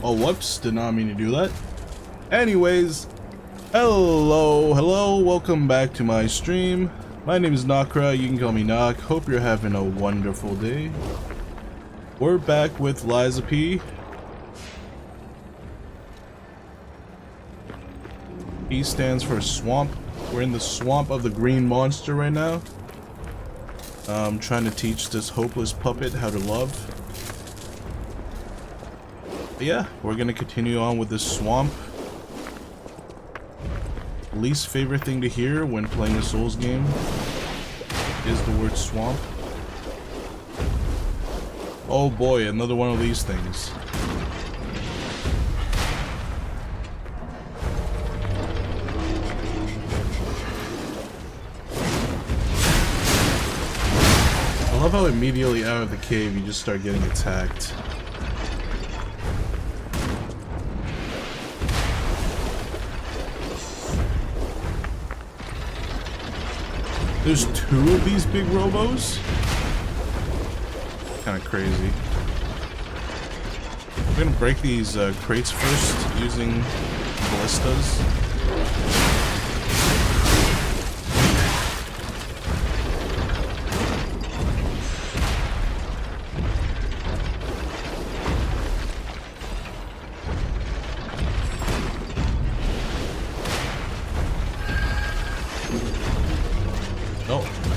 Oh, whoops, did not mean to do that. Anyways, hello, welcome back to my stream. My name is Nakra, you can call me Nak. Hope you're having a wonderful day. We're back with Lies of P. P stands for swamp. We're in the swamp of the green monster right now. I'm trying to teach this hopeless puppet how to love. But yeah, we're gonna continue on with this swamp. Least favorite thing to hear when playing a Souls game is the word swamp. Oh boy, another one of these things. I love how immediately out of the cave you just start getting attacked. There's two of these big robos? Kind of crazy. We're gonna break these crates first using ballistas.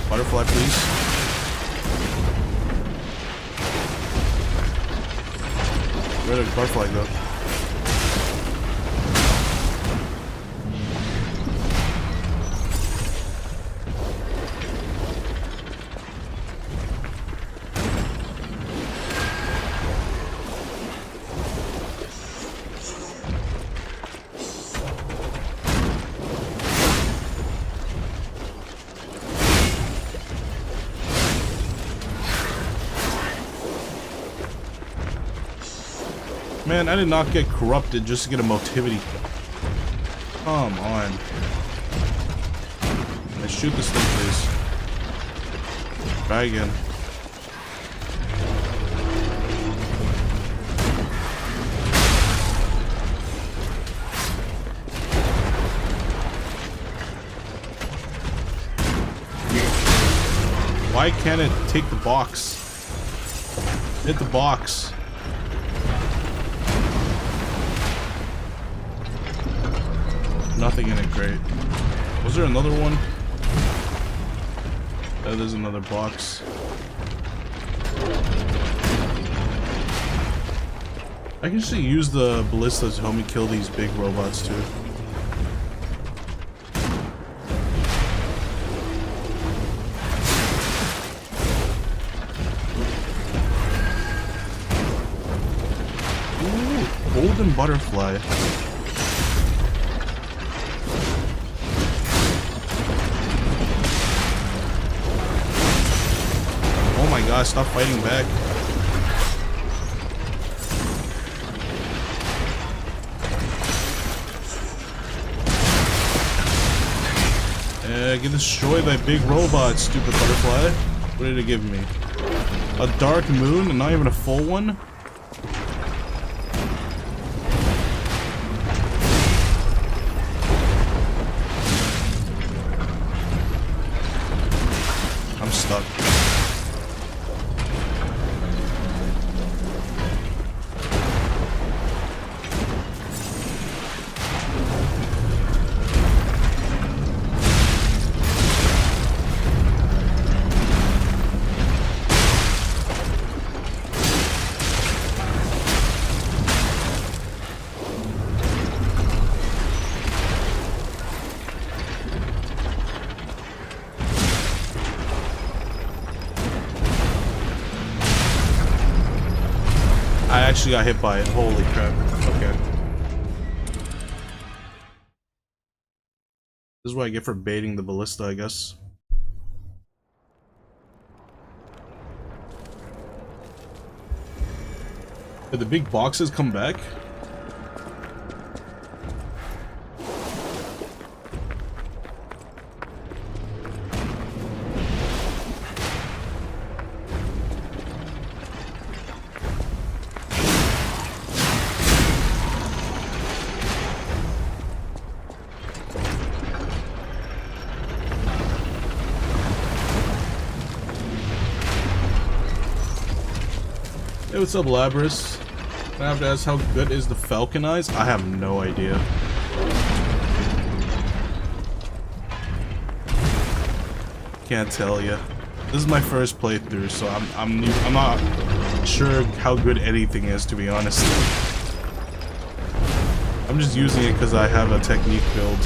Butterfly, please. Where did the butterfly go? Man, I did not get corrupted just to get a motivity. Come on. Let's shoot this thing, please. Try again. Why can't it take the box? Hit the box. Nothing in it, great. Was there another one? Oh, there's another box. I can actually use the ballista to help me kill these big robots too. Ooh, golden butterfly. Oh my god, stop fighting back. Get destroyed by big robots, stupid butterfly. What did it give me? A dark moon and not even a full one? I'm stuck. I actually got hit by it. Holy crap. Okay. This is what I get for baiting the ballista, I guess. Did the big boxes come back? Hey, what's up, Labras? I have to ask, how good is the Falcon Eyes? I have no idea. Can't tell you. This is my first playthrough, so I'm not sure how good anything is, to be honest. I'm just using it because I have a technique build.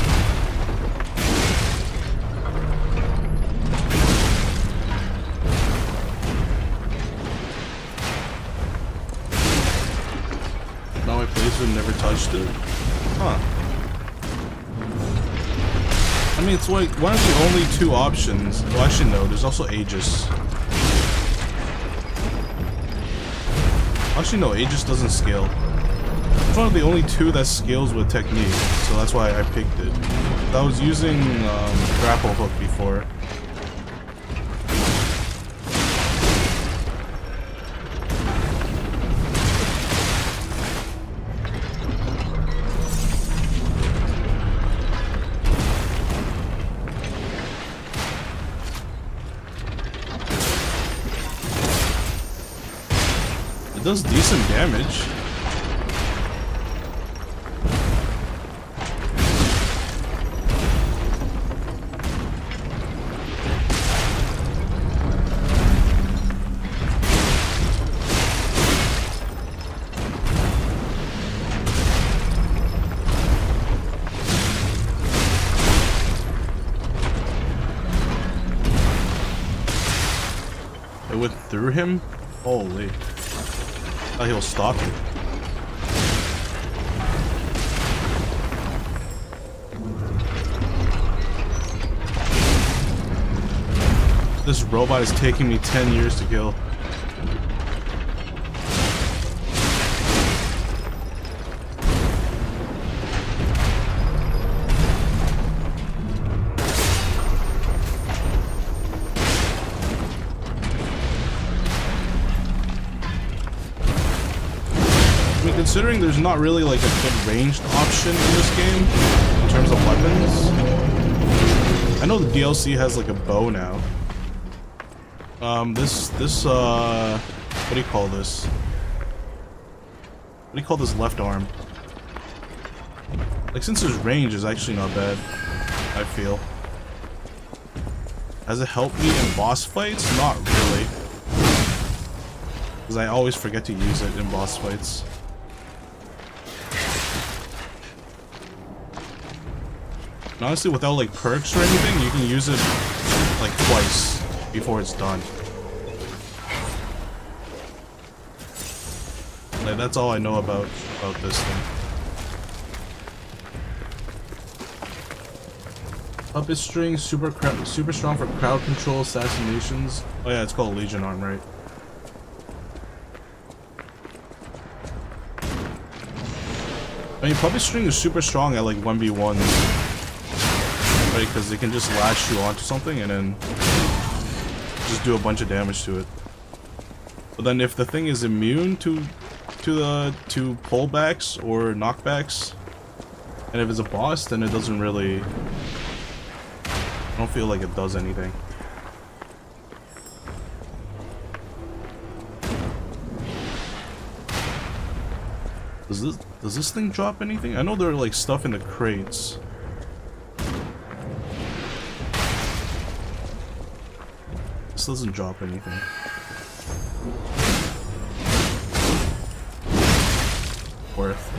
Now my playthrough never touched it. Huh. I mean, it's like one of the only two options. Well, actually, no. There's also Aegis. Actually, no. Aegis doesn't scale. It's one of the only two that scales with technique, so that's why I picked it. I was using grapple hook before. It does decent damage. It went through him? Holy. Oh, he'll stop it. This robot is taking me 10 years to kill. Considering there's not really like a good ranged option in this game in terms of weapons. I know the DLC has like a bow now. What do you call this? What do you call this left arm? Like, since there's range, is actually not bad, I feel. Has it helped me in boss fights? Not really. Because I always forget to use it in boss fights. And honestly, without like perks or anything, you can use it like twice before it's done. Like, that's all I know about this thing. Puppet string, super strong for crowd control, assassinations. Oh yeah, it's called Legion Arm, right? I mean, puppet string is super strong at like 1v1. Right, because they can just lash you onto something and then just do a bunch of damage to it. But then if the thing is immune to pullbacks or knockbacks, and if it's a boss, then it doesn't really. I don't feel like it does anything. Does this thing drop anything? I know there are like stuff in the crates. This doesn't drop anything. Worth.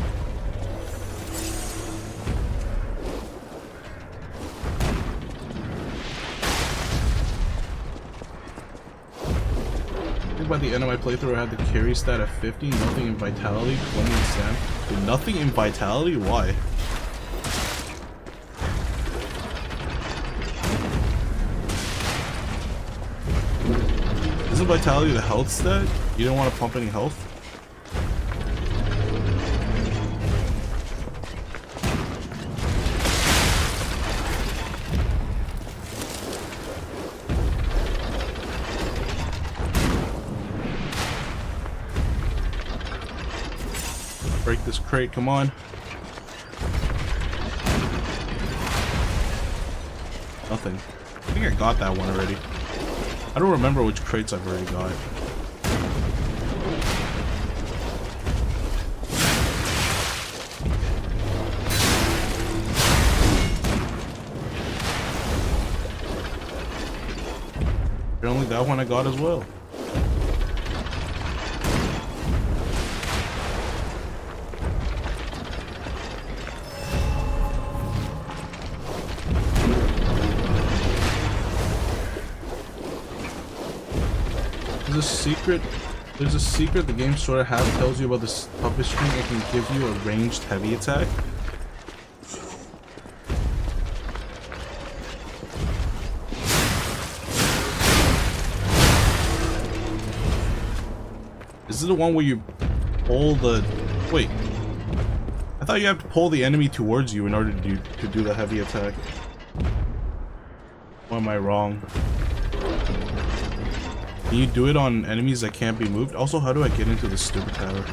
I think by the end of my playthrough I had the carry stat at 50, nothing in vitality, 20 in stamina. Dude, nothing in vitality? Why? Isn't vitality the health stat? You don't want to pump any health? Break this crate, come on. Nothing. I think I got that one already. I don't remember which crates I've already got. Apparently that one I got as well. There's a secret the game sort of half tells you about this puppet string. It can give you a ranged heavy attack. Is it the one where you pull the... Wait. I thought you have to pull the enemy towards you in order to do the heavy attack. Or am I wrong? Can you do it on enemies that can't be moved? Also, how do I get into this stupid tower?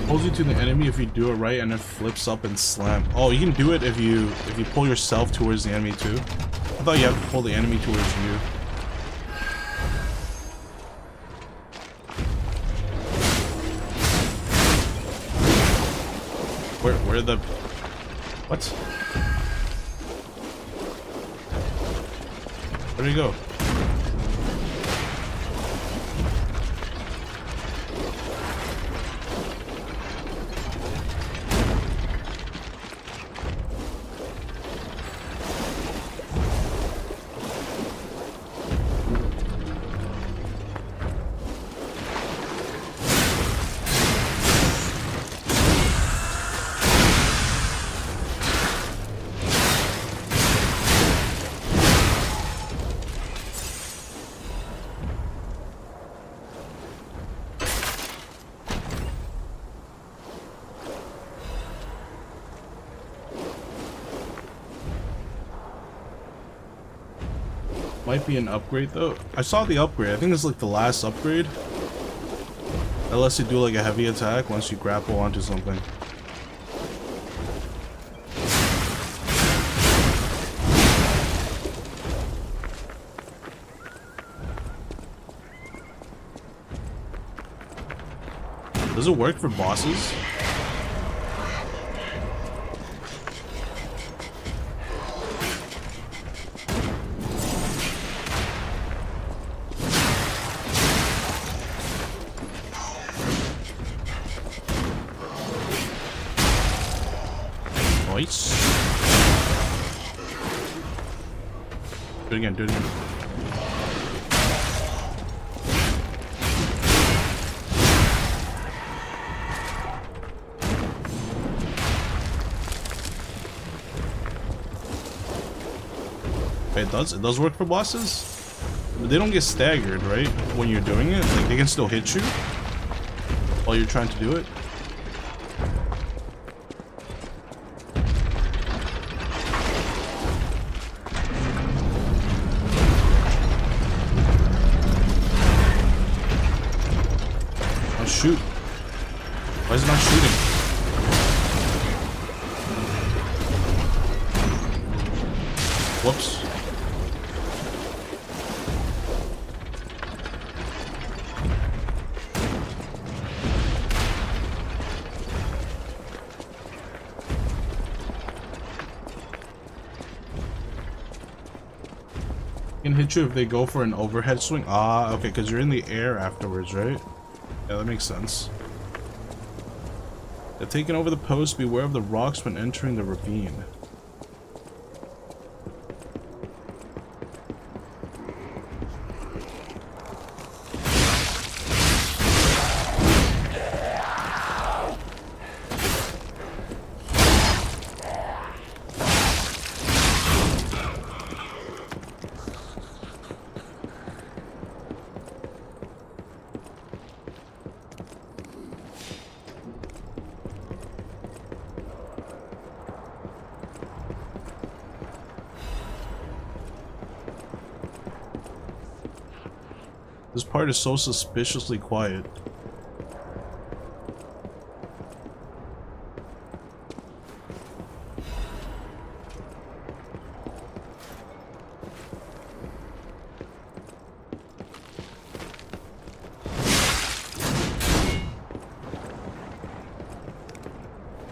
Pulls you to the enemy if you do it right, and it flips up and slam. Oh, you can do it if you pull yourself towards the enemy too. I thought you have to pull the enemy towards you. Where the... What? Where'd he go? Might be an upgrade though. I saw the upgrade. I think it's like the last upgrade. That lets you do like a heavy attack once you grapple onto something. Does it work for bosses? Nice. Do it again, do it again. It does work for bosses? But they don't get staggered, right? When you're doing it? Like, they can still hit you while you're trying to do it? Shoot. Why is it not shooting? Whoops. Can hit you if they go for an overhead swing. Ah, okay, because you're in the air afterwards, right? Yeah, that makes sense. They've taken over the post. Beware of the rocks when entering the ravine. This part is so suspiciously quiet.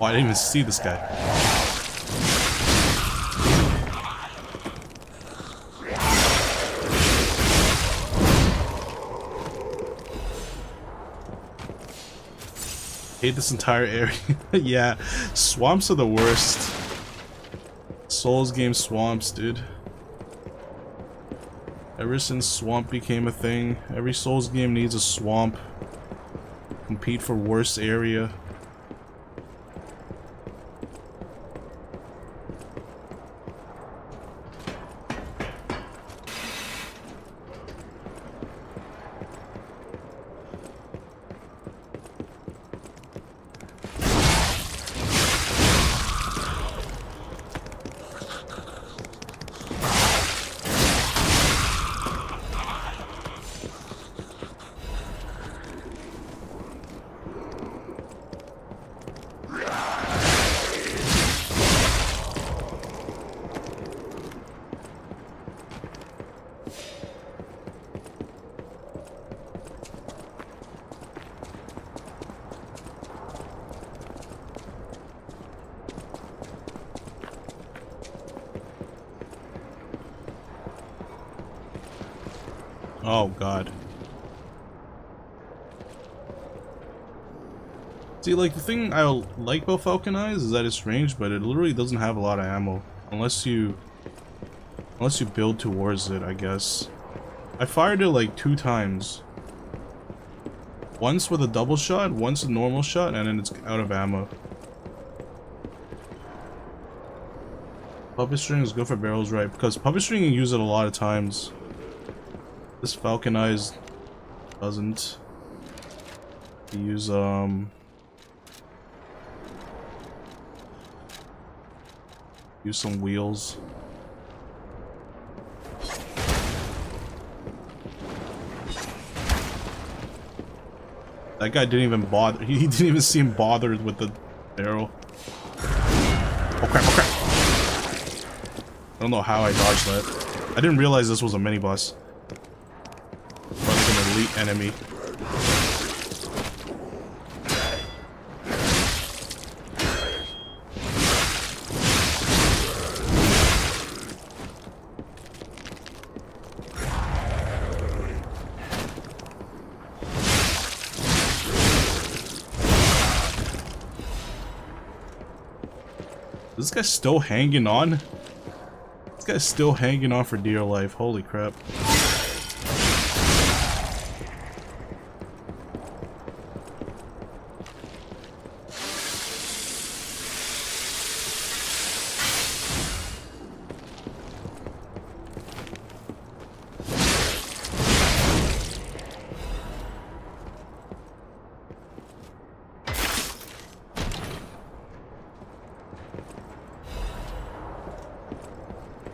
Oh, I didn't even see this guy. Hate this entire area. Yeah, swamps are the worst. Souls game swamps, dude. Ever since swamp became a thing, every Souls game needs a swamp. Compete for worst area. Oh god. See, like, the thing I like about Falcon Eyes is that it's ranged, but it literally doesn't have a lot of ammo. Unless you build towards it, I guess. I fired it like 2 times. Once with a double shot, once a normal shot, and then it's out of ammo. Puppet string is good for barrels, right? Because puppet string you use it a lot of times. This Falcon Eyes doesn't. You use use some wheels. That guy didn't even bother. He didn't even seem bothered with the barrel. Oh crap! Oh crap! I don't know how I dodged that. I didn't realize this was a mini boss. Or like an elite enemy. This guy's still hanging on? This guy's still hanging on for dear life. Holy crap.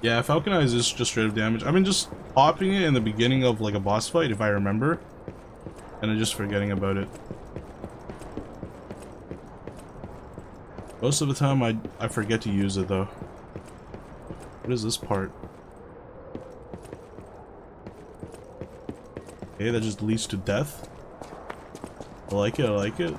Yeah, Falcon Eyes is just straight up damage. I've been just popping it in the beginning of like a boss fight, if I remember. And then just forgetting about it. Most of the time I forget to use it though. What is this part? Okay, that just leads to death. I like it, I like it.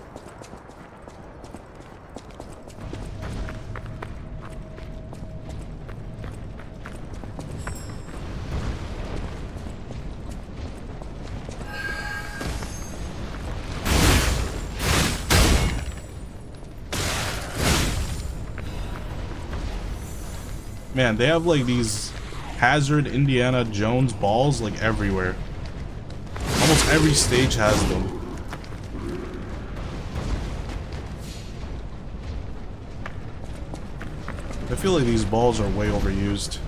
Man, they have like these Hazard Indiana Jones balls like everywhere. Almost every stage has them. I feel like these balls are way overused.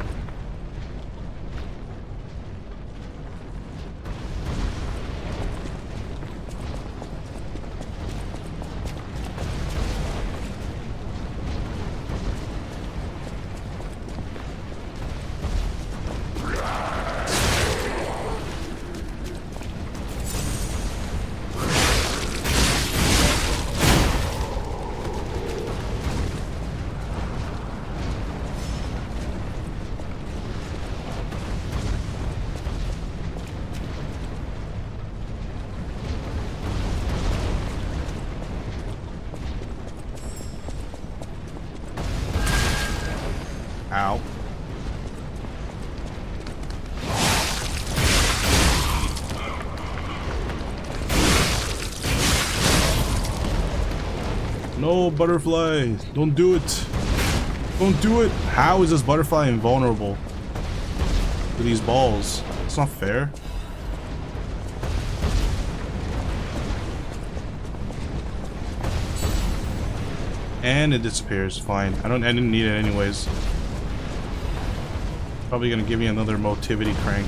No, butterfly. Don't do it. Don't do it. How is this butterfly invulnerable to these balls? It's not fair. And it disappears. Fine. I didn't need it anyways. Probably gonna give me another motivity crank.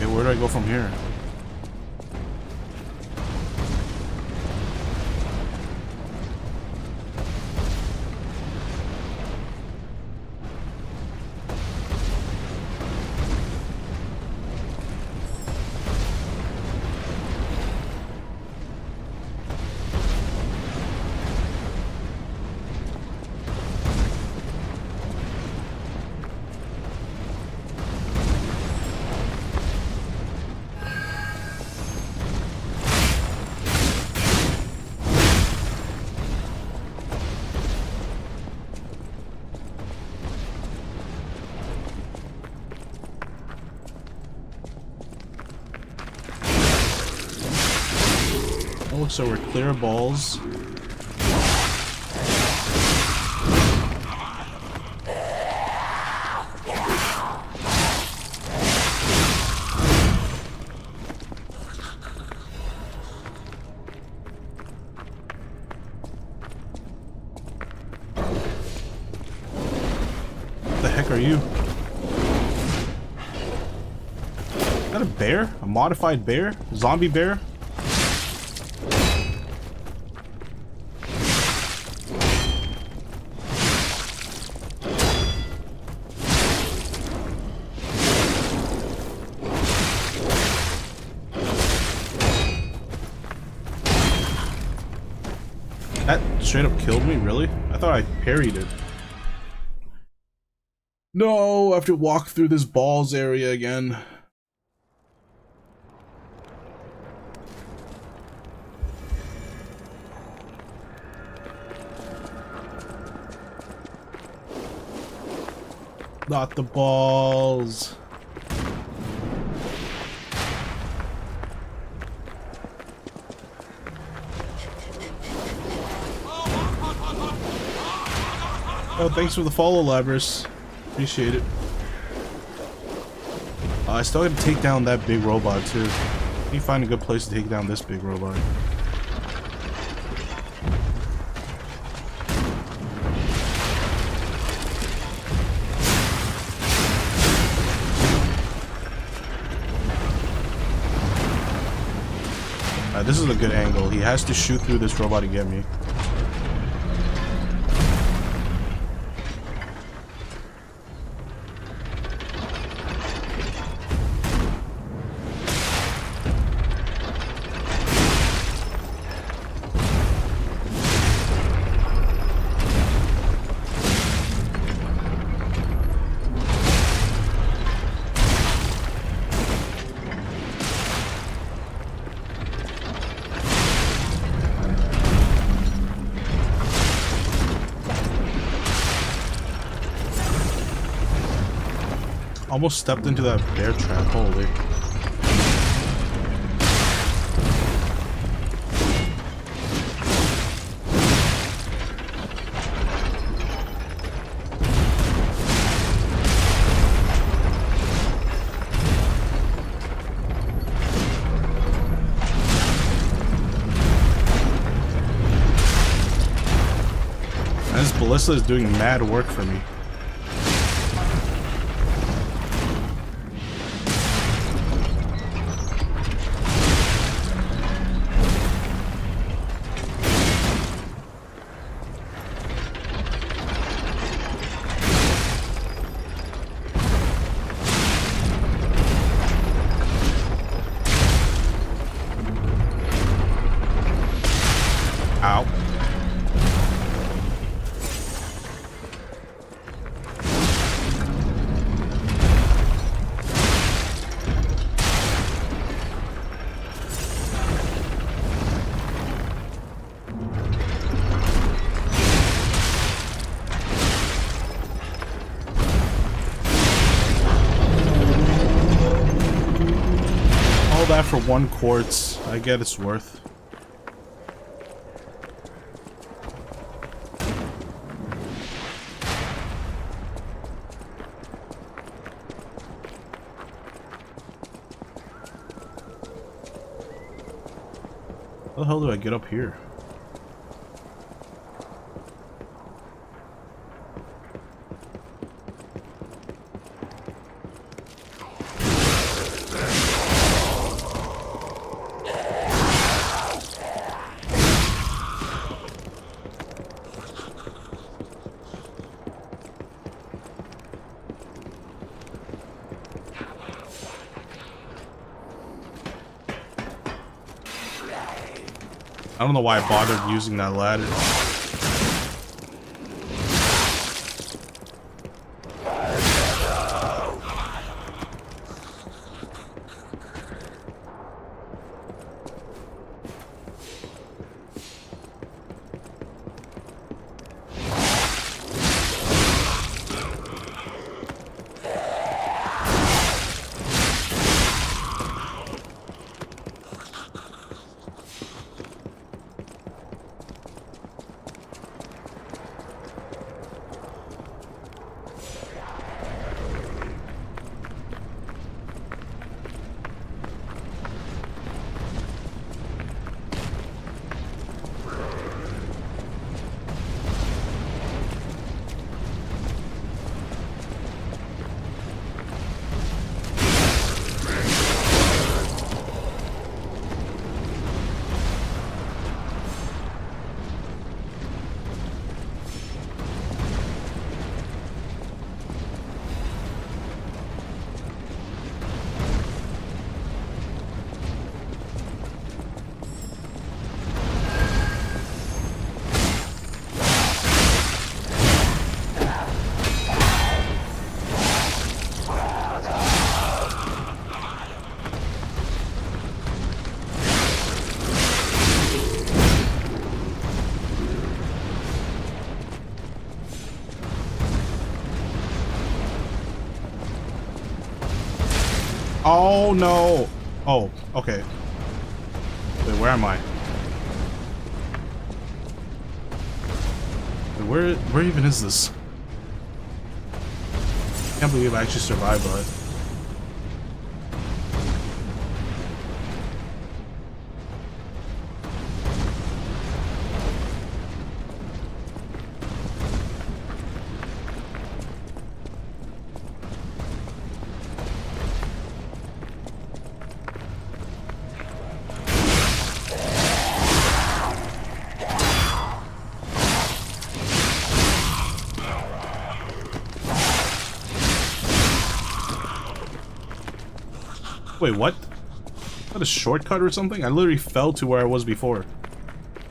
Okay, where do I go from here? Oh, so we're clear balls. What the heck are you? Is that a bear? A modified bear? Zombie bear? That straight up killed me, really? I thought I parried it. No, I have to walk through this balls area again. Not the balls. Oh, thanks for the follow, Labris. Appreciate it. I still have to take down that big robot, too. Let me find a good place to take down this big robot. This is a good angle. He has to shoot through this robot to get me. Almost stepped into that bear trap. Holy. And this ballista is doing mad work for me. for 1 quartz. I get it's worth. How the hell do I get up here? I don't know why I bothered using that ladder. Oh no! Oh, okay. Wait, where am I? Wait, where even is this? I can't believe I actually survived that. Wait, what? Is that a shortcut or something? I literally fell to where I was before.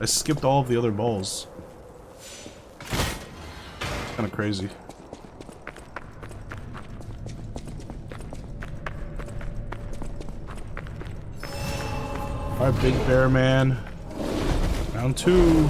I skipped all of the other balls. Kinda crazy. Alright, Big Bear Man. Round 2.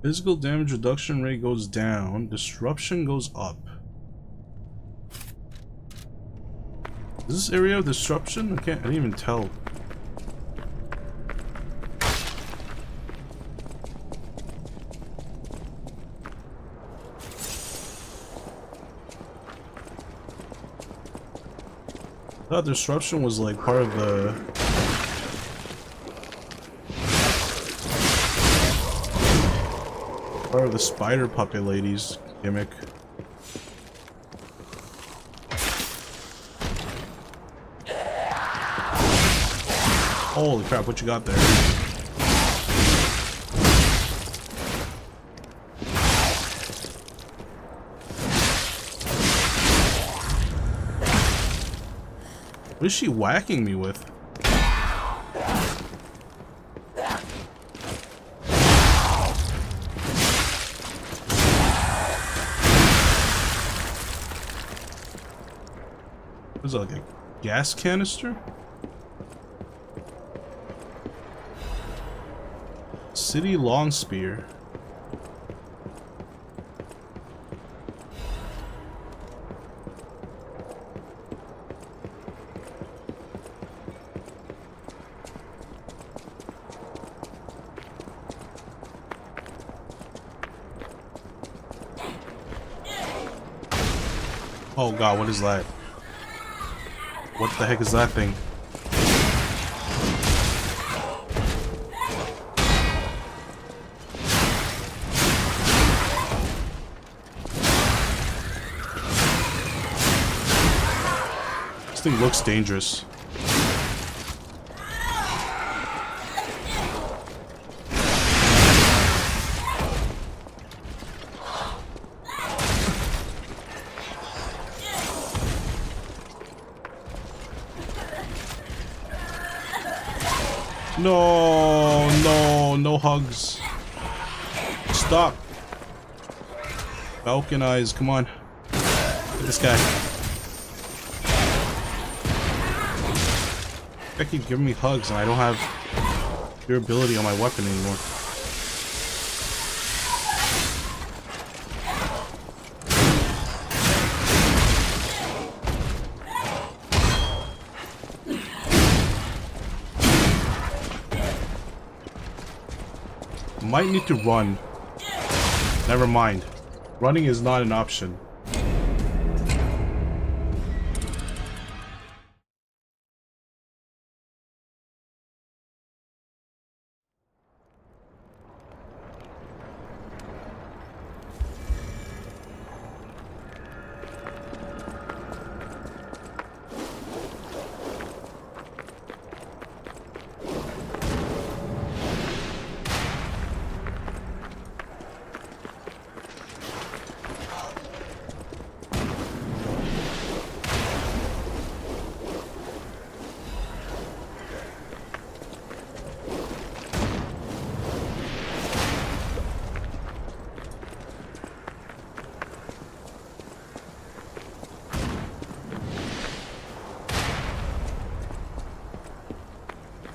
Physical damage reduction rate goes down, disruption goes up. Is this area of disruption? I didn't even tell. I thought disruption was like part of the... Or the spider puppet lady's gimmick. Holy crap, what you got there? What is she whacking me with? What is that, like a gas canister? City Long Spear. Oh god, what is that? What the heck is that thing? This thing looks dangerous. No hugs. Stop. Falcon eyes, come on. Look at this guy. I keep giving me hugs and I don't have durability on my weapon anymore. Might need to run. Never mind. Running is not an option.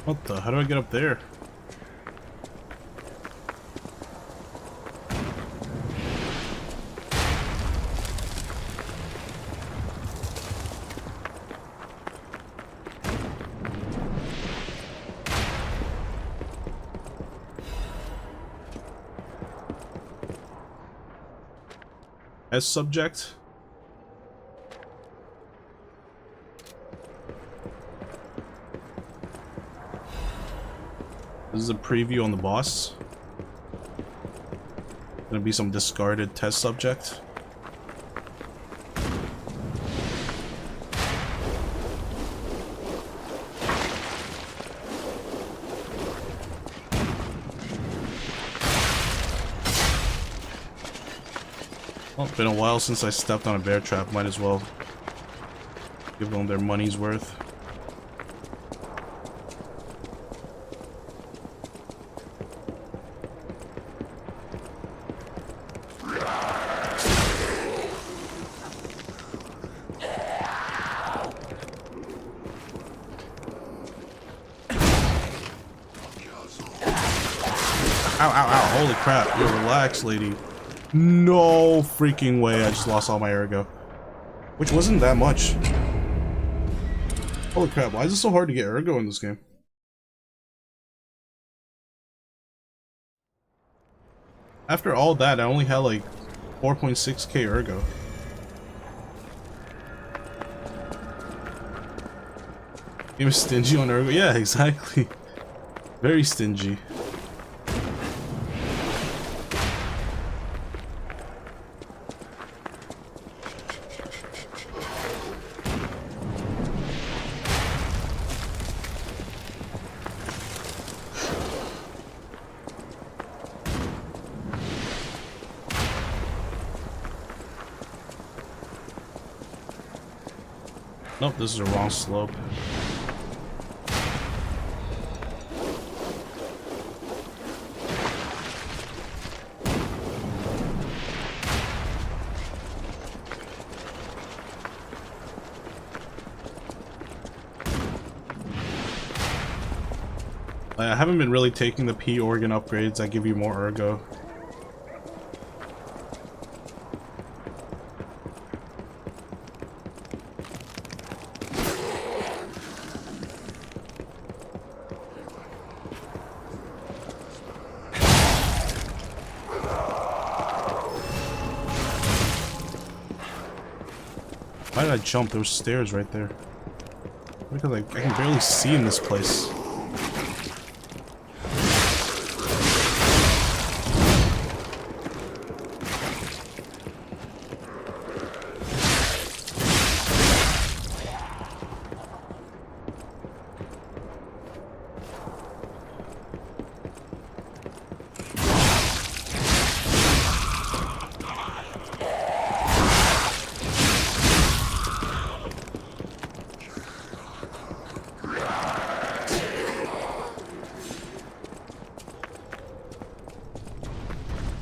What the? How do I get up there? As subject? This is a preview on the boss. Gonna be some discarded test subject. Well, it's been a while since I stepped on a bear trap. Might as well give them their money's worth. Ow, ow, ow. Holy crap. Yo, relax, lady. No freaking way. I just lost all my ergo. Which wasn't that much. Holy crap. Why is it so hard to get ergo in this game? After all that, I only had like 4.6k ergo. Game is stingy on ergo? Yeah, exactly. Very stingy. Oh, this is a wrong slope. I haven't been really taking the P organ upgrades that give you more ergo. Why did I jump? There were stairs right there. Because I can barely see in this place.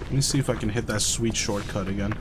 Let me see if I can hit that sweet shortcut again.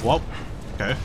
Well, okay.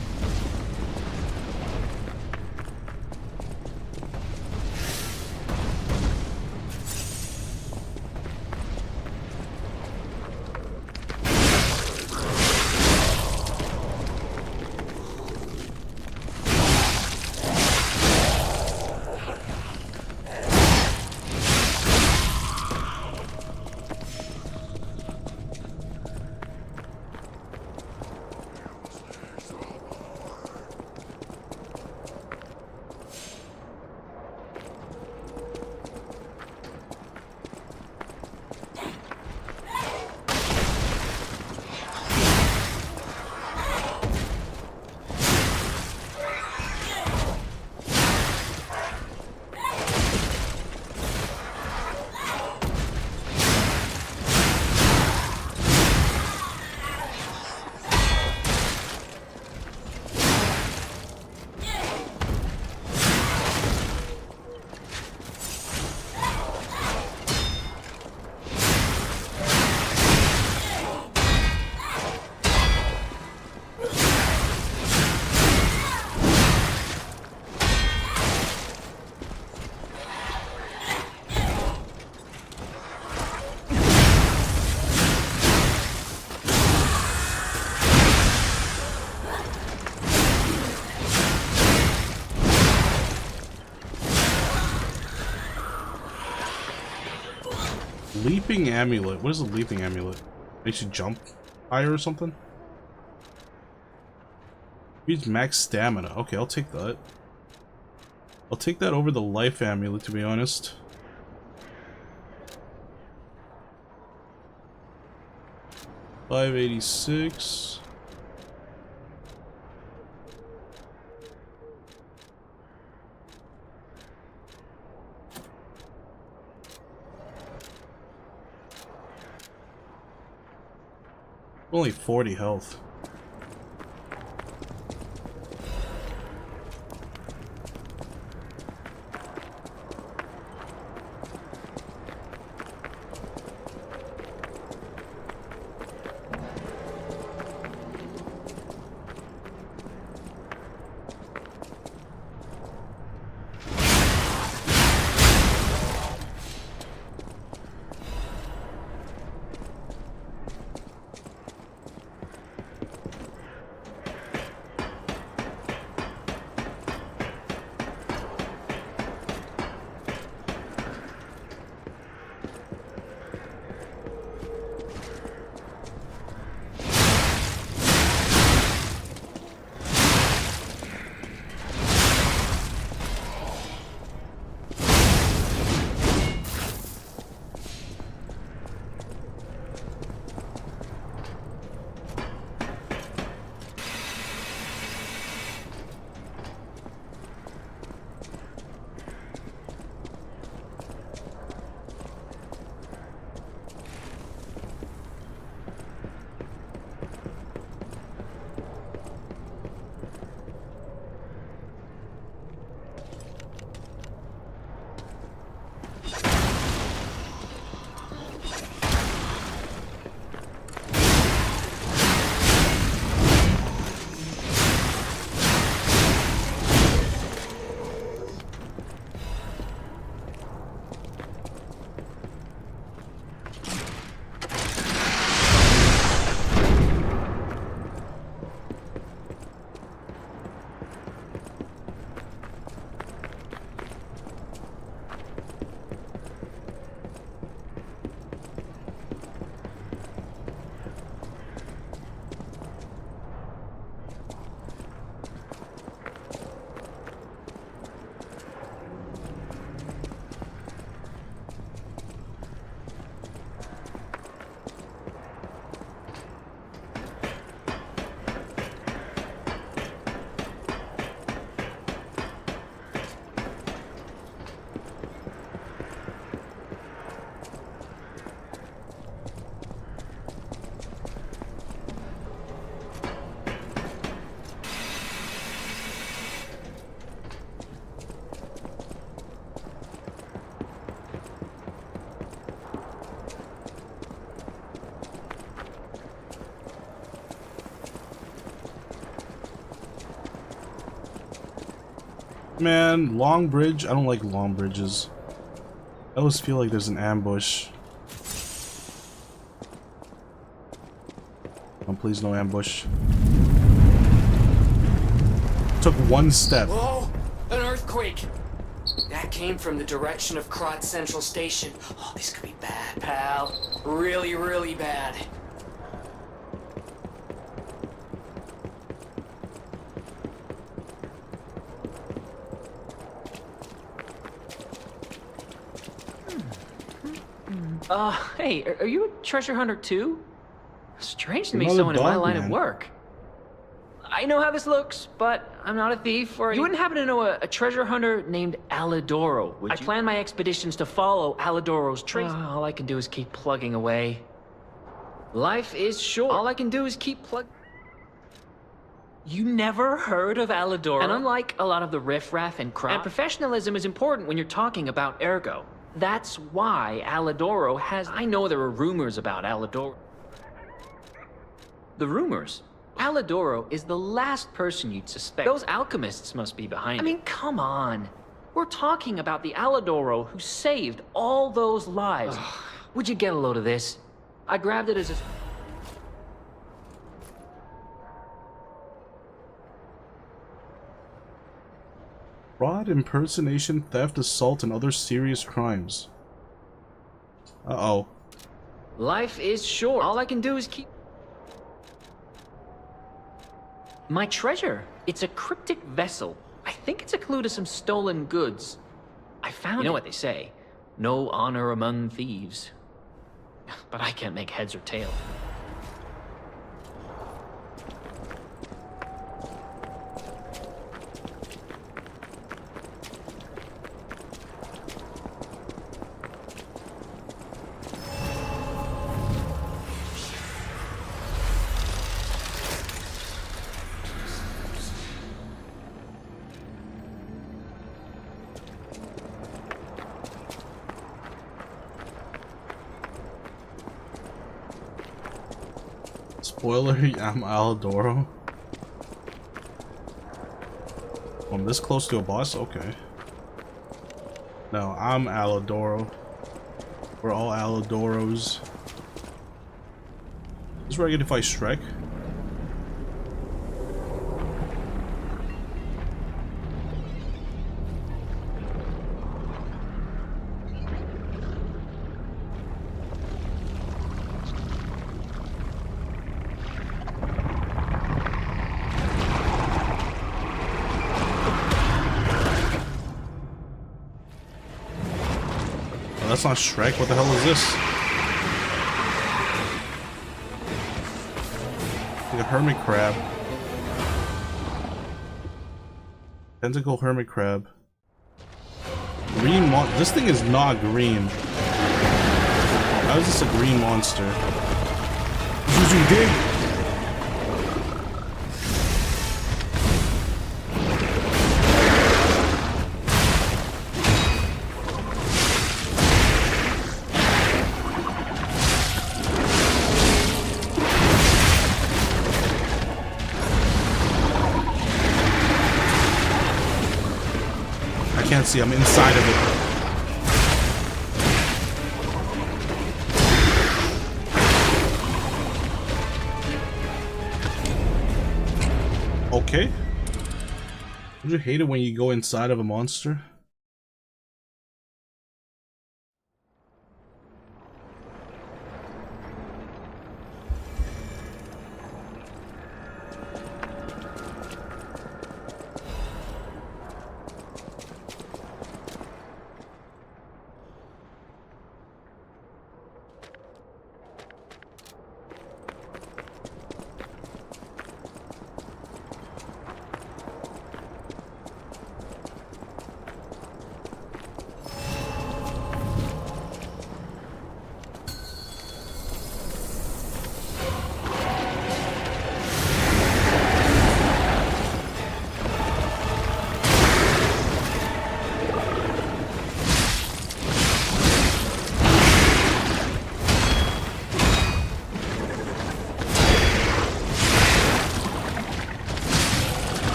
Leaping amulet. What is a leaping amulet? Makes you jump higher or something? Use max stamina. Okay, I'll take that. I'll take that over the life amulet, to be honest. $586. Only 40 health. Man, long bridge. I don't like long bridges. I always feel like there's an ambush. Oh, please, no ambush. Took one step. Whoa! An earthquake! That came from the direction of Krat Central Station. Oh, this could be bad, pal. Really, really bad. Hey, are you a treasure hunter too? Strange to me, Another someone in my dog line man. of work. I know how this looks, but I'm not a thief or... You wouldn't happen to know a treasure hunter named Alidoro, would you? I plan my expeditions to follow Alidoro's trace. All I can do is keep plugging away. Life is short. All I can do is keep You never heard of Alidoro? And unlike a lot of the riffraff and crap, and professionalism is important when you're talking about Ergo. That's why Alidoro has... I know there are rumors about Alidoro. The rumors? Alidoro is the last person you'd suspect. Those alchemists must be behind it. I mean, come on. We're talking about the Alidoro who saved all those lives. Would you get a load of this? I grabbed it as a... Fraud, impersonation, theft, assault, and other serious crimes. Uh-oh. Life is short. All I can do is keep... My treasure. It's a cryptic vessel. I think it's a clue to some stolen goods. I found it. You know what they say. No honor among thieves. But I can't make heads or tail. Spoiler, I'm Alidoro. I'm this close to a boss? Okay. No, I'm Alidoro. We're all Alidoros. This is where I get to fight Shrek. That's not Shrek. What the hell is this? Like a hermit crab. Tentacle hermit crab. Green this thing is not green. How is this a green monster? Zuzu dig! I can't see, I'm inside of it. Okay. Don't you hate it when you go inside of a monster?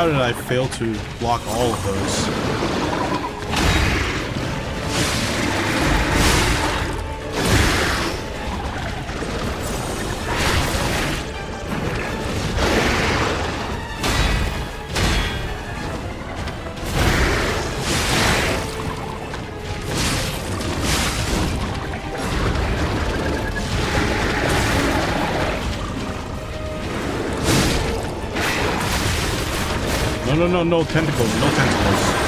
how did I fail to block all of those? No tentacles, no tentacles.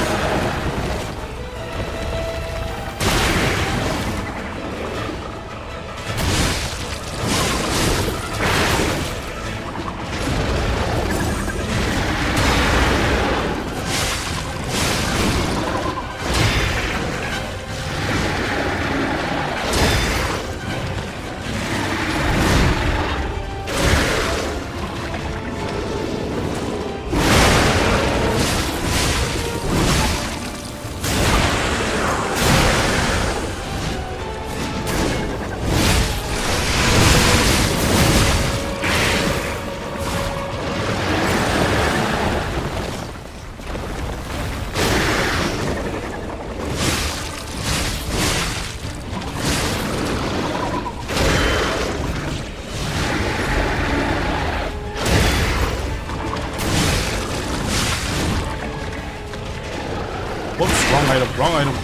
Whoops, wrong item, wrong item.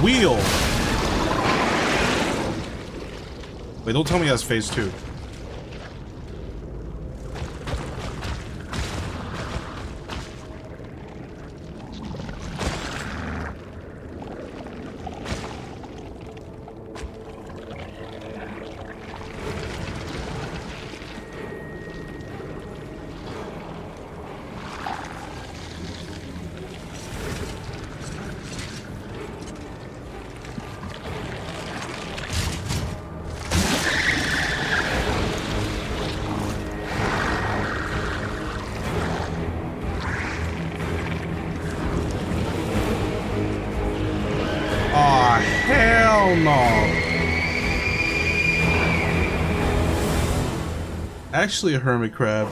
Wheel! Wait, don't tell me that's phase 2. Hell no. Actually a hermit crab.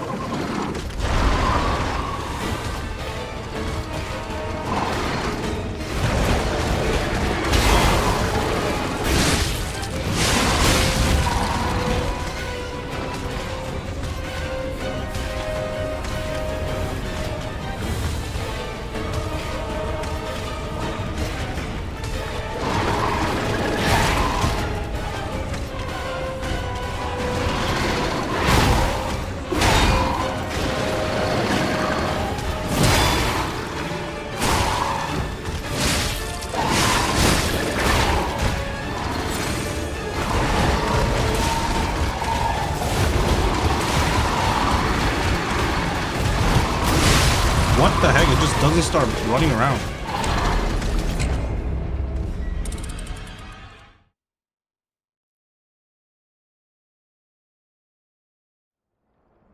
What the heck? It just doesn't start running around.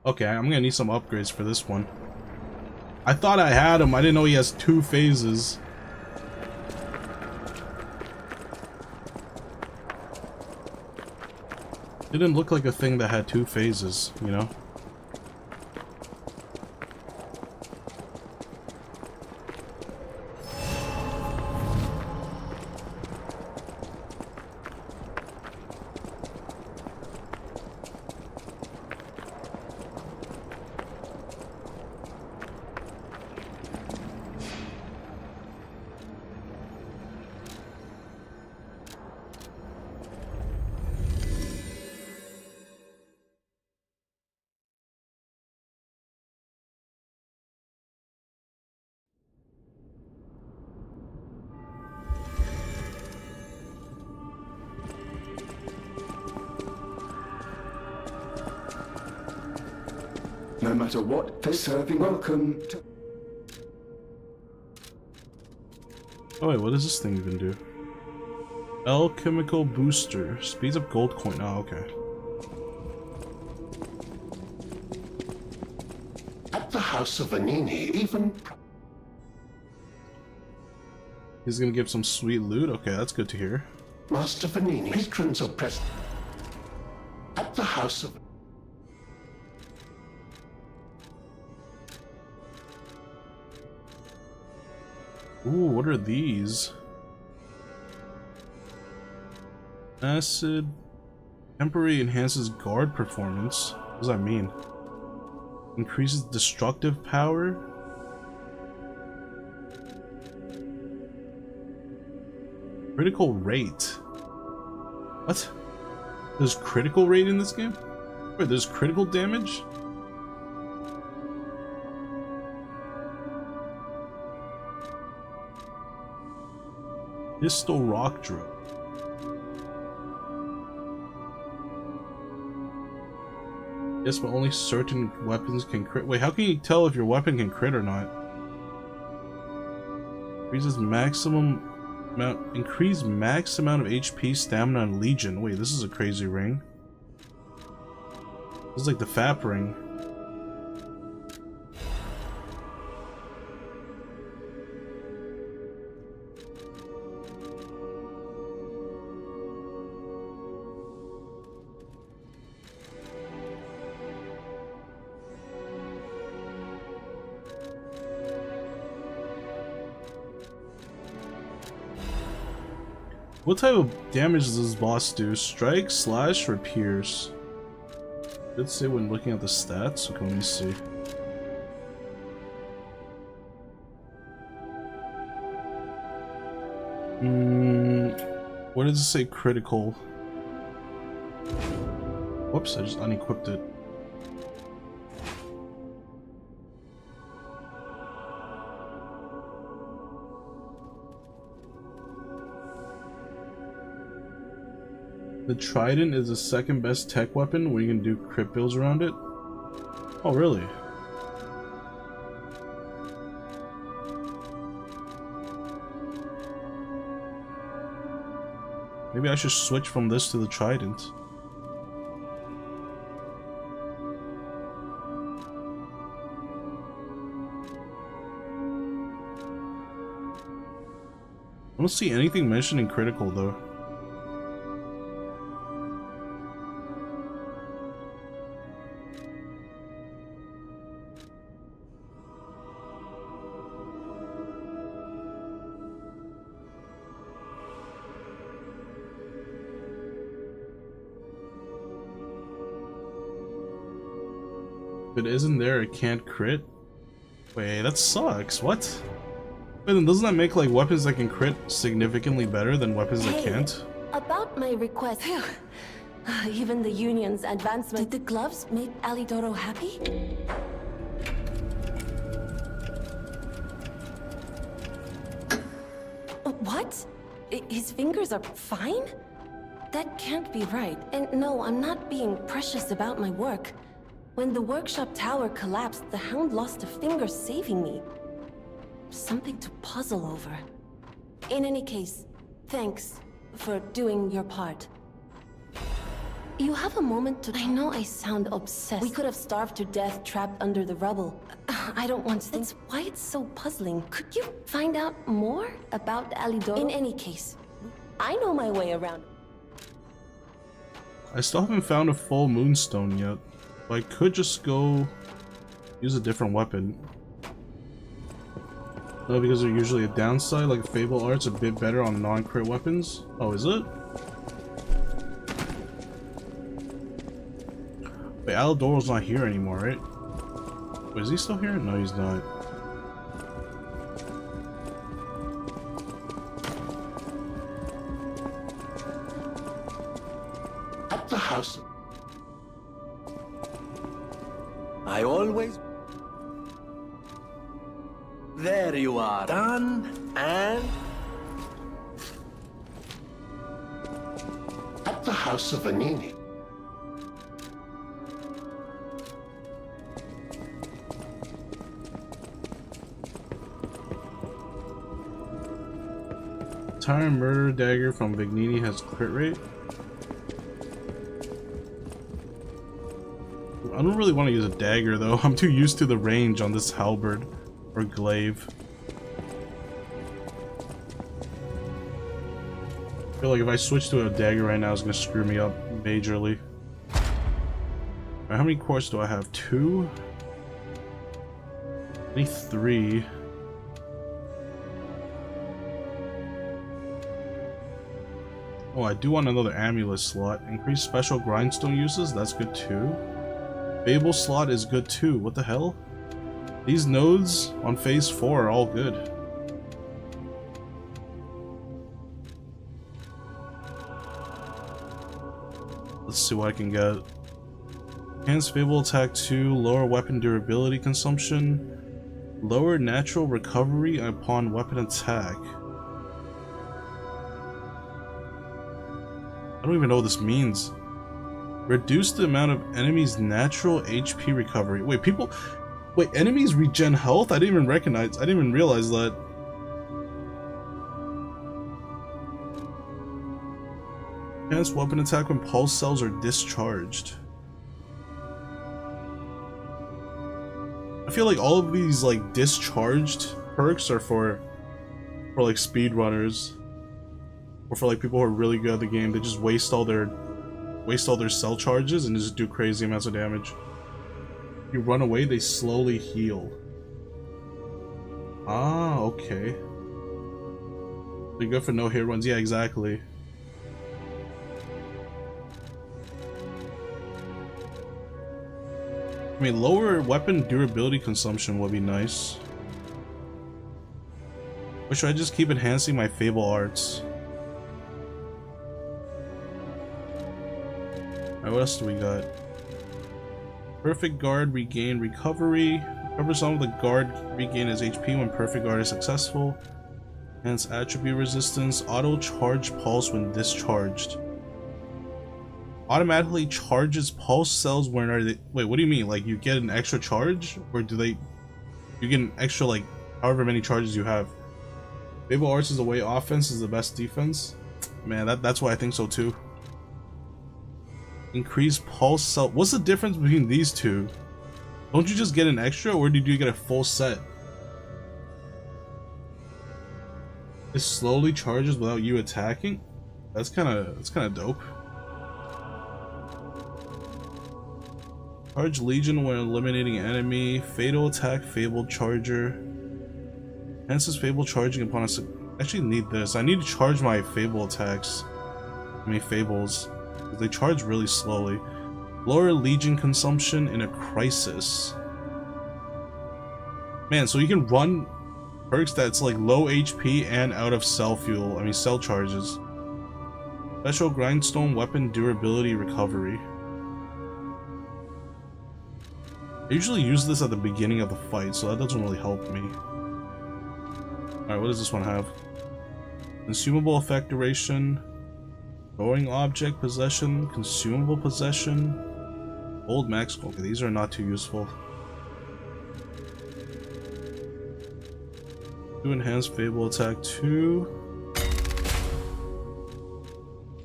Okay, I'm gonna need some upgrades for this one. I thought I had him. I didn't know he has 2 phases. Didn't look like a thing that had 2 phases, you know? No matter what, for serving, welcome to... Oh wait, what does this thing even do? Alchemical booster. Speeds up gold coin. Oh, okay. At the House of Vanini, even... He's gonna give some sweet loot? Okay, that's good to hear. Master Vanini, patrons are present. At the House of... Ooh, what are these? Acid. Temporary enhances guard performance. What does that mean? Increases destructive power? Critical rate. What? There's critical rate in this game? Wait, there's critical damage? Pistol rock drill. Yes, but only certain weapons can crit. Wait, how can you tell if your weapon can crit or not? Increases maximum amount. Increase max amount of HP, stamina, and legion. Wait, this is a crazy ring. This is like the FAP ring. What type of damage does this boss do? Strike, slash, or pierce? Let's say when looking at the stats. Okay, let me see. What does it say critical? Whoops, I just unequipped it. The Trident is the second best tech weapon where you can do crit builds around it. Oh, really? Maybe I should switch from this to the Trident. I don't see anything mentioned in critical though. If it isn't there, it can't crit? Wait, that sucks. What? Wait, then doesn't that make like weapons that can crit significantly better than weapons that can't? About my request. Even the Union's advancement. Did the gloves make Alidoro happy? What? His fingers are fine? That can't be right. And no, I'm not being precious about my work. When the workshop tower collapsed, the Hound lost a finger saving me. Something to puzzle over. In any case, thanks for doing your part. You have a moment to... I know I sound obsessed. We could have starved to death trapped under the rubble. I don't want to... That's why it's so puzzling. Could you find out more about Alidoro? In any case, I know my way around. I still haven't found a full moonstone yet. I could just go use a different weapon. No, because they're usually a downside, like Fable Art's a bit better on non-crit weapons. Oh, is it? Wait, Alidoro's not here anymore, right? Wait, is he still here? No, he's not. At the house. I always... There you are. Done and... At the house of Vanini. Tyrant Murder Dagger from Vignini has crit rate. I don't really want to use a dagger though. I'm too used to the range on this halberd or glaive. I feel like if I switch to a dagger right now, it's gonna screw me up majorly. Alright, how many quartz do I have? 2? I need 3. Oh, I do want another amulet slot. Increase special grindstone uses, that's good too. Fable slot is good too. What the hell? These nodes on phase 4 are all good. Let's see what I can get. Enhanced Fable Attack 2, lower weapon durability consumption, lower natural recovery upon weapon attack. I don't even know what this means. Reduce the amount of enemies' natural HP recovery. Wait, enemies regen health? I didn't even realize that. Enhanced weapon attack when pulse cells are discharged. I feel like all of these like discharged perks are for like speedrunners, or for like people who are really good at the game. They just waste all their cell charges and just do crazy amounts of damage. You run away, they slowly heal. Ah, okay. They're good for no hit runs. Yeah, exactly. I mean, lower weapon durability consumption would be nice. Or should I just keep enhancing my Fable arts? Alright, what else do we got? Perfect Guard regain recovery. Recover some of the guard regain his HP when Perfect Guard is successful. Hence attribute resistance. Auto charge pulse when discharged. Automatically charges pulse cells when are they— wait, what do you mean? Like you get an extra charge? Or do they— you get an extra like however many charges you have? Fable Arts is the way offense is the best defense? Man, that's why I think so too. Increase pulse cell— what's the difference between these two? Don't you just get an extra, or did you get a full set? It slowly charges without you attacking? That's kinda dope. Charge Legion when eliminating enemy. Fatal attack, Fable Charger. Enhances Fable charging upon us. Actually need this. I need to charge my Fable attacks. I mean Fables. They charge really slowly. Lower Legion consumption in a crisis. Man, so you can run perks that's like low HP and out of cell fuel. I mean cell charges. Special grindstone weapon durability recovery. I usually use this at the beginning of the fight, so that doesn't really help me. Alright, what does this one have? Consumable effect duration. Throwing object possession. Consumable possession. Old max. Okay, these are not too useful. Do enhanced Fable attack 2.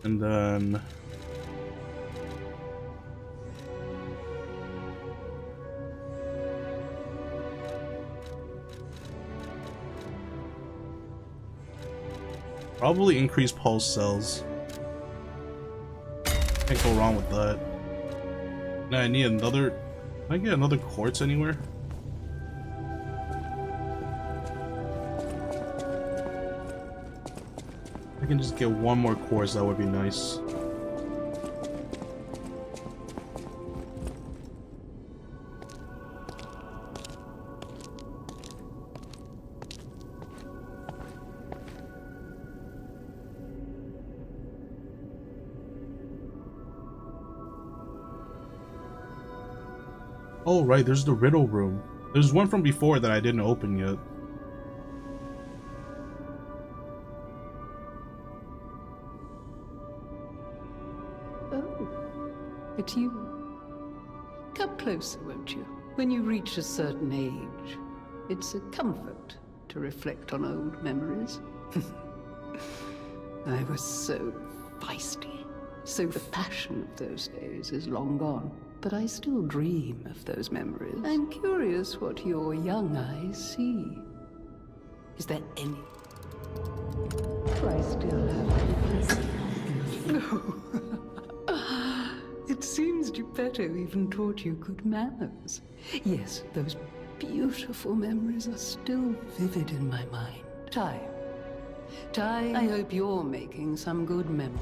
And then probably increase pulse cells. Can't go wrong with that. Now I need another— can I get another quartz anywhere? I can just get one more quartz, that would be nice. Oh right, there's the riddle room. There's one from before that I didn't open yet. Oh, it's you. Come closer, won't you? When you reach a certain age, it's a comfort to reflect on old memories. I was so feisty. So the passion of those days is long gone. But I still dream of those memories. I'm curious what your young eyes see. Is there any— I still have— No. It seems Geppetto even taught you good manners. Yes, those beautiful memories are still vivid in my mind. Time. I hope you're making some good memories.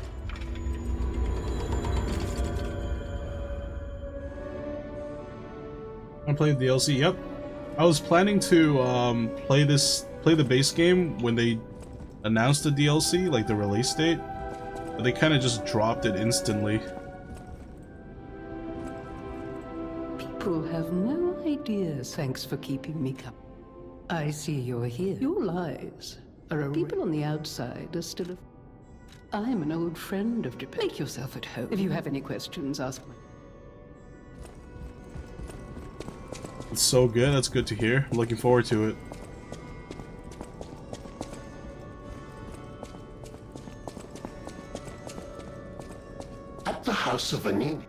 I'm playing DLC. Yep. I was planning to play the base game when they announced the DLC, like the release date, but they kind of just dropped it instantly. People have no idea. Thanks for keeping me up. I see you're here. Your lies are people on the outside are still a... I'm an old friend of Japan. Make yourself at home. If you have any questions, ask me. It's so good. That's good to hear. I'm looking forward to it. At the House of Anine.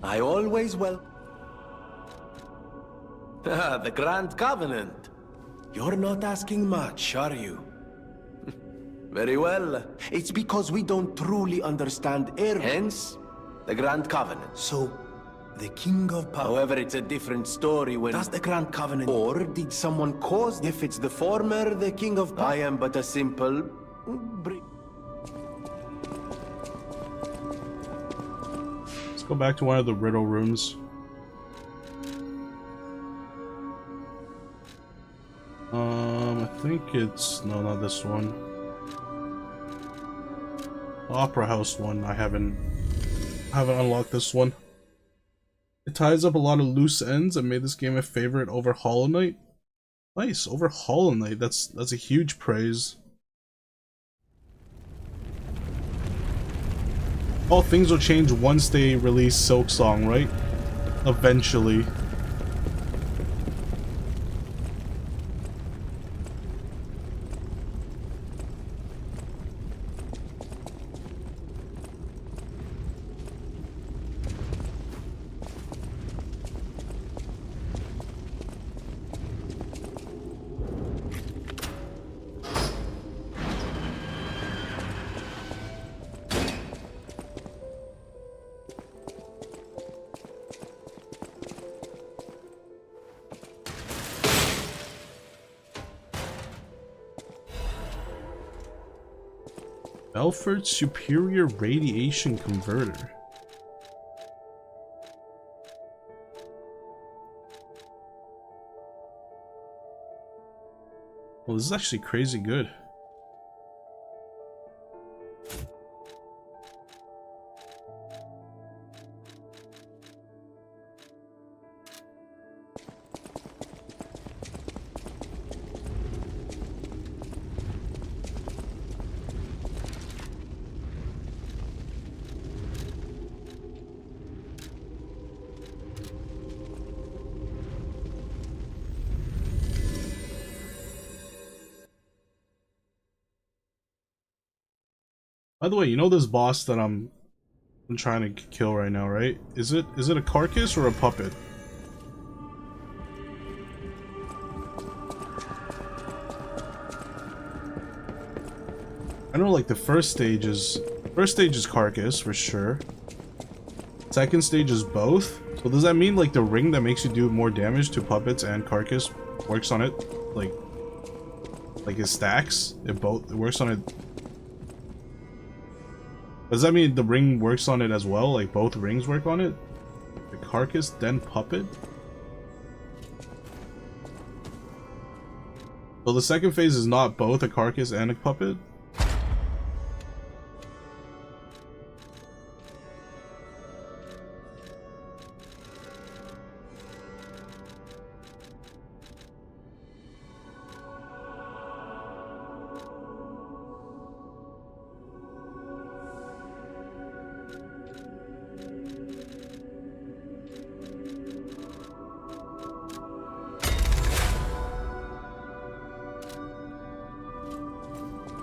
I always will. The Grand Covenant. You're not asking much, are you? Very well. It's because we don't truly understand air. Hence, the Grand Covenant. So, the King of Power. However, it's a different story when... Does the Grand Covenant... Or did someone cause... If it's the former, the King of Power. I am but a simple... Let's go back to one of the riddle rooms. I think it's... No, not this one. The Opera House one. I haven't unlocked this one. It ties up a lot of loose ends and made this game a favorite over Hollow Knight. Nice, over Hollow Knight. That's a huge praise. All things will change once they release Silksong, right? Eventually. Belford's Superior Radiation Converter. Well, this is actually crazy good. By the way, you know this boss that I'm trying to kill right now, right? Is it a carcass or a puppet? I know, like, the first stage is carcass for sure. Second stage is both. So does that mean like the ring that makes you do more damage to puppets and carcass works on it like it stacks? It works on it. Does that mean the ring works on it as well? Like both rings work on it? The carcass, then puppet? So the second phase is not both a carcass and a puppet?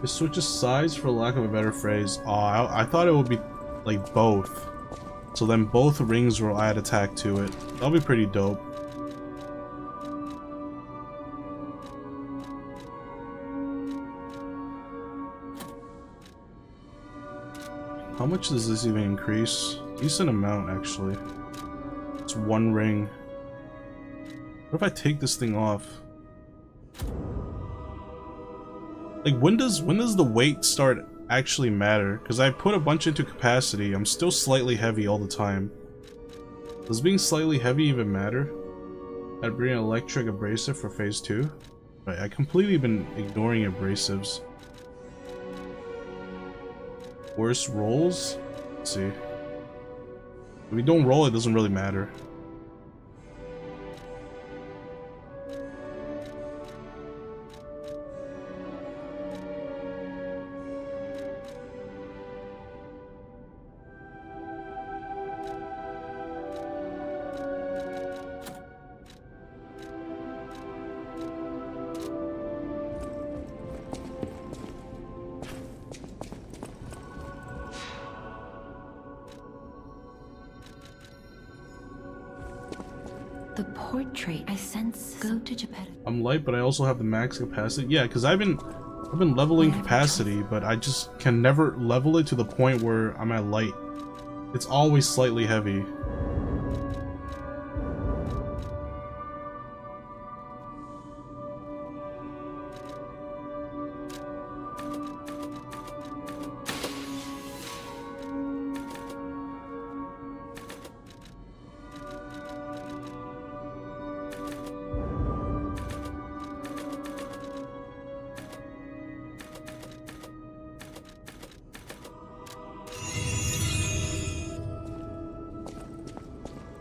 It switches sides for lack of a better phrase. Oh, I thought it would be like both. So then both rings will add attack to it. That'll be pretty dope. How much does this even increase? Decent amount, actually. It's one ring. What if I take this thing off? Like, when does the weight start actually matter? Because I put a bunch into capacity. I'm still slightly heavy all the time. Does being slightly heavy even matter? I'd bring an electric abrasive for phase 2. Right, I completely been ignoring abrasives. Worst rolls? Let's see. If we don't roll, it doesn't really matter. The portrait, I sense. Go to Geppetto. I'm light, but I also have the max capacity. Yeah, because I've been leveling capacity, but I just can never level it to the point where I'm at light. It's always slightly heavy.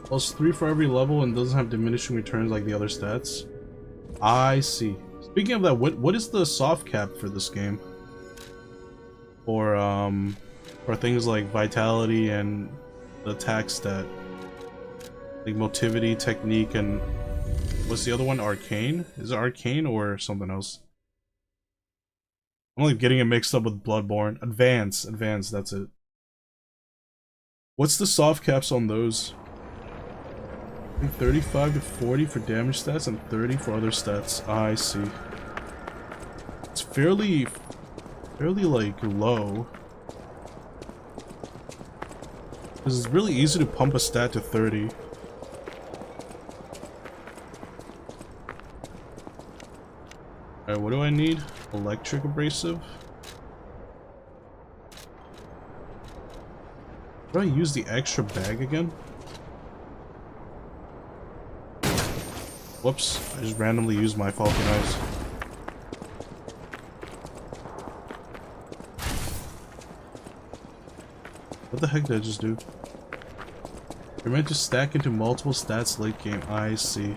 +3 for every level and doesn't have diminishing returns like the other stats. I see. Speaking of that, what is the soft cap for this game? For things like vitality and the attack stat, like motivity, technique, and what's the other one? Arcane? Is it arcane or something else? I'm like getting it mixed up with Bloodborne. Advance, that's it. What's the soft caps on those? I think 35 to 40 for damage stats and 30 for other stats. I see. It's fairly like low. Because it's really easy to pump a stat to 30. Alright, what do I need? Electric abrasive? Do I use the extra bag again? Whoops, I just randomly used my Falcon Eyes. What the heck did I just do? You're meant to stack into multiple stats late game. I see.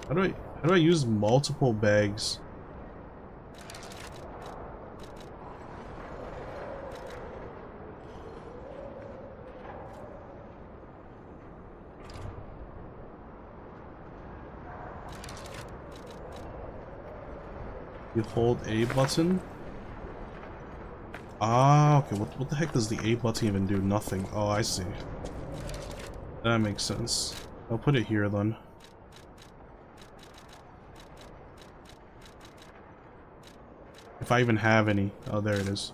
How do I use multiple bags? You hold A button? Ah, okay, what the heck does the A button even do? Nothing. Oh, I see. That makes sense. I'll put it here then. If I even have any. Oh, there it is.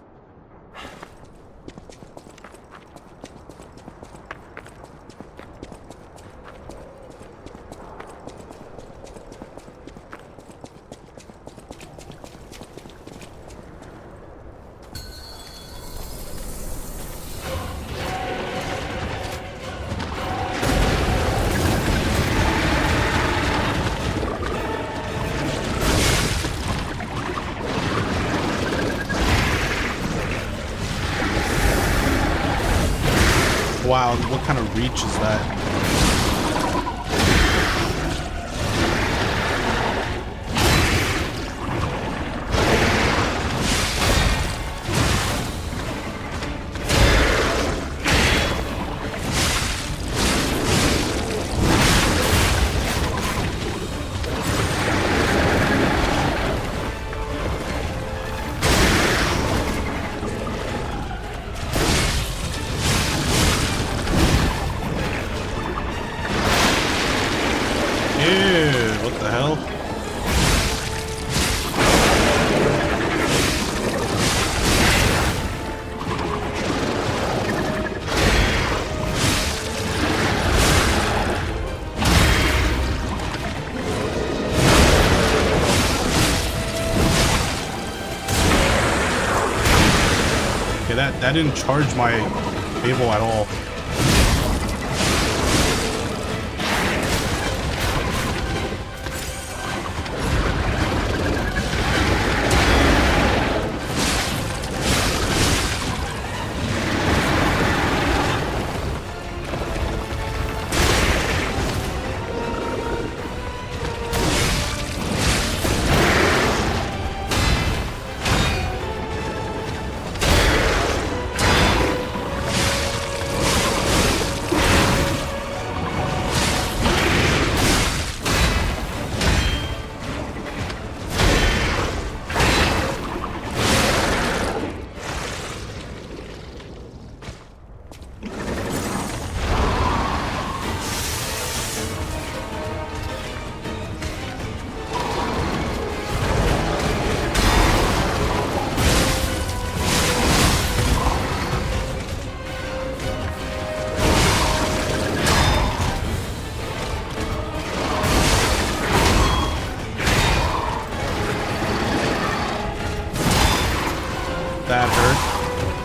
Wow, what kind of reach is that? That didn't charge my Fable at all.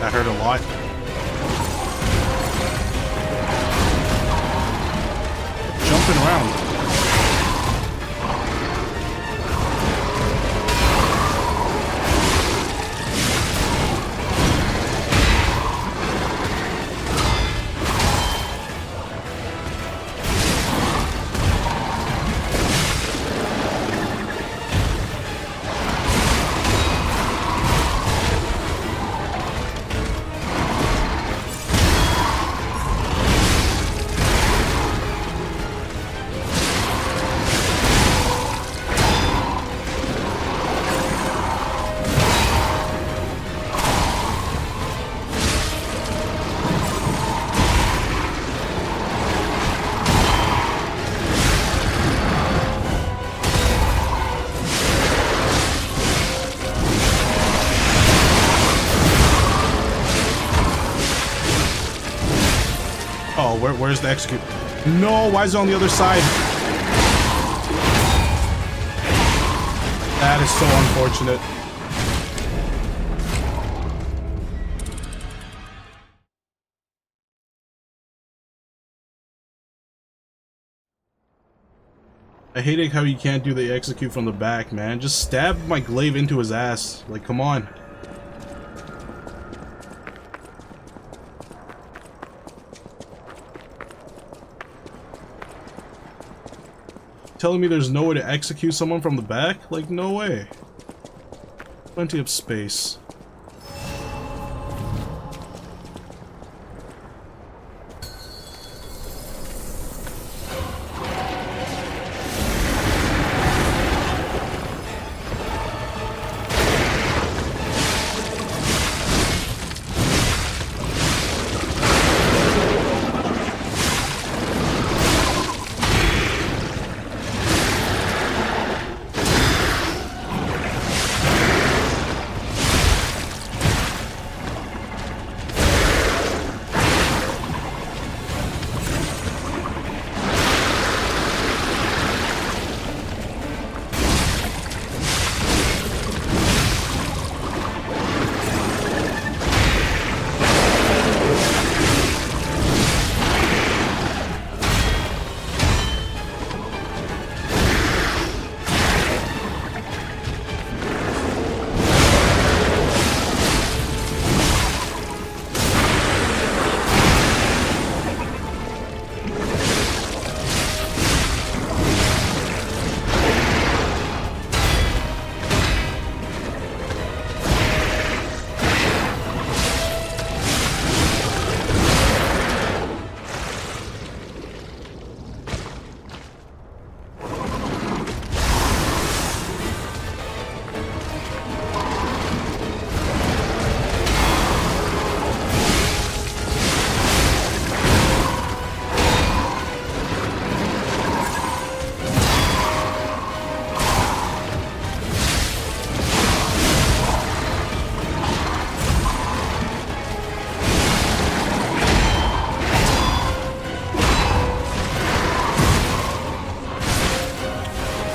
That hurt a lot. Jumping around. Oh, where's the execute? No, why is it on the other side? That is so unfortunate. I hate it how you can't do the execute from the back, man. Just stab my glaive into his ass. Like, come on. Telling me there's no way to execute someone from the back? Like, no way. Plenty of space.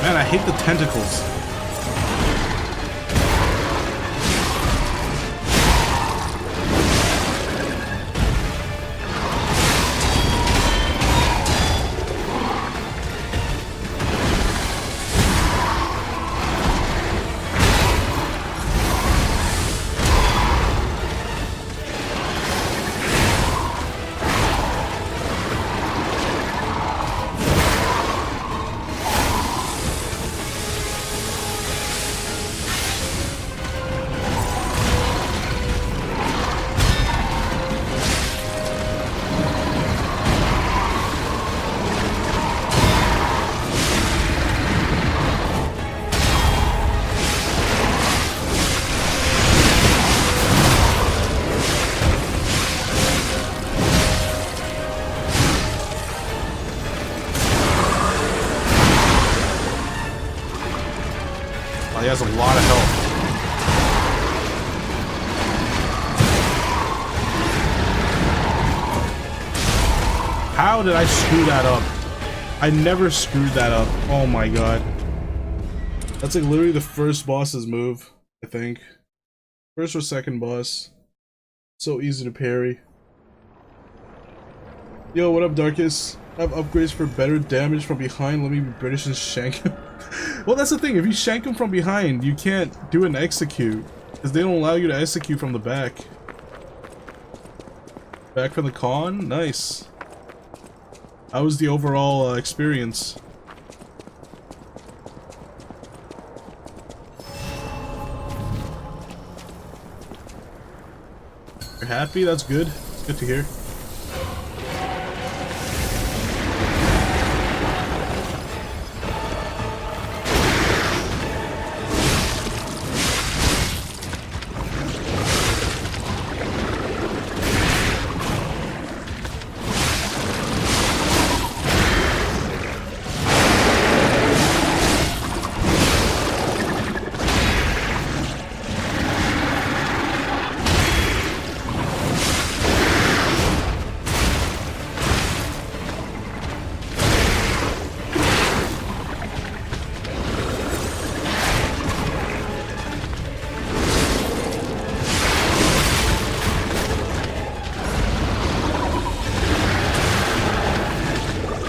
Man, I hate the tentacles. Oh, he has a lot of health. How did I screw that up? I never screwed that up. Oh my god. That's like literally the first boss's move, I think. First or second boss. So easy to parry. Yo, what up, Darkus? I have upgrades for better damage from behind. Let me be British and shank him. Well, that's the thing. If you shank him from behind, you can't do an execute. Because they don't allow you to execute from the back. Back from the con? Nice. How was the overall experience? You're happy? That's good. It's good to hear.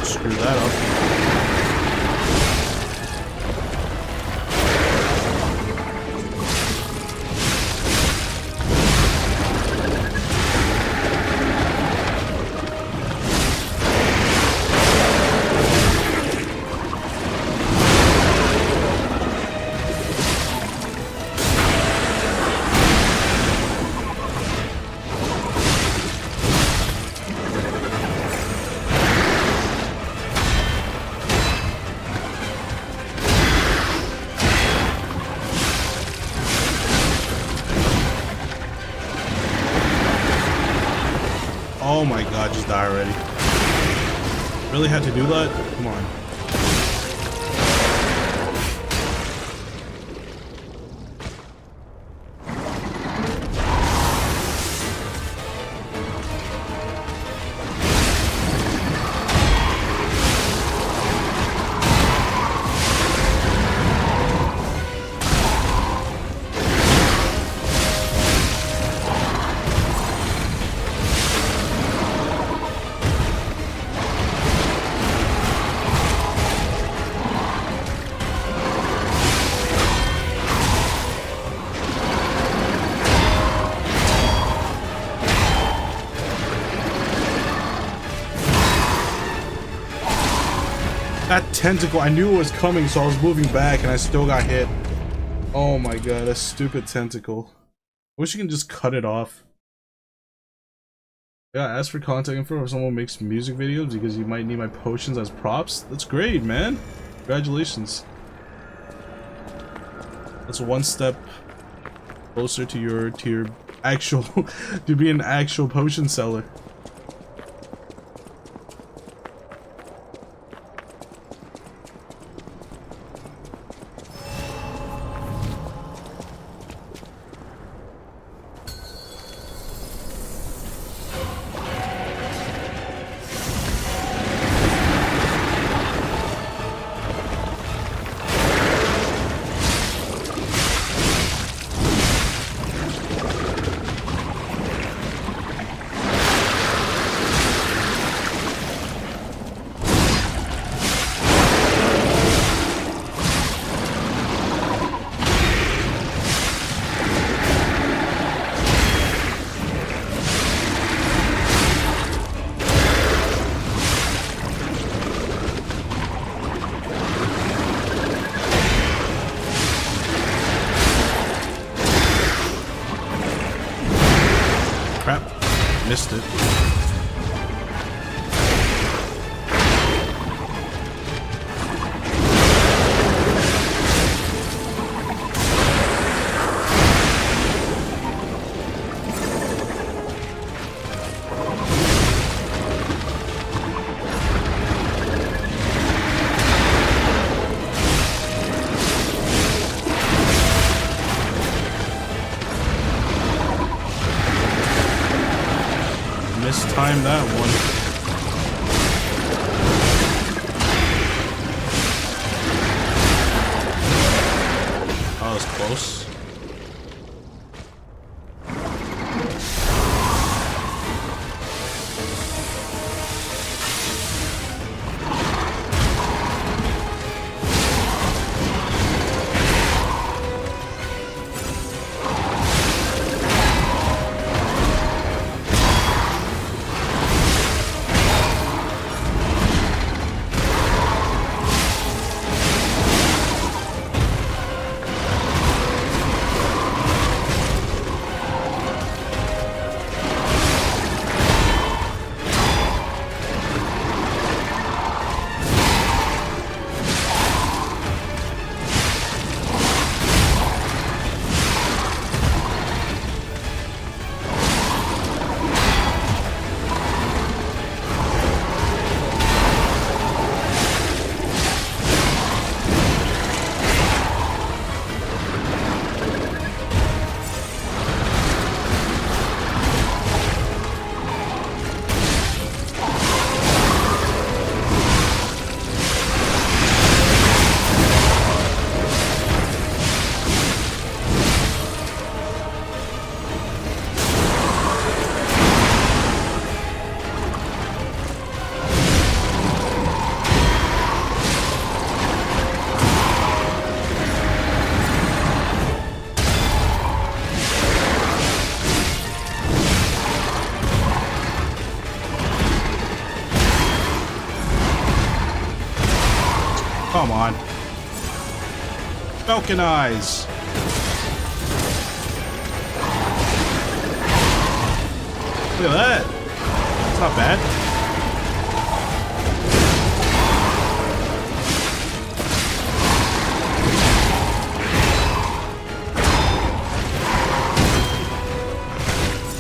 Screw that up. Oh my god, just die already. Really had to do that? Come on. That tentacle, I knew it was coming, so I was moving back and I still got hit. Oh my god, that stupid tentacle. I wish you can just cut it off. Yeah, ask for contact info if someone makes music videos because you might need my potions as props. That's great, man. Congratulations. That's one step closer to your actual to be an actual potion seller. Crap, missed it. time that one. Oh, that was close. Come on. Falcon eyes. Look at that. It's not bad.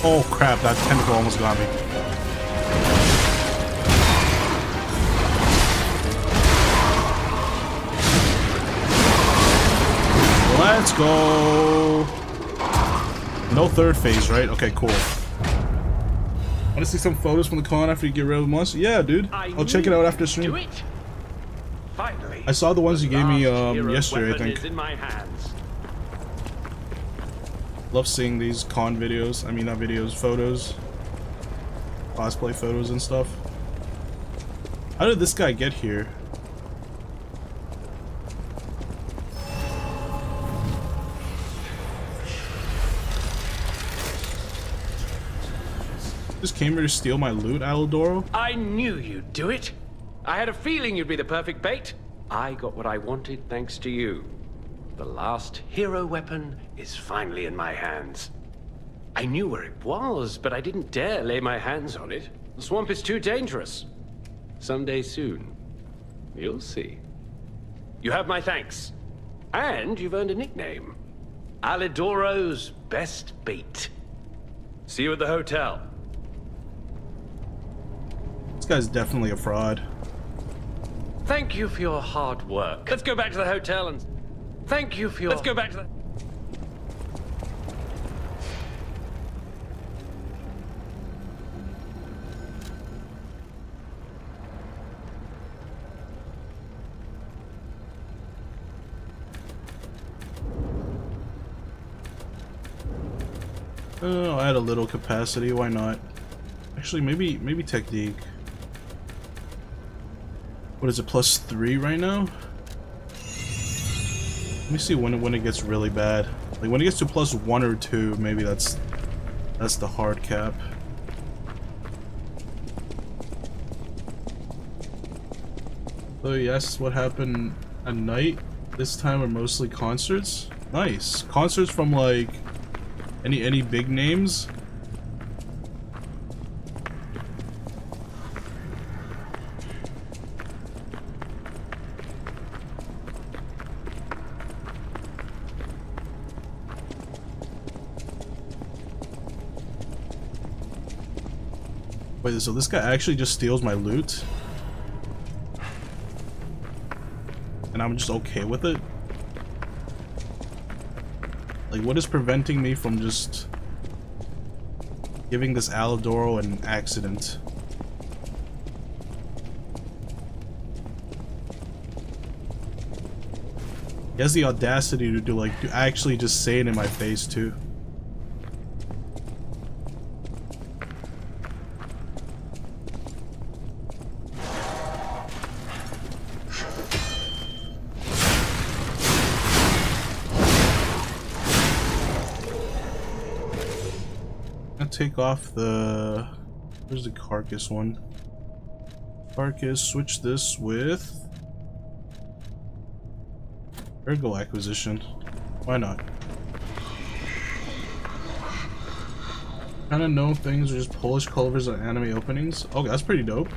Oh crap, that tentacle almost got me. Let's go. No third phase, right? Okay, cool. Want to see some photos from the con after you get rid of the monster? Yeah, dude. I'll check it out after stream. Finally, I saw the ones you gave me hero yesterday, I weapon think. is in my hands. Love seeing these con videos. I mean, not videos, photos. Cosplay photos and stuff. How did this guy get here? Just came here to steal my loot, Alidoro? I knew you'd do it. I had a feeling you'd be the perfect bait. I got what I wanted thanks to you. The last hero weapon is finally in my hands. I knew where it was, but I didn't dare lay my hands on it. The swamp is too dangerous. Someday soon, you'll see. You have my thanks. And you've earned a nickname. Alidoro's best bait. See you at the hotel. This guy's definitely a fraud. Thank you for your hard work. Let's go back to the hotel and... Thank you for your... Let's go back to the... I'll add a little capacity, why not? Actually, maybe technique. What is it, +3 right now? Let me see when it gets really bad. Like when it gets to +1 or 2, maybe that's the hard cap. So yes, what happened at night this time are mostly concerts. Nice. Concerts from like any big names? Wait, so this guy actually just steals my loot? And I'm just okay with it? Like, what is preventing me from just giving this Alidoro an accident. He has the audacity to actually just say it in my face too. Take off the... Where's the carcass one? Carcass, switch this with... Ergo acquisition. Why not? Kinda know things are just Polish clovers on anime openings. Okay, that's pretty dope.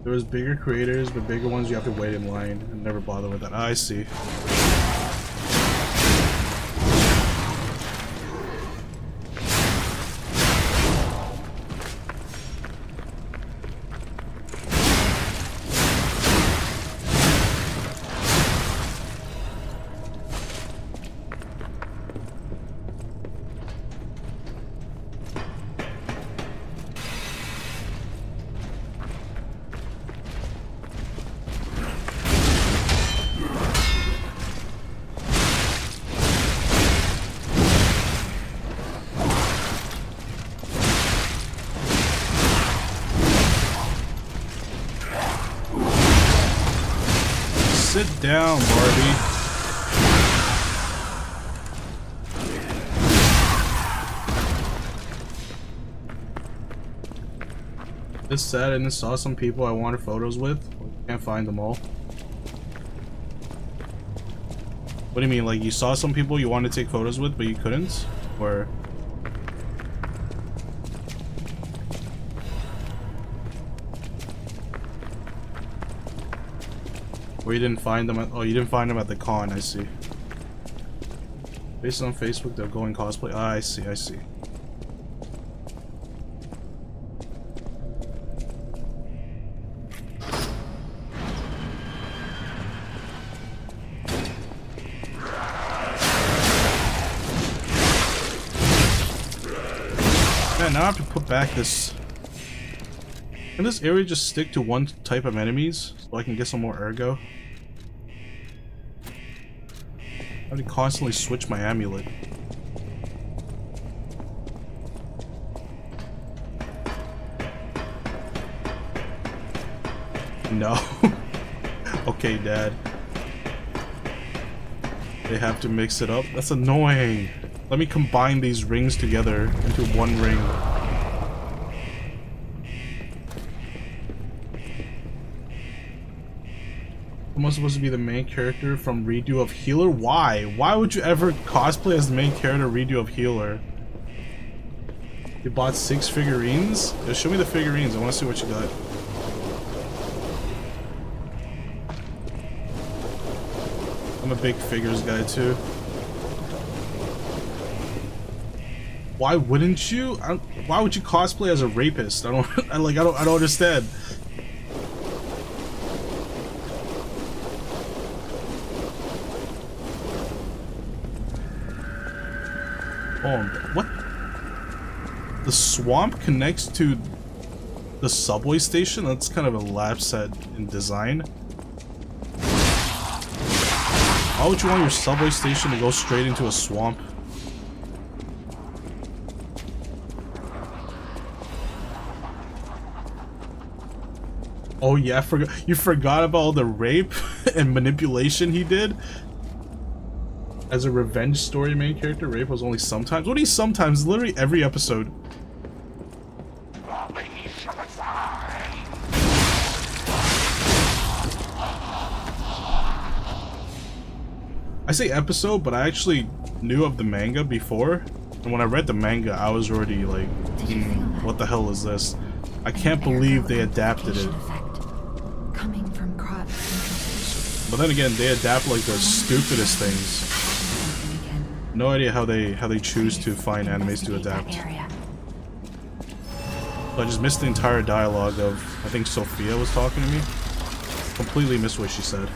There was bigger creators, but bigger ones you have to wait in line and never bother with that. I see. Sit down, Barbie. Just sat and saw some people I wanted photos with. Can't find them all. What do you mean? Like you saw some people you wanted to take photos with, but you couldn't? Or... Or you didn't find them at, oh, you didn't find them at the con, I see. Based on Facebook, they're going cosplay. Ah, I see, I see. Man, now I have to put back this. Can this area just stick to one type of enemies so I can get some more ergo? I have to constantly switch my amulet. No. Okay, Dad. They have to mix it up? That's annoying. Let me combine these rings together into one ring. Am I supposed to be the main character from Redo of Healer? Why? Why would you ever cosplay as the main character Redo of Healer? You bought 6 figurines? Yeah, show me the figurines. I want to see what you got. I'm a big figures guy too. Why wouldn't you? Why would you cosplay as a rapist? I don't understand. Oh, what? The swamp connects to the subway station? That's kind of a lapse in design. Why would you want your subway station to go straight into a swamp? Oh yeah, you forgot about all the rape and manipulation he did? As a revenge story main character, rape was only sometimes. What do you sometimes? Literally every episode. I say episode, but I actually knew of the manga before. And when I read the manga, I was already like, what the hell is this? I can't believe they adapted it. But then again, they adapt like the stupidest things. No idea how they choose to find animes to adapt. So I just missed the entire dialogue of, I think Sophia was talking to me. Completely missed what she said.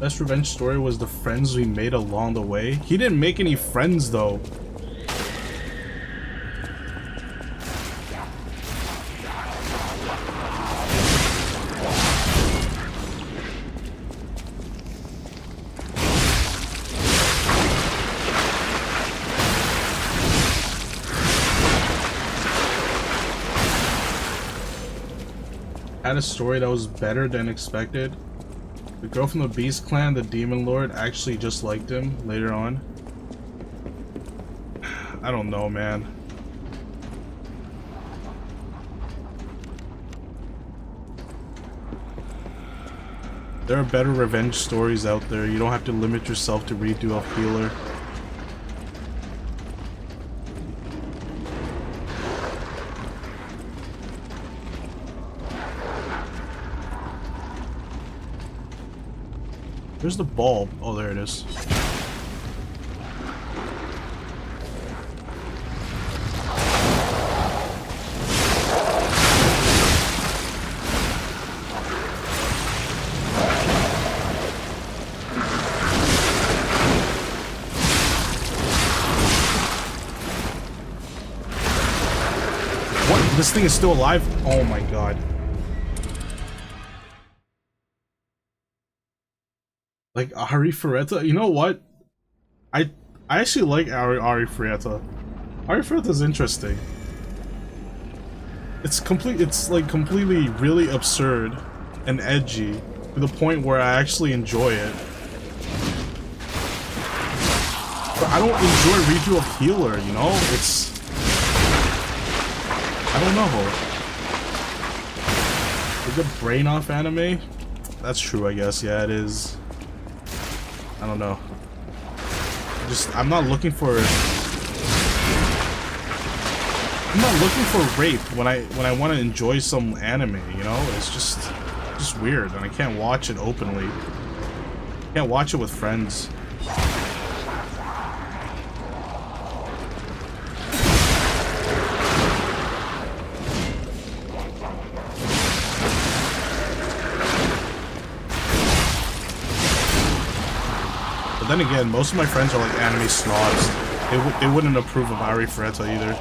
Best revenge story was the friends we made along the way. He didn't make any friends though. Had a story that was better than expected. The girl from the Beast Clan, the Demon Lord, actually just liked him later on. I don't know, man. There are better revenge stories out there. You don't have to limit yourself to redo of Healer. Where's the bulb? Oh, there it is. What? This thing is still alive? Oh my god. Like Ari Ferretta, you know what? I actually like Ari Ferretta. Ari Ferretta's interesting. It's like completely really absurd and edgy to the point where I actually enjoy it. But I don't enjoy redo of Healer, you know? It's I don't know. Is it brain off anime? That's true, I guess. Yeah, it is. I don't know. I'm not looking for rape when I want to enjoy some anime, you know? It's just weird, and I can't watch it openly. Can't watch it with friends. But then again, most of my friends are like anime snobs. They wouldn't approve of Ari Ferretta either.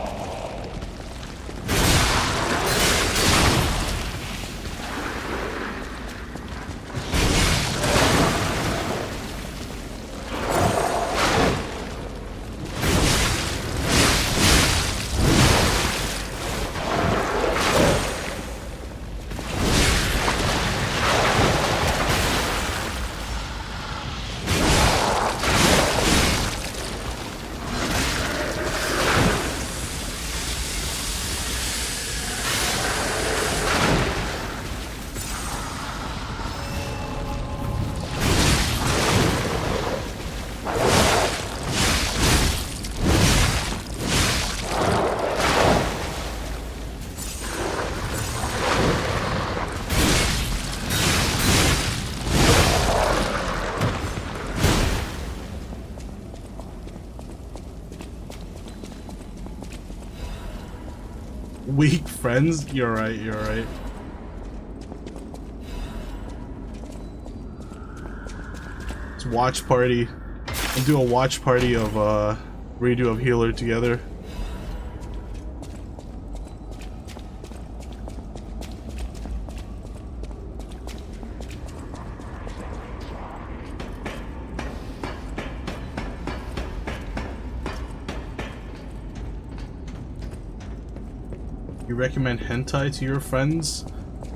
Weak friends? You're right, you're right. Let's watch party. And do a watch party of redo of Healer together. You recommend hentai to your friends?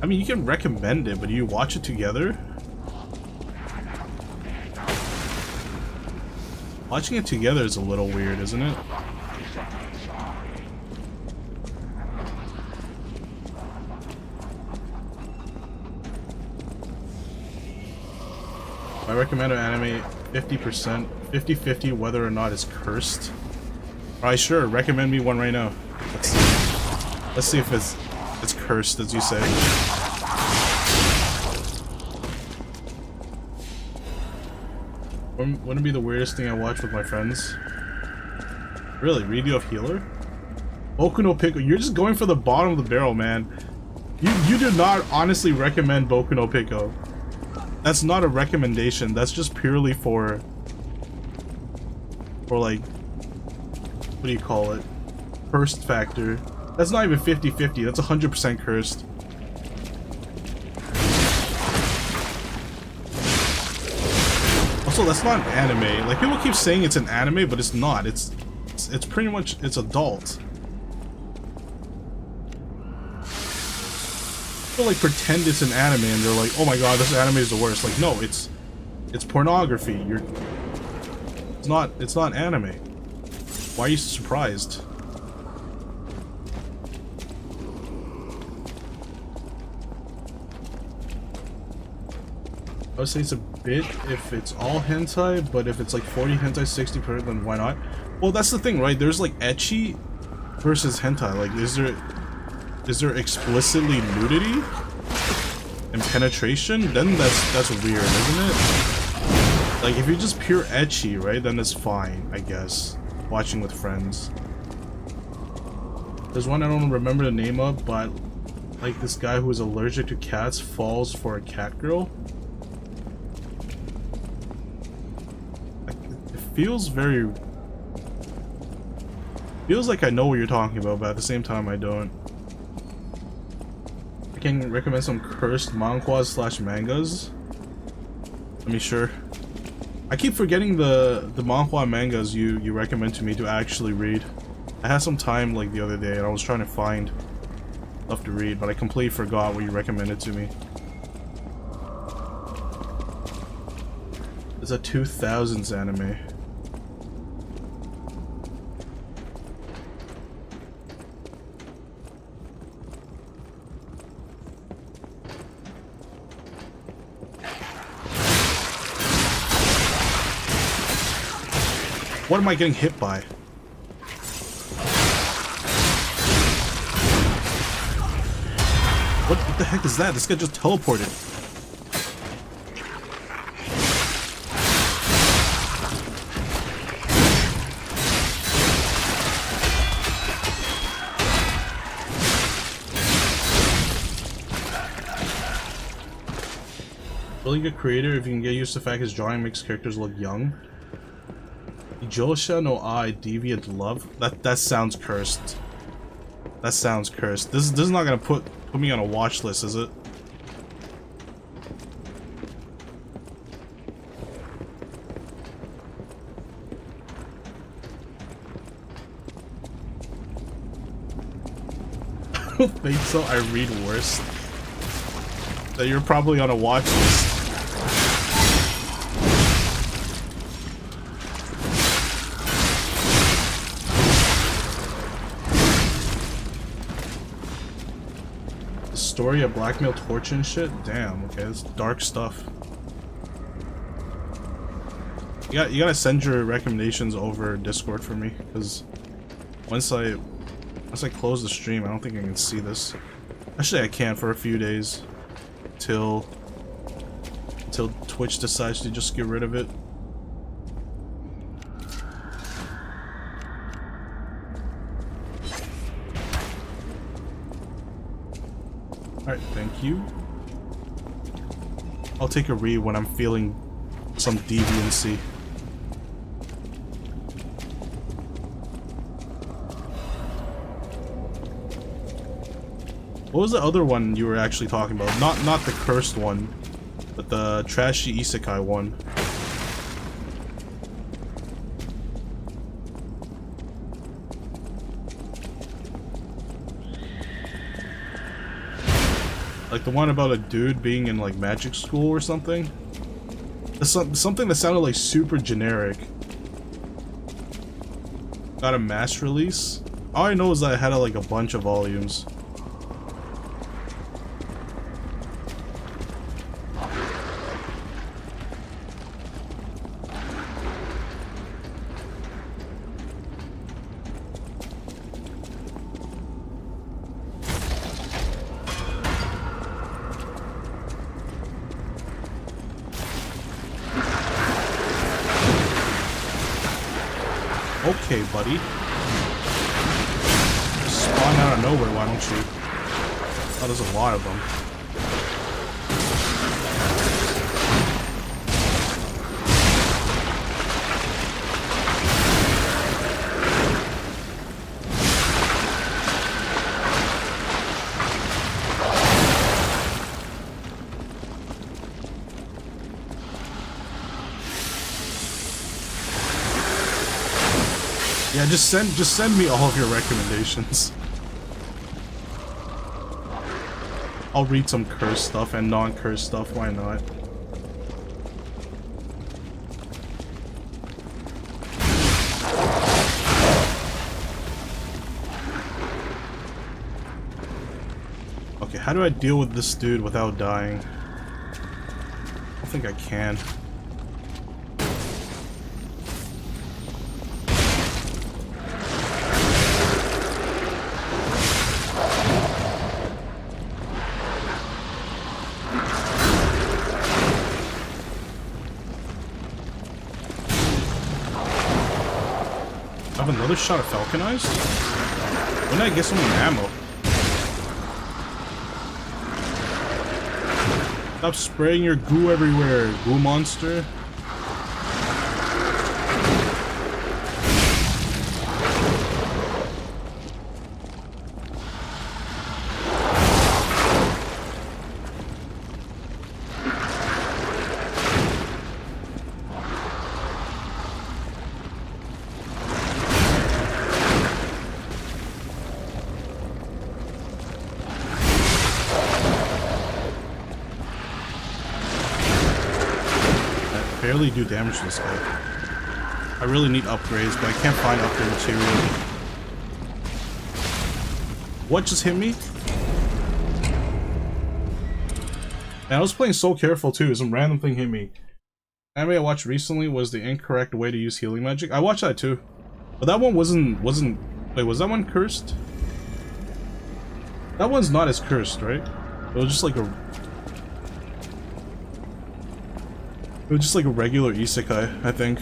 I mean, you can recommend it, but do you watch it together? Watching it together is a little weird, isn't it? I recommend an anime 50%, 50-50 whether or not it's cursed. Alright, sure, recommend me one right now. Let's see if it's cursed, as you say. Wouldn't it be the weirdest thing I watch with my friends? Really, redo of Healer? Boku no Pico, you're just going for the bottom of the barrel, man. You do not honestly recommend Boku no Pico. That's not a recommendation. That's just purely for like, what do you call it? Cursed factor. That's not even 50-50. That's 100% cursed. Also, that's not an anime. Like, people keep saying it's an anime, but it's not. It's pretty much, it's adult. People like pretend it's an anime and they're like, oh my god, this anime is the worst. Like, no, it's pornography. It's not anime. Why are you surprised? I would say it's a bit if it's all hentai, but if it's like 40 hentai, 60 per, then why not? Well, that's the thing, right? There's like ecchi versus hentai. Like, is there explicitly nudity and penetration? Then that's weird, isn't it? Like, if you're just pure ecchi, right? Then it's fine, I guess. Watching with friends. There's one I don't remember the name of, but like this guy who is allergic to cats falls for a cat girl. It feels very... feels like I know what you're talking about, but at the same time I don't. I can recommend some cursed manhwas / mangas. Let me sure. I keep forgetting the manhwa mangas you recommend to me to actually read. I had some time like the other day and I was trying to find stuff to read, but I completely forgot what you recommended to me. It's a 2000s anime. What am I getting hit by? What the heck is that? This guy just teleported. Really good creator if you can get used to the fact his drawing makes characters look young. Josha no Ai Deviant Love? That sounds cursed. That sounds cursed. This is not gonna put me on a watch list, is it? I don't think so. I read worse. That you're probably on a watch list. Story of blackmail, torture and shit? Damn, okay, that's dark stuff. You gotta send your recommendations over Discord for me, because once I close the stream, I don't think I can see this. Actually, I can for a few days. Until Twitch decides to just get rid of it. Alright, thank you. I'll take a read when I'm feeling some deviancy. What was the other one you were actually talking about? Not the cursed one, but the trashy isekai one. Like the one about a dude being in like magic school or something? Something that sounded like super generic. Got a mass release? All I know is that it had like a bunch of volumes. Okay, buddy. Just spawn out of nowhere, why don't you? Oh, there's a lot of them. Yeah, just send me all of your recommendations. I'll read some cursed stuff and non-cursed stuff, why not? Okay, how do I deal with this dude without dying? I don't think I can. I have another shot of Falconized? When did I get some ammo? Stop spraying your goo everywhere, goo monster. Barely do damage to this guy. I really need upgrades, but I can't find upgrade material. What just hit me? And I was playing so careful too. Some random thing hit me. Anime I watched recently was the incorrect way to use healing magic. I watched that too, but that one wasn't. Wait, was that one cursed? That one's not as cursed, right? It was just like a. It was just like a regular isekai, I think.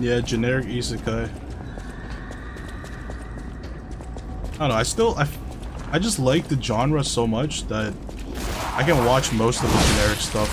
Yeah, generic isekai. I don't know, I just like the genre so much that I can watch most of the generic stuff.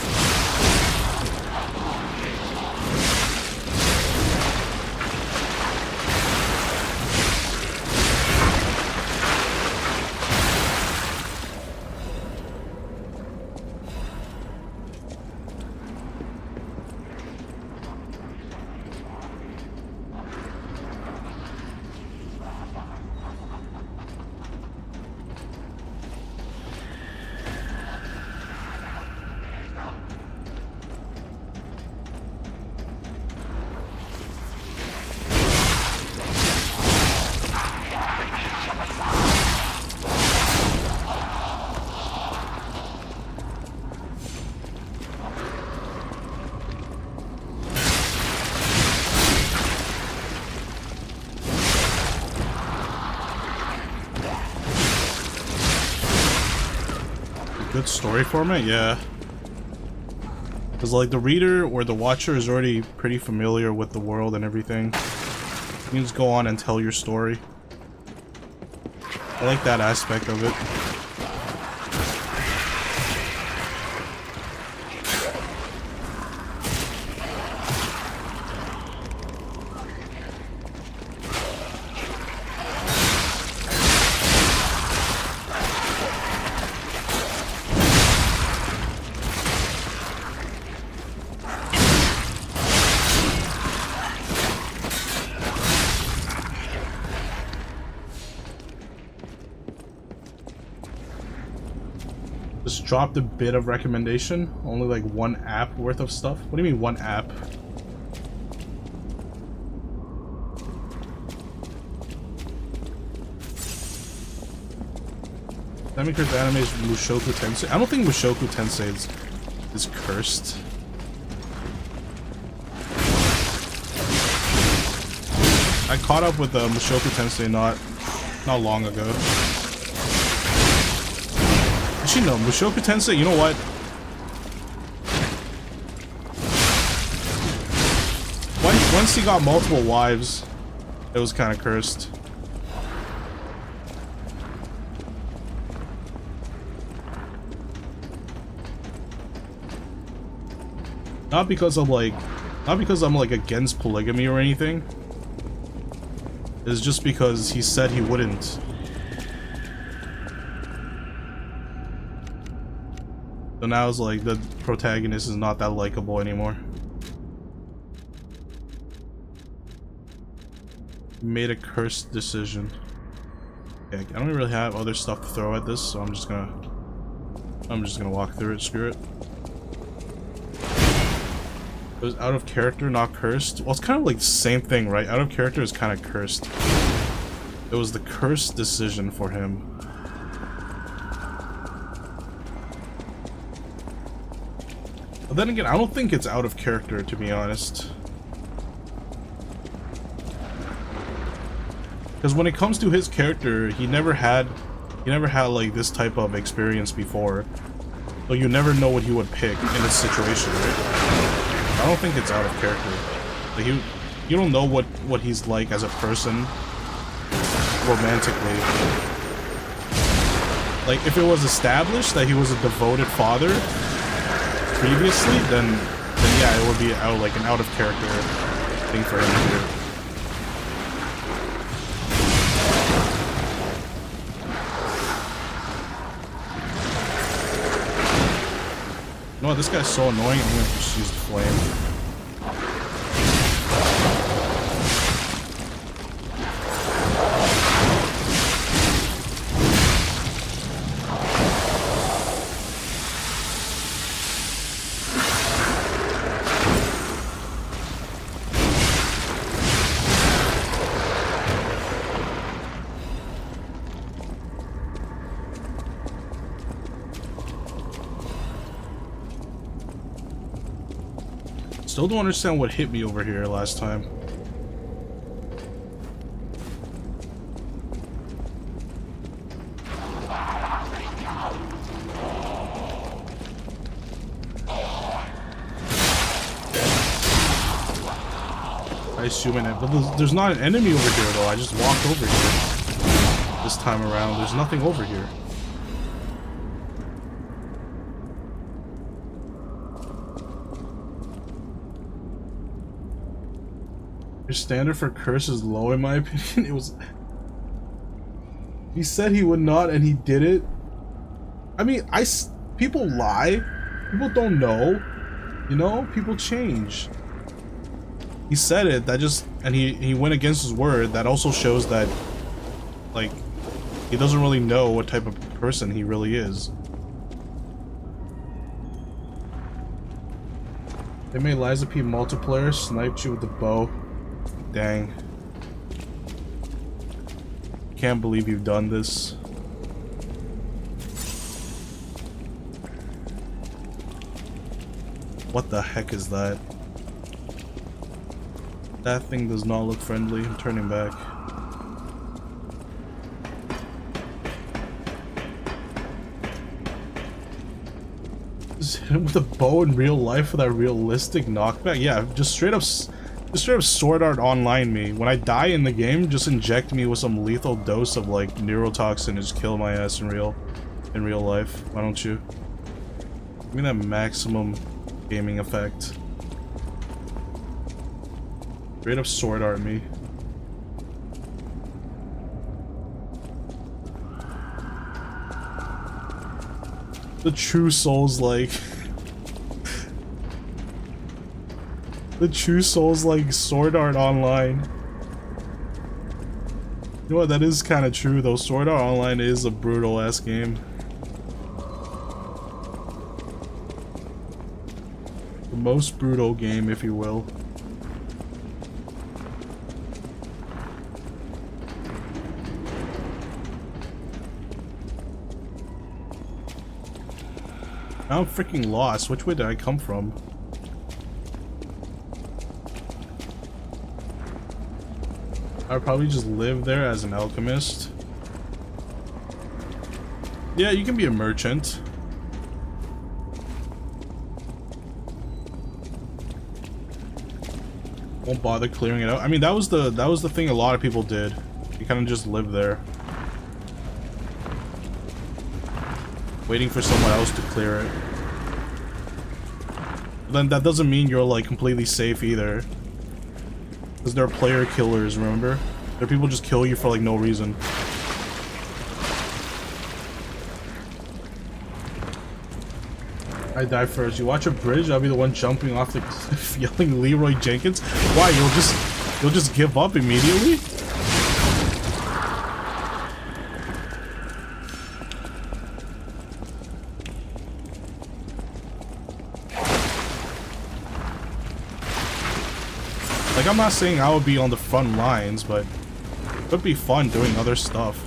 Good story format, yeah. Because like the reader or the watcher is already pretty familiar with the world and everything. You can just go on and tell your story. I like that aspect of it. Just dropped a bit of recommendation. Only like one app worth of stuff. What do you mean one app? Semi-cursed anime is Mushoku Tensei. I don't think Mushoku Tensei is cursed. I caught up with Mushoku Tensei not long ago. Actually, no, Mushoku Tensei, you know what? Once he got multiple wives, it was kind of cursed. Not because I'm like against polygamy or anything. It's just because he said he wouldn't. So now it's like the protagonist is not that likable anymore. Made a cursed decision. Okay, I don't really have other stuff to throw at this, so I'm just gonna walk through it. Screw it. It was out of character, not cursed. Well, it's kind of like the same thing, right? Out of character is kind of cursed. It was the cursed decision for him. But then again, I don't think it's out of character, to be honest. Because when it comes to his character, he never had like this type of experience before. So you never know what he would pick in this situation, right? I don't think it's out of character. Like you don't know what he's like as a person romantically. Like if it was established that he was a devoted father previously, then yeah, it would be like an out of character thing for him to do. No, this guy's so annoying. I'm gonna just use the flame. Still don't understand what hit me over here last time. I assume it, but there's not an enemy over here though. I just walked over here this time around. There's nothing over here. Your standard for curse is low, in my opinion. It was. He said he would not, and he did it. I mean, people lie. People don't know. You know, people change. He said it. That just, and he went against his word. That also shows that, like, he doesn't really know what type of person he really is. They made Liza P multiplayer, sniped you with the bow. Dang. Can't believe you've done this. What the heck is that? That thing does not look friendly. I'm turning back. Just hit him with a bow in real life for that realistic knockback? Yeah, just straight up Sword Art Online me. When I die in the game, just inject me with some lethal dose of like neurotoxin and just kill my ass in real life. Why don't you? Give me that maximum gaming effect. Straight up Sword Art me. The true Souls-like. The true Souls-like Sword Art Online. You know what, that is kind of true though. Sword Art Online is a brutal ass game. The most brutal game, if you will. Now I'm freaking lost. Which way did I come from? I'd probably just live there as an alchemist. Yeah, you can be a merchant. Won't bother clearing it out. I mean, that was the thing a lot of people did. You kind of just live there, waiting for someone else to clear it. Then that doesn't mean you're like completely safe either. Because there are player killers, remember? There are people just kill you for like no reason. I die first. You watch a bridge, I'll be the one jumping off the cliff yelling Leroy Jenkins. Why? You'll just give up immediately? Like, I'm not saying I would be on the front lines, but it would be fun doing other stuff.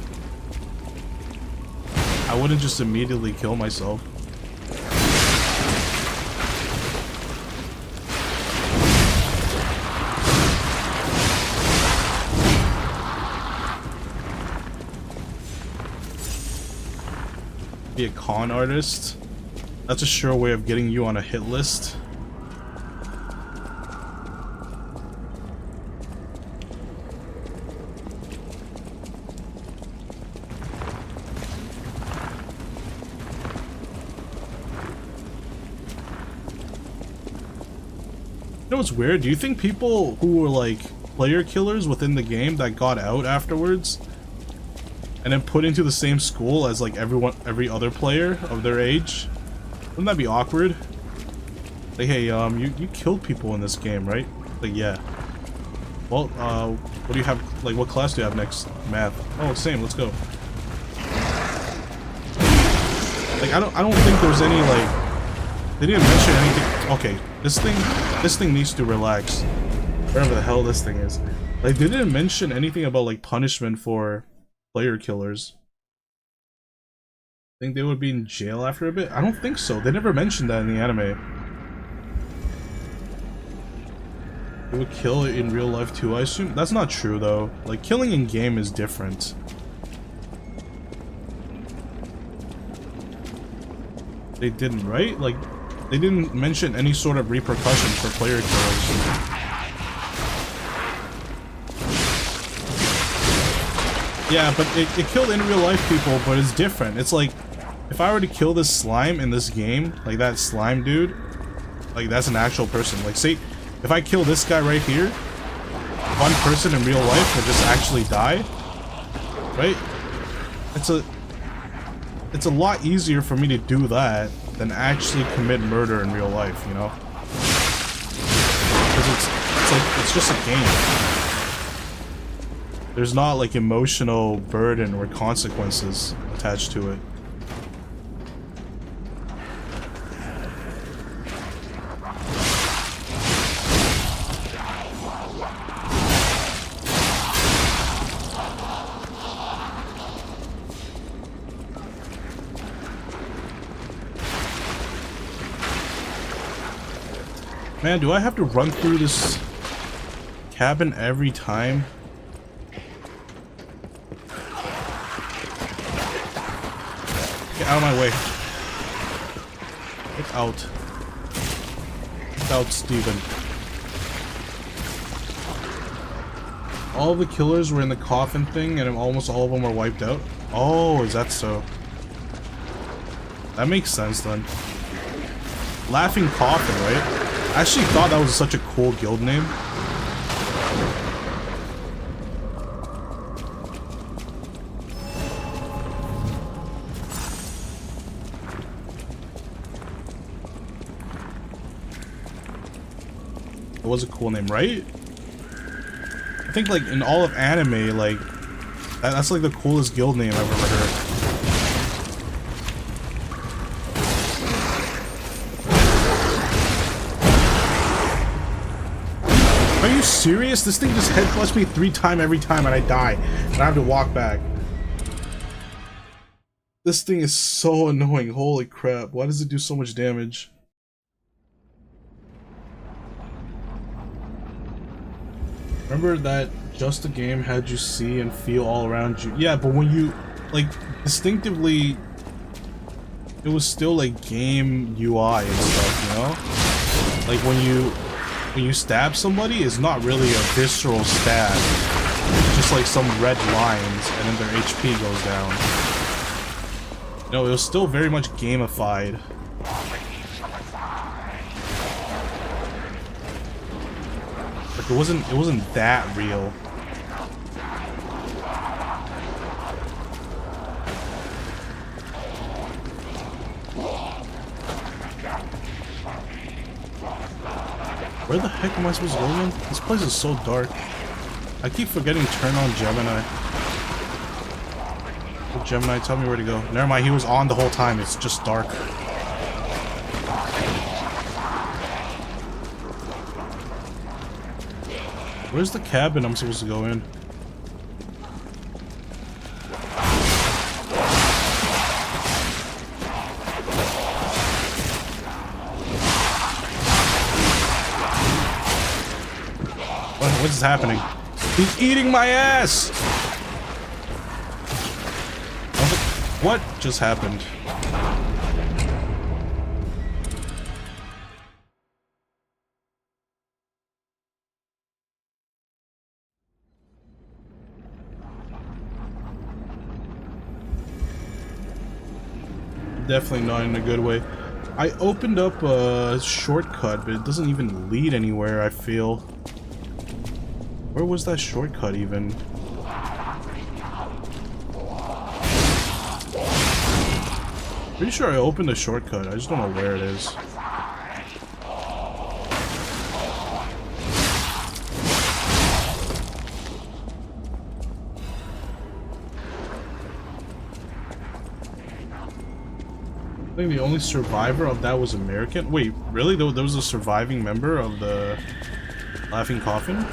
I wouldn't just immediately kill myself. Be a con artist. That's a sure way of getting you on a hit list. You know what's weird? Do you think people who were like player killers within the game that got out afterwards and then put into the same school as like every other player of their age, wouldn't that be awkward? Like, hey, you killed people in this game, right? Like, yeah. Well, what do you have, like, what class do you have next? Math. Oh, same, let's go. Like, I don't think there's any, like, they didn't mention anything. Okay, this thing needs to relax. Wherever the hell this thing is. Like, they didn't mention anything about, like, punishment for player killers. Think they would be in jail after a bit? I don't think so. They never mentioned that in the anime. They would kill it in real life too, I assume? That's not true, though. Like, killing in game is different. They didn't, right? Like, they didn't mention any sort of repercussions for player killers. Yeah, but it killed in real life people, but it's different. It's like, if I were to kill this slime in this game, like that slime dude, like that's an actual person. Like, say, if I kill this guy right here, one person in real life would just actually die, right? It's a lot easier for me to do that than actually commit murder in real life, you know? Because it's just a game. There's not like emotional burden or consequences attached to it. Man, do I have to run through this cabin every time? Get out of my way. Get out. Get out, Steven. All of the killers were in the coffin thing and almost all of them were wiped out? Oh, is that so? That makes sense then. Laughing Coffin, right? I actually thought that was such a cool guild name. It was a cool name, right? I think like in all of anime, like that's like the coolest guild name I've ever heard. Are you serious? This thing just headbutts me 3 times every time and I die. And I have to walk back. This thing is so annoying. Holy crap. Why does it do so much damage? Remember that just a game had you see and feel all around you? Yeah, but when you, like, distinctively, it was still like game UI and stuff, you know? Like when you stab somebody, it's not really a visceral stab. It's just like some red lines and then their HP goes down. No, it was still very much gamified. Like it wasn't that real. Where the heck am I supposed to go in? This place is so dark. I keep forgetting to turn on Gemini. Gemini, tell me where to go. Never mind, he was on the whole time. It's just dark. Where's the cabin I'm supposed to go in? What is happening? He's eating my ass! What just happened? Definitely not in a good way. I opened up a shortcut, but it doesn't even lead anywhere, I feel. Where was that shortcut even? Pretty sure I opened a shortcut, I just don't know where it is. I think the only survivor of that was American. Wait, really? There was a surviving member of the Laughing Coffin?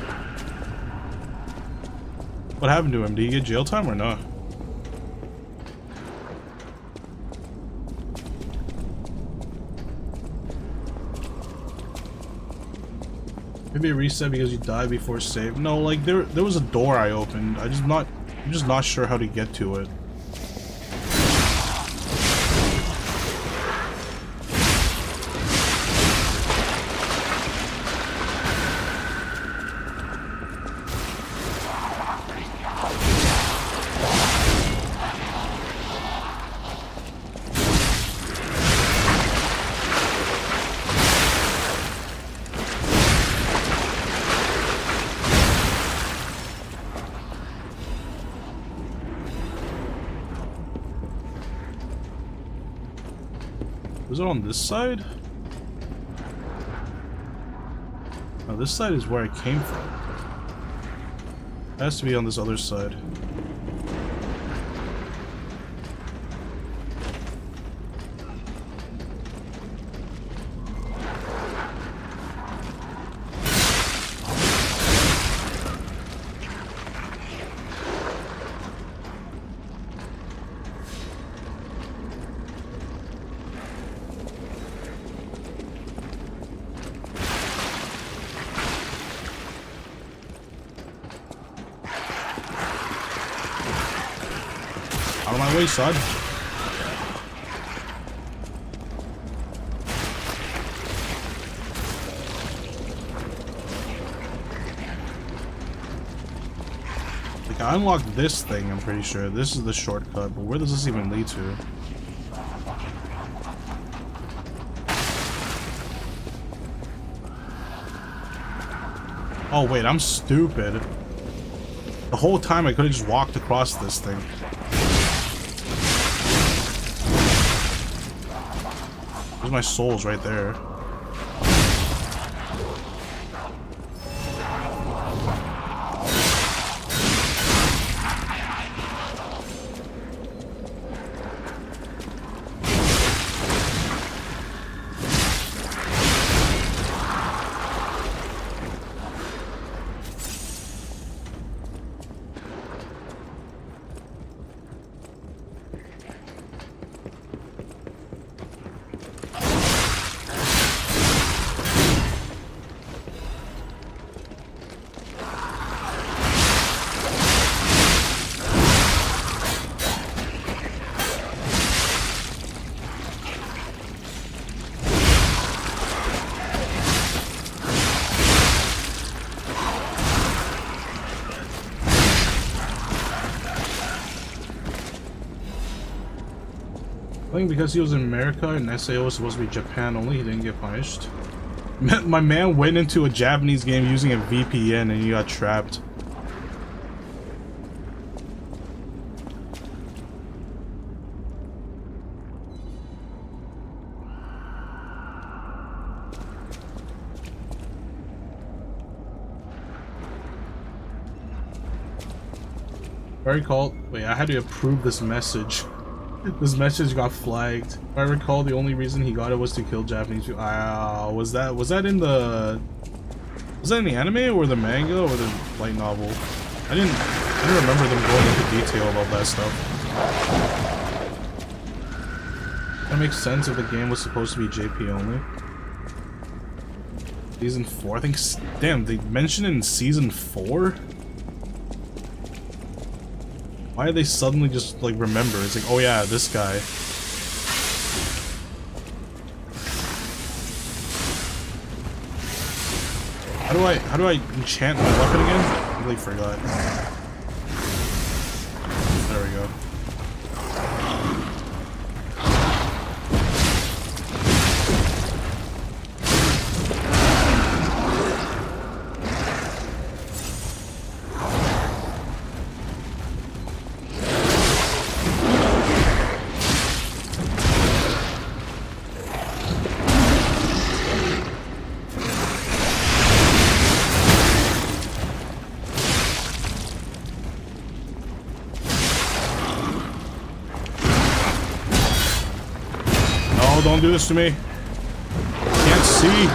What happened to him? Did he get jail time or not? Maybe a reset because you died before save. No, like there was a door I opened. I'm just not sure how to get to it. Was it on this side? No, this side is where I came from. It has to be on this other side. Out of my way, son. Like, I unlocked this thing, I'm pretty sure. This is the shortcut, but where does this even lead to? Oh, wait, I'm stupid. The whole time I could have just walked across this thing. There's my souls right there. I think because he was in America and SAO was supposed to be Japan only, he didn't get punished. My man went into a Japanese game using a VPN and he got trapped. I recall. Wait, I had to approve this message. This message got flagged. If I recall, the only reason he got it was to kill Japanese people. Was that in the anime or the manga or the light novel? I didn't remember them going into detail about that stuff. That makes sense if the game was supposed to be JP only. Season 4, I think. Damn, they mentioned it in season 4. Why are they suddenly just like remember? It's like, oh yeah, this guy. How do I enchant my weapon again? I completely forgot. There we go. Don't do this to me. Can't see.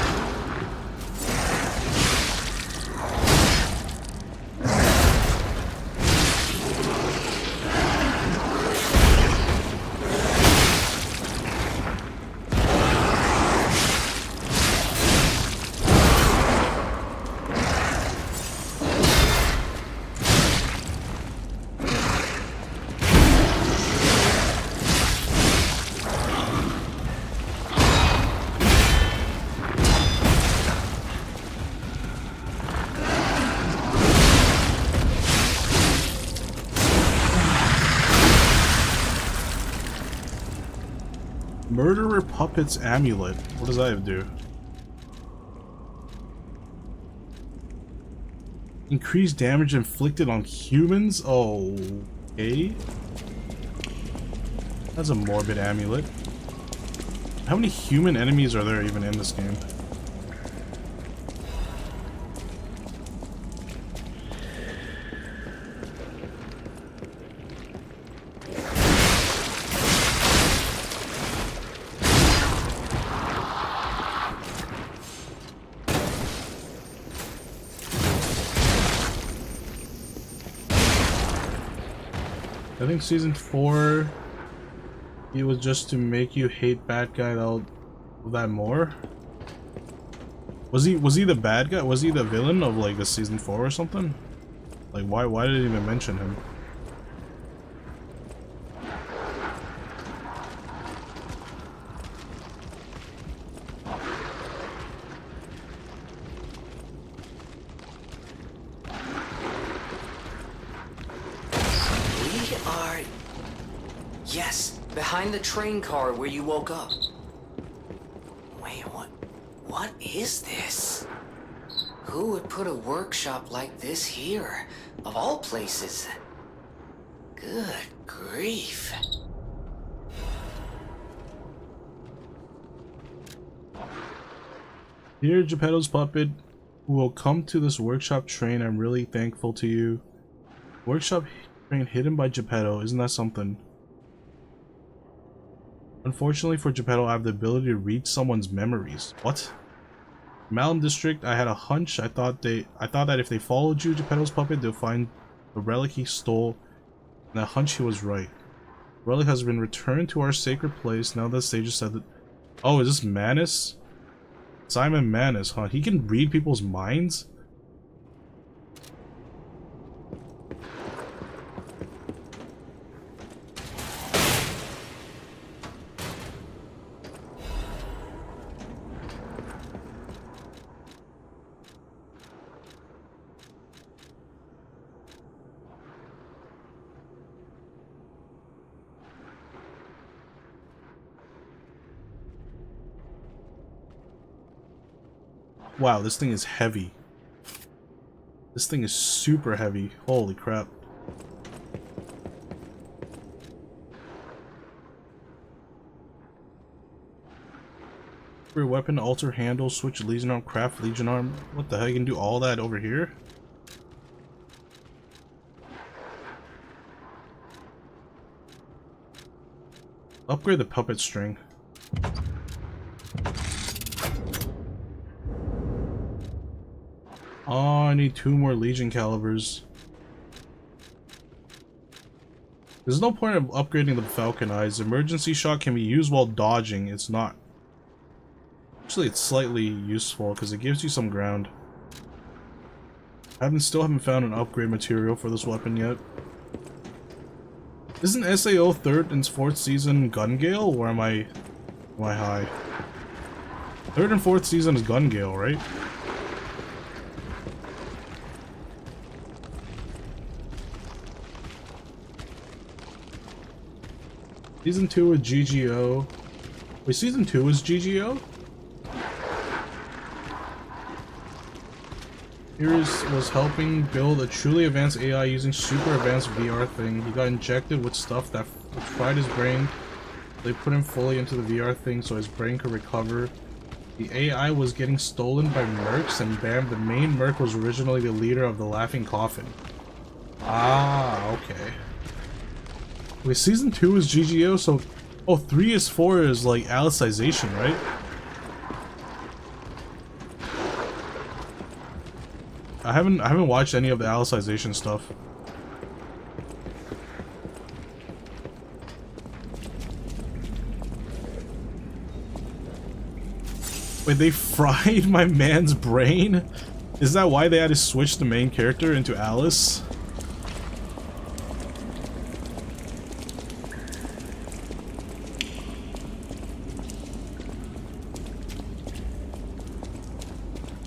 Murderer Puppet's Amulet. What does that do? Increased damage inflicted on humans? Oh, okay. That's a morbid amulet. How many human enemies are there even in this game? I think season 4, it was just to make you hate bad guy that more. Was he the bad guy? Was he the villain of like the season 4 or something? Like why did it even mention him? Yes, behind the train car where you woke up. Wait, what is this? Who would put a workshop like this here, of all places? Good grief. Dear Geppetto's puppet, who will come to this workshop train, I'm really thankful to you. Workshop train hidden by Geppetto, isn't that something? Unfortunately for Geppetto, I have the ability to read someone's memories. What? Malum District, I had a hunch. I thought that if they followed you, Geppetto's puppet, they'll find the relic he stole. And that hunch, he was right. The relic has been returned to our sacred place. Now that Sage said that. Oh, is this Manus? Simon Manus, huh? He can read people's minds? Wow, this thing is heavy. This thing is super heavy. Holy crap. Weapon, alter handle, switch Legion arm, craft Legion arm. What the heck? You can do all that over here? Upgrade the puppet string. Oh, I need 2 more Legion calibers. There's no point of upgrading the Falcon Eyes. Emergency shot can be used while dodging. It's not. Actually, it's slightly useful because it gives you some ground. Still haven't found an upgrade material for this weapon yet. Isn't SAO 3rd and 4th season Gun Gale, or am I high? 3rd and 4th season is Gun Gale, right? Season 2 is GGO. Wait, Season 2 is GGO? Heroes was helping build a truly advanced AI using super advanced VR thing. He got injected with stuff that fried his brain. They put him fully into the VR thing so his brain could recover. The AI was getting stolen by mercs, and bam, the main merc was originally the leader of the Laughing Coffin. Ah, okay. Wait, Season 2 is GGO, so... Oh, 3 is 4 is like Alicization, right? I haven't watched any of the Alicization stuff. Wait, they fried my man's brain? Is that why they had to switch the main character into Alice?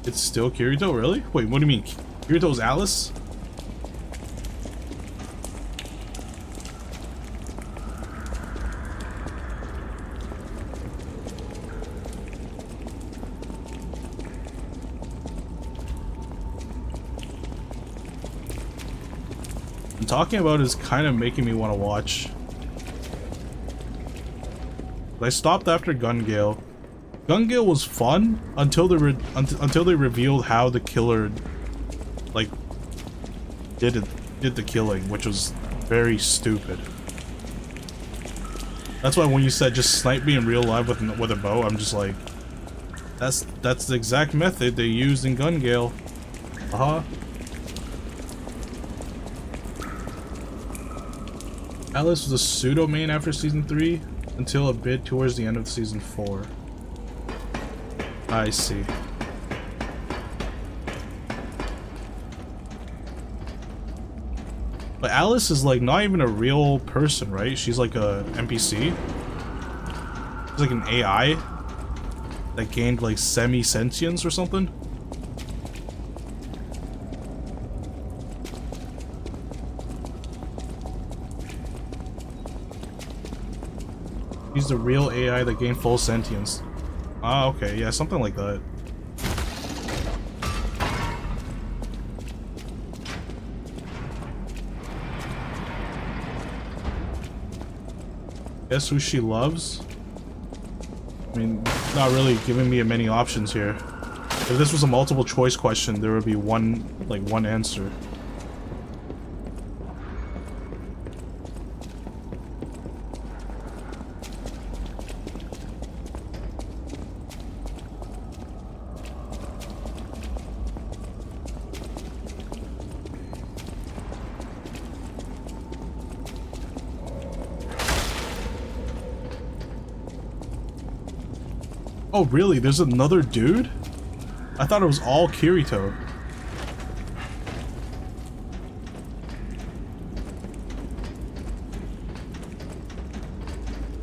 It's still Kirito, really? Wait, what do you mean? Kirito's Alice? I'm talking about is kind of making me want to watch. I stopped after Gun Gale. Gun Gale was fun until they revealed how the killer, like, did the killing, which was very stupid. That's why when you said just snipe me in real life with a bow, I'm just like, that's the exact method they used in Gun Gale. Alice was a pseudo main after season 3 until a bit towards the end of season 4. I see. But Alice is like not even a real person, right? She's like a NPC. She's like an AI that gained like semi-sentience or something. She's the real AI that gained full sentience. Ah, okay, yeah, something like that. Guess who she loves? I mean, not really giving me many options here. If this was a multiple choice question, there would be one answer. Oh really? There's another dude? I thought it was all Kirito.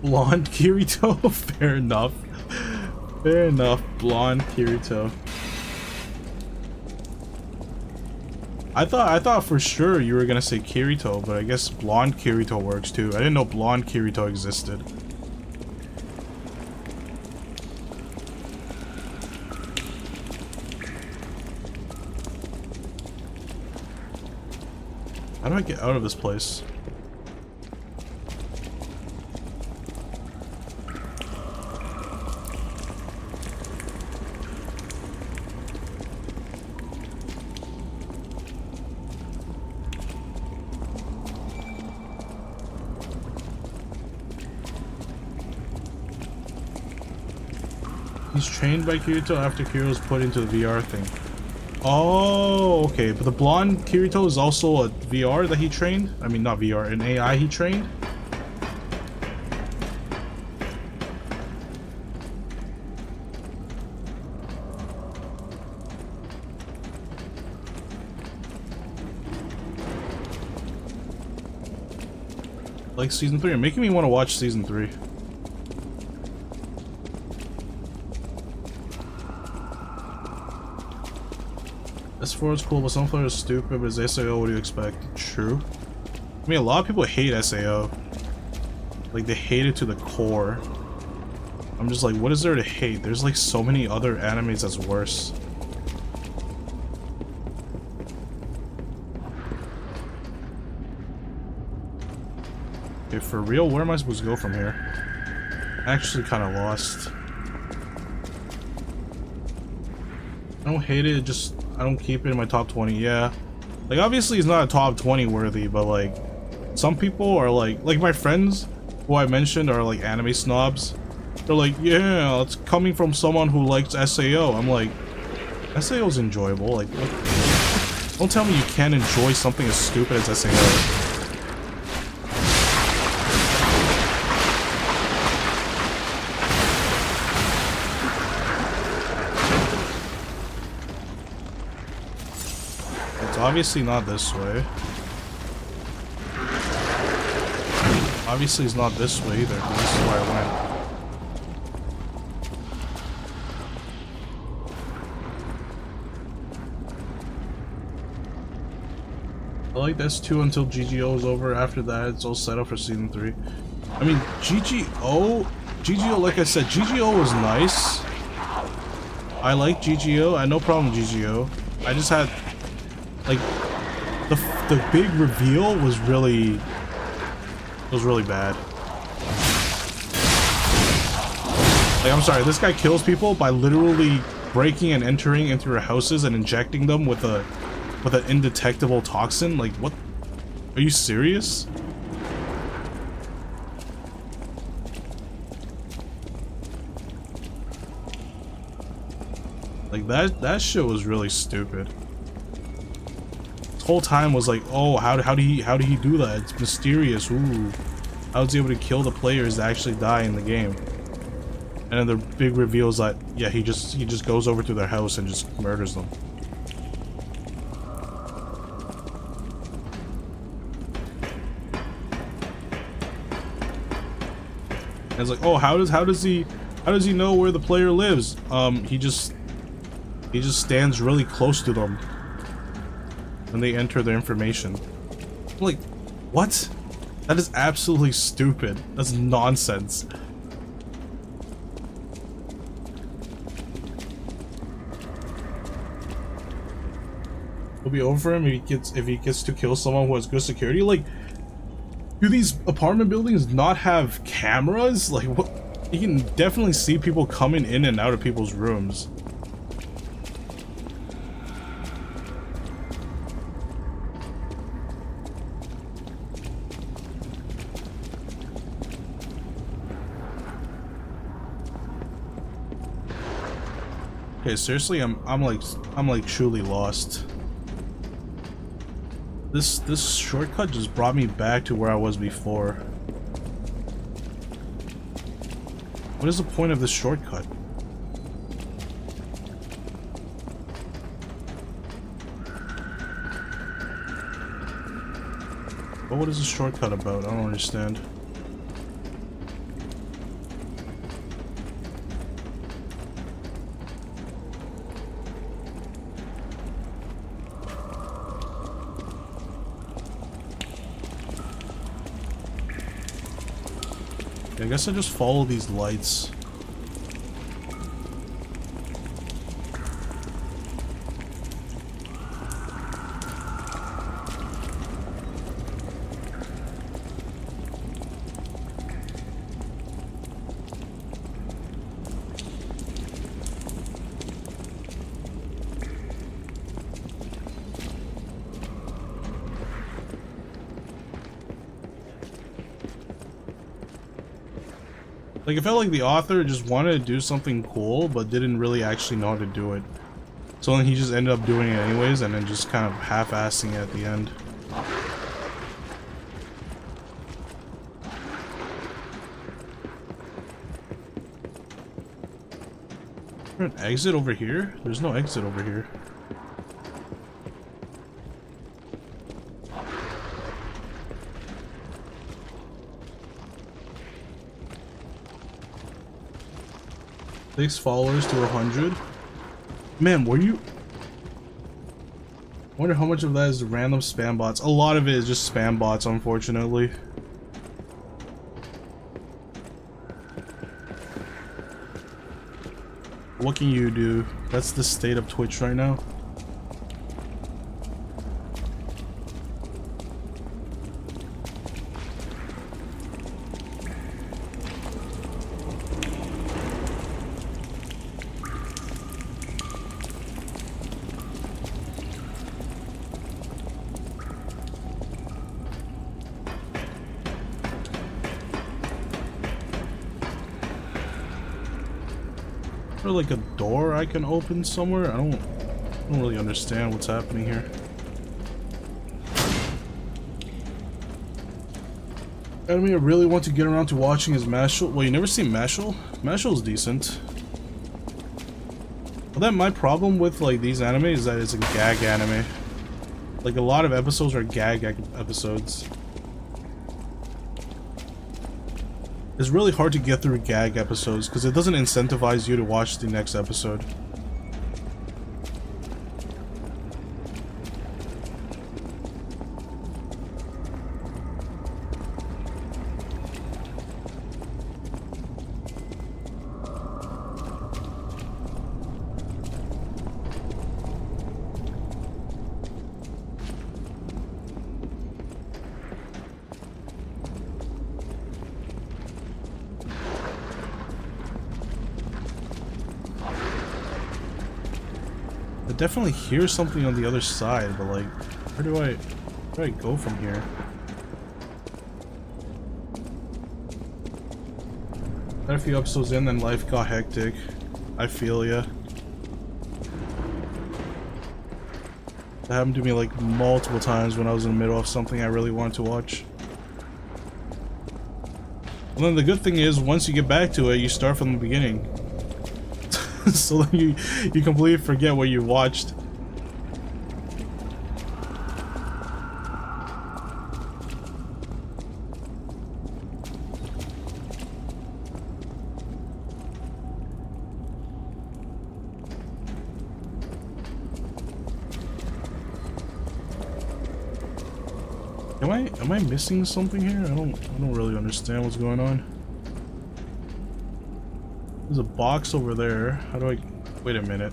Blonde Kirito? Fair enough. Fair enough, blonde Kirito. I thought for sure you were gonna say Kirito, but I guess blonde Kirito works too. I didn't know blonde Kirito existed. How do I get out of this place? He's trained by Kirito after Kirito was put into the VR thing. Oh, okay. But the blonde Kirito is also a VR that he trained? I mean, not VR, an AI he trained? Like season 3. You're making me want to watch season 3. S4 is cool, but some players are stupid, but it's SAO, what do you expect? True. I mean, a lot of people hate SAO. Like, they hate it to the core. I'm just like, what is there to hate? There's like so many other animes that's worse. Okay, for real, where am I supposed to go from here? Actually kind of lost. I don't hate it, just I don't keep it in my top 20. Yeah, like obviously it's not a top 20 worthy, but like some people are like my friends who I mentioned are like anime snobs. They're like, yeah, it's coming from someone who likes SAO. I'm like, SAO is enjoyable. Like, what? Don't tell me you can't enjoy something as stupid as SAO. Obviously not this way. Obviously it's not this way either, because this is where I went. I like this too until GGO is over. After that, it's all set up for season 3. I mean, GGO, like I said, GGO was nice. I like GGO. I had no problem with GGO. I just had, like, the big reveal was really bad. Like, I'm sorry, this guy kills people by literally breaking and entering into their houses and injecting them with an indetectable toxin. Like, what? Are you serious? Like, that shit was really stupid. Whole time was like, oh, how did he do that? It's mysterious. Ooh, how was he able to kill the players that actually die in the game? And then the big reveal is that, yeah, he just goes over to their house and just murders them. And it's like, oh, how does he know where the player lives? He just stands really close to them when they enter their information. I'm like, what? That is absolutely stupid. That's nonsense. It'll be over for him if he gets to kill someone who has good security. Like, do these apartment buildings not have cameras? Like, what? You can definitely see people coming in and out of people's rooms. Okay, seriously, I'm like truly lost. This shortcut just brought me back to where I was before. What is the point of this shortcut? What is this shortcut about? I don't understand. I guess I just follow these lights. Like, it felt like the author just wanted to do something cool, but didn't really actually know how to do it. So then he just ended up doing it anyways, and then just kind of half-assing it at the end. Is there an exit over here? There's no exit over here. Six followers to 100. Man, were you... I wonder how much of that is random spam bots. A lot of it is just spam bots, unfortunately. What can you do? That's the state of Twitch right now. Or like a door I can open somewhere? I don't really understand what's happening here. Anime I really want to get around to watching is Mashle. Well, you never seen Mashle? Mashle's decent. Well, that my problem with like these anime is that it's a gag anime. Like a lot of episodes are gag episodes. It's really hard to get through gag episodes because it doesn't incentivize you to watch the next episode. I definitely hear something on the other side, but like, where do I go from here? Got a few episodes in, then life got hectic. I feel ya. That happened to me like multiple times when I was in the middle of something I really wanted to watch. And then the good thing is, once you get back to it, you start from the beginning. So then you completely forget what you watched. Am I missing something here? I don't really understand what's going on. There's a box over there. How do I... Wait a minute.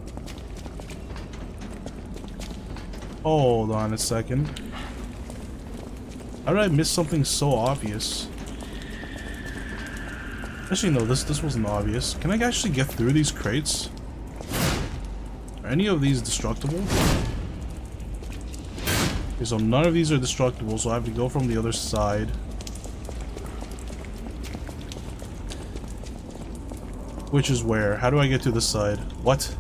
Hold on a second. How did I miss something so obvious? Actually, no, this wasn't obvious. Can I actually get through these crates? Are any of these destructible? Okay, so none of these are destructible, so I have to go from the other side. Which is where? How do I get to this side? What?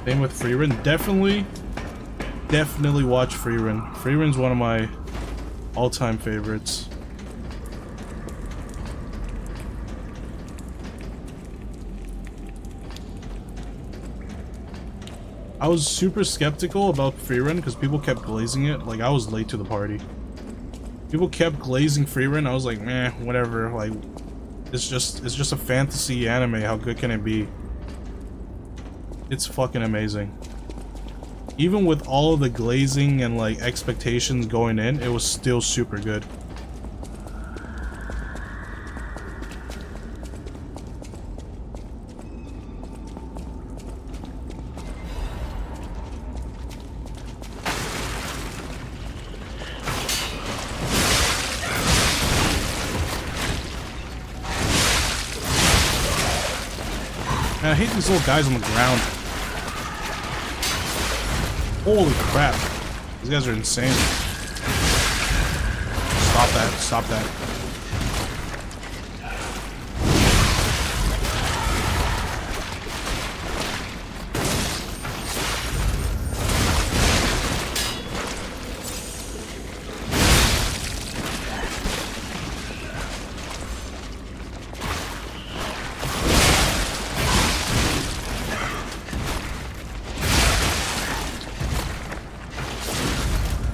Same with Frieren. Definitely watch Frieren. Frieren's one of my all-time favorites. I was super skeptical about Frieren because people kept glazing it. Like, I was late to the party. People kept glazing Frieren. I was like, meh, whatever. Like, it's just a fantasy anime. How good can it be? It's fucking amazing. Even with all of the glazing and like expectations going in, it was still super good. I hate these little guys on the ground. Holy crap. These guys are insane. Stop that. Stop that.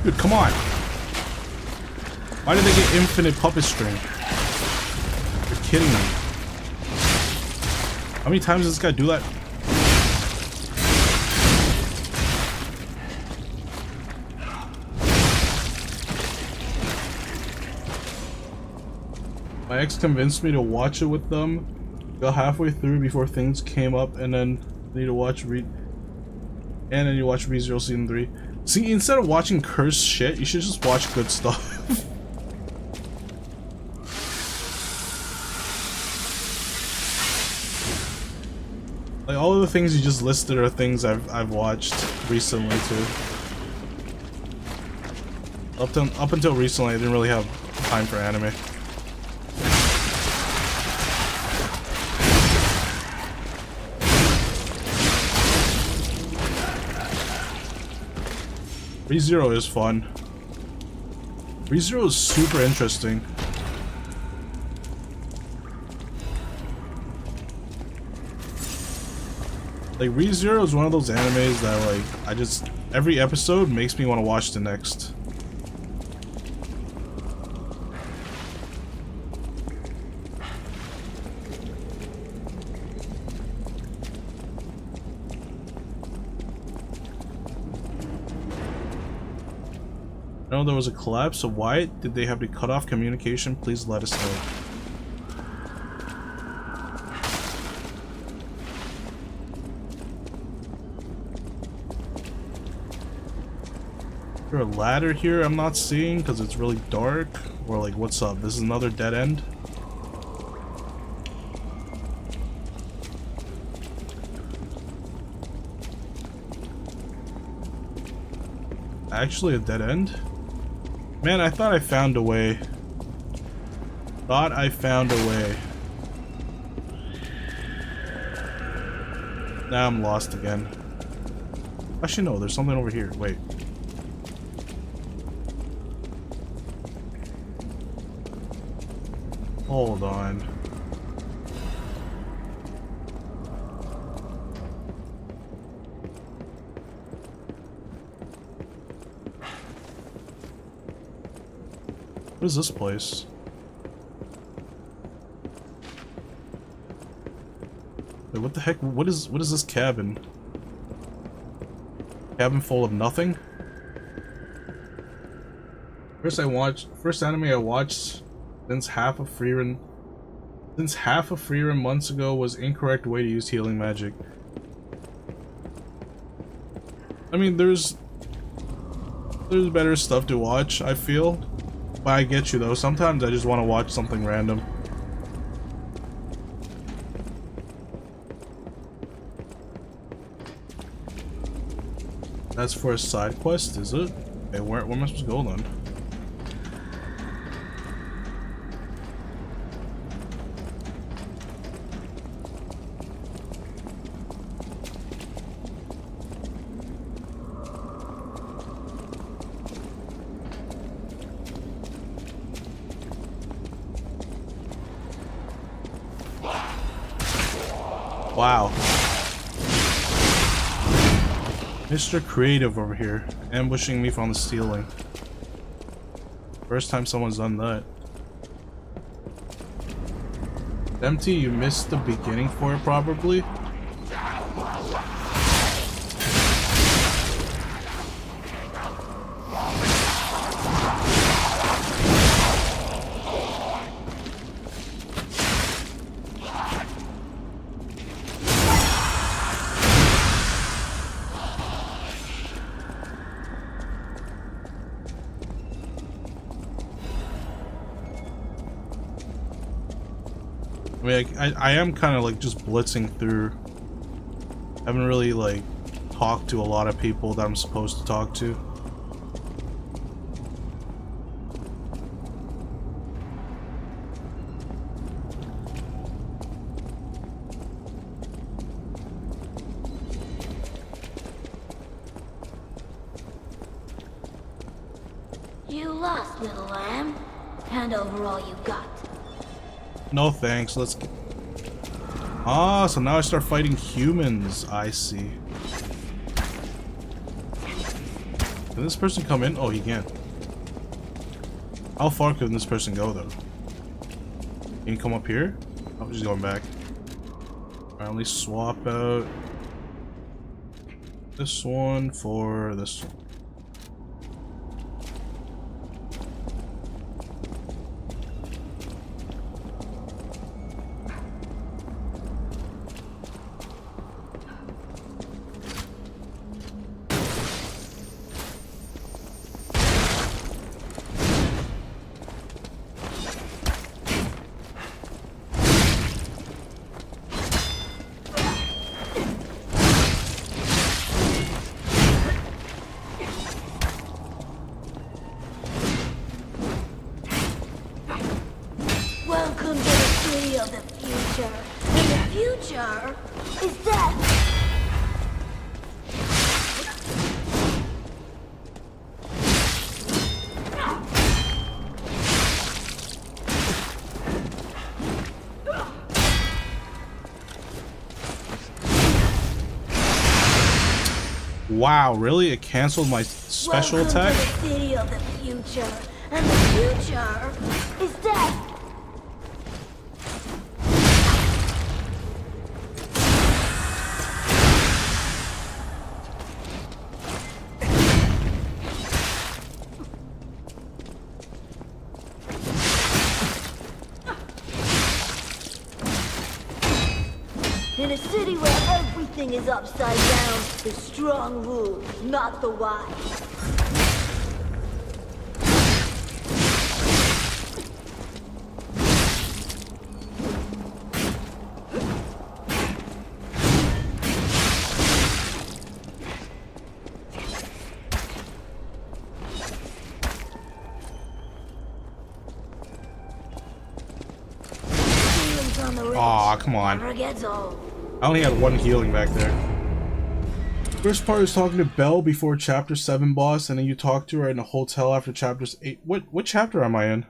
Dude, come on. Why did they get infinite puppet string? You're kidding me. How many times does this guy do that? My ex convinced me to watch it with them. Got halfway through before things came up, and then need to watch you watch ReZero Season 3. See, instead of watching cursed shit, you should just watch good stuff. Like, all of the things you just listed are things I've watched recently too. Up until recently, I didn't really have time for anime. ReZero is fun. ReZero is super interesting. Like, ReZero is one of those animes that, like, every episode makes me want to watch the next. I know there was a collapse, so why did they have to cut off communication? Please let us know. Is there a ladder here I'm not seeing because it's really dark? Or like, what's up? This is another dead end? Actually a dead end? Man, I thought I found a way. Thought I found a way. Now I'm lost again. Actually, no, there's something over here. Wait. Hold on. What is this place? Wait, what the heck? What is this cabin? Cabin full of nothing? First anime I watched since half of Freerun months ago was incorrect way to use healing magic. I mean, there's better stuff to watch, I feel. But I get you though, sometimes I just want to watch something random. That's for a side quest, is it? Hey, where am I supposed to go then? Wow. Mr. Creative over here, ambushing me from the ceiling. First time someone's done that. Empty, you missed the beginning for it probably. I mean, I am kind of like just blitzing through. I haven't really like talk to a lot of people that I'm supposed to talk to. You lost, little lamb. Hand over all you got. No thanks, let's get... Ah, so now I start fighting humans, I see. Can this person come in? Oh, he can. How far can this person go, though? Can he come up here? Oh, he's going back. Alright, let me swap out this one for this one. Welcome to the city of the future. And the future is death. Wow, really? It canceled my special attack? Welcome to the city of the future. And the future is death. In a city where everything is upside down, the strong rule, not the wise. Feelings on the rich Aw, come on. never gets old. I only had one healing back there. First part is talking to Belle before chapter 7 boss, and then you talk to her in a hotel after chapters 8. What chapter am I in?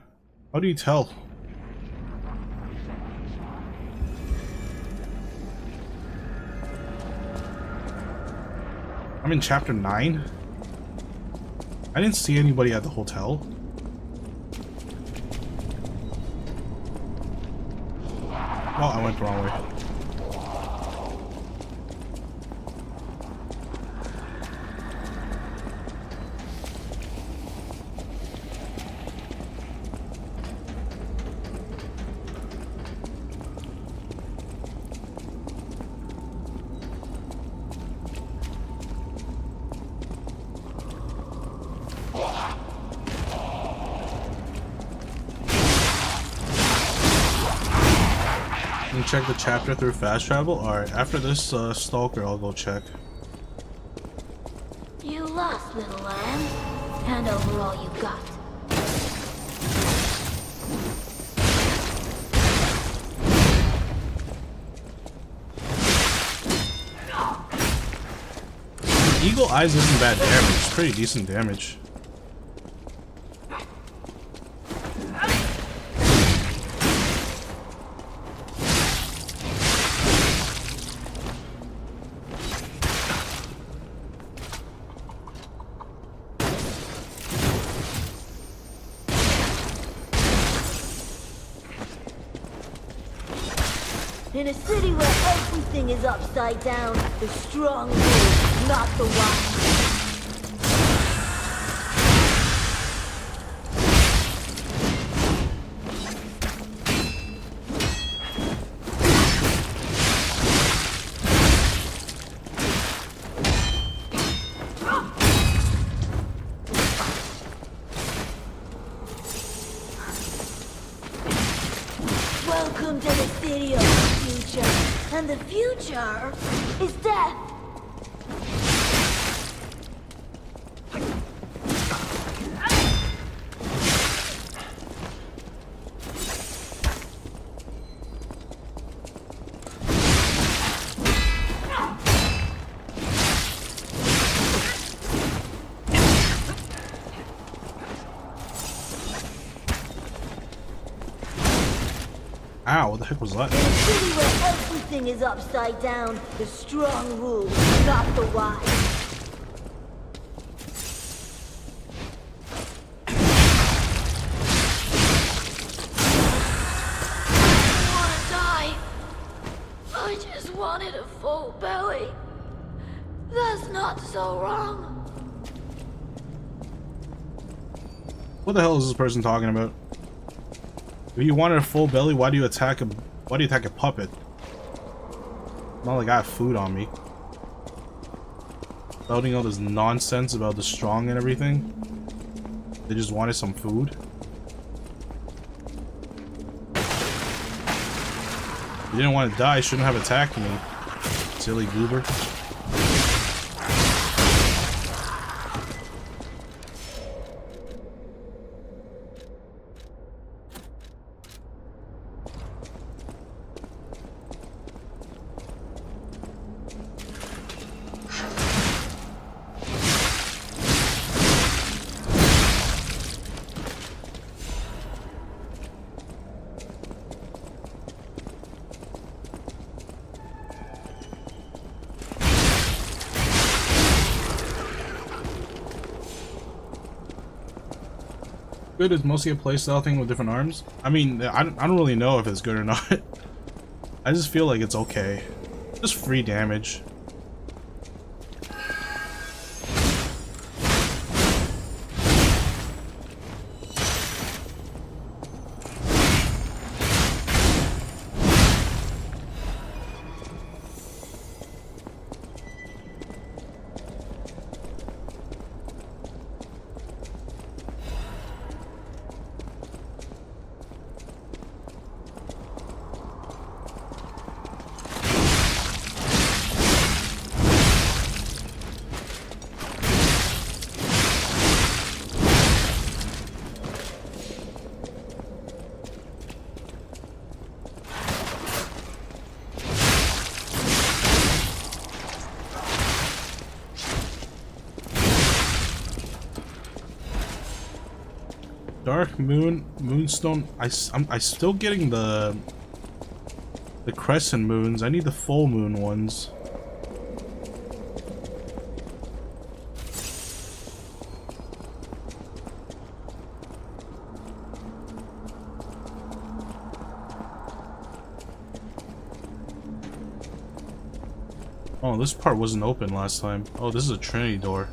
How do you tell? I'm in chapter 9? I didn't see anybody at the hotel. Oh, I went the wrong way. Check the chapter through fast travel? Alright, after this stalker, I'll go check. You lost, little lamb. Hand over all you got. Eagle Eyes isn't bad damage, it's pretty decent damage. In a city where everything is upside down, the strong rule, not the wise. Welcome to the city of the future, and the future is death. Ow, what the heck was that? In a city where everything is upside down, the strong rule, not the wise. I just wanted a full belly. That's not so wrong. What the hell is this person talking about? If you wanted a full belly, why do you attack a puppet? Not like I have food on me. Spouting all this nonsense about the strong and everything. They just wanted some food. You didn't want to die, shouldn't have attacked me. Silly goober. Good is mostly a playstyle thing with different arms. I mean, I don't really know if it's good or not. I just feel like it's okay. Just free damage. Dark Moon, Moonstone. I'm still getting the crescent moons. I need the full moon ones. Oh, this part wasn't open last time. Oh, this is a Trinity door.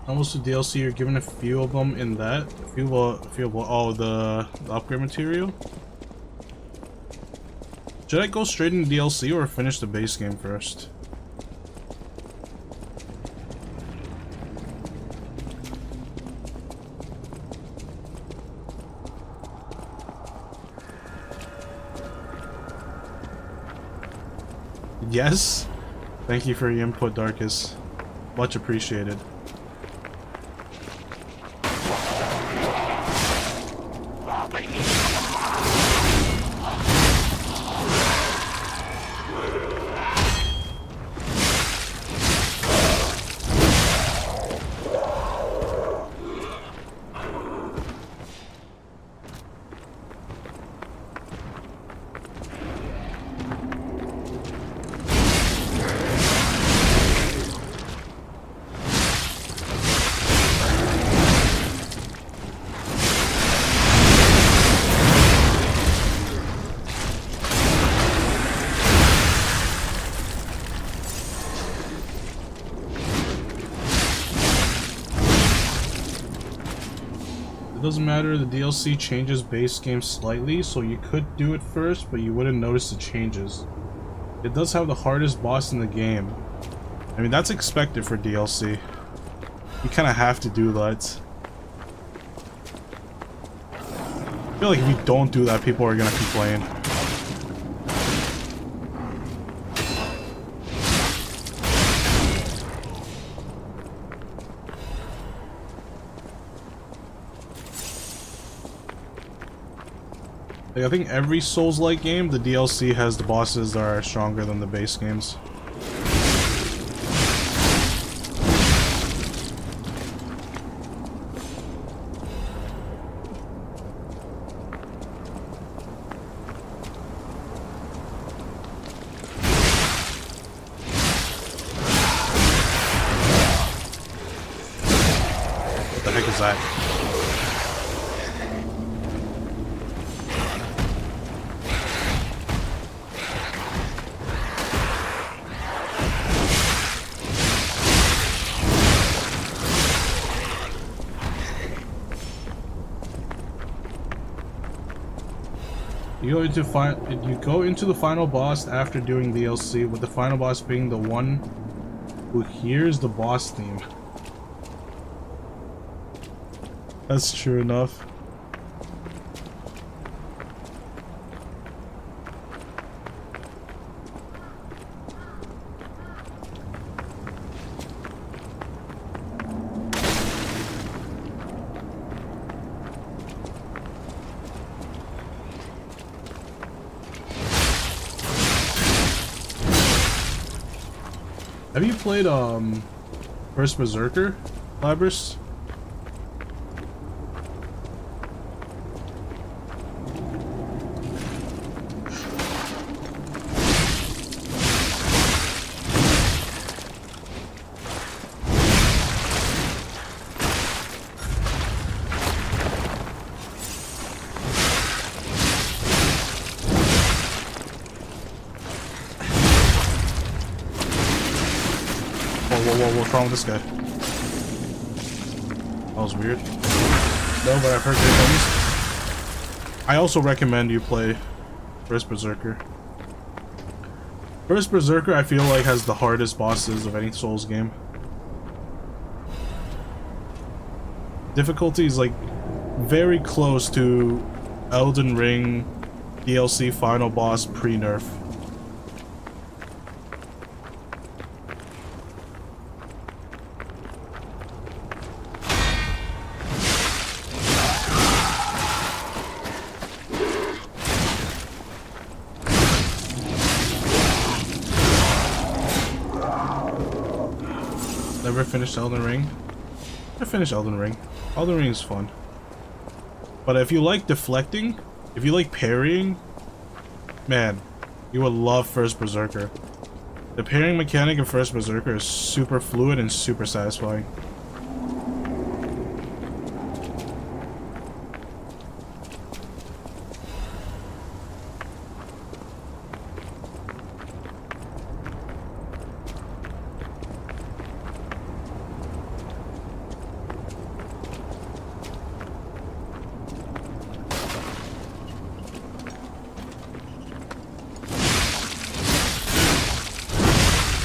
Almost the DLC, you're given a few of them in that. Oh, the upgrade material. Should I go straight into DLC or finish the base game first? Yes. Thank you for your input, Darkus. Much appreciated. It doesn't matter, the DLC changes base game slightly, so you could do it first, but you wouldn't notice the changes. It does have the hardest boss in the game. I mean, that's expected for DLC. You kind of have to do that. I feel like if you don't do that, people are gonna complain. Like, I think every Souls-like game, the DLC has the bosses that are stronger than the base games. What the heck is that? You go into the final boss after doing DLC, with the final boss being the one who hears the boss theme. That's true enough. Have you played First Berserker, Labrys? What's wrong with this guy? That was weird. No, but I've heard good things. I also recommend you play First Berserker. First Berserker, I feel like, has the hardest bosses of any Souls game. Difficulty is like very close to Elden Ring DLC final boss pre-nerf. Never finished Elden Ring? I finished Elden Ring. Elden Ring is fun. But if you like deflecting, if you like parrying, man, you would love First Berserker. The parrying mechanic in First Berserker is super fluid and super satisfying.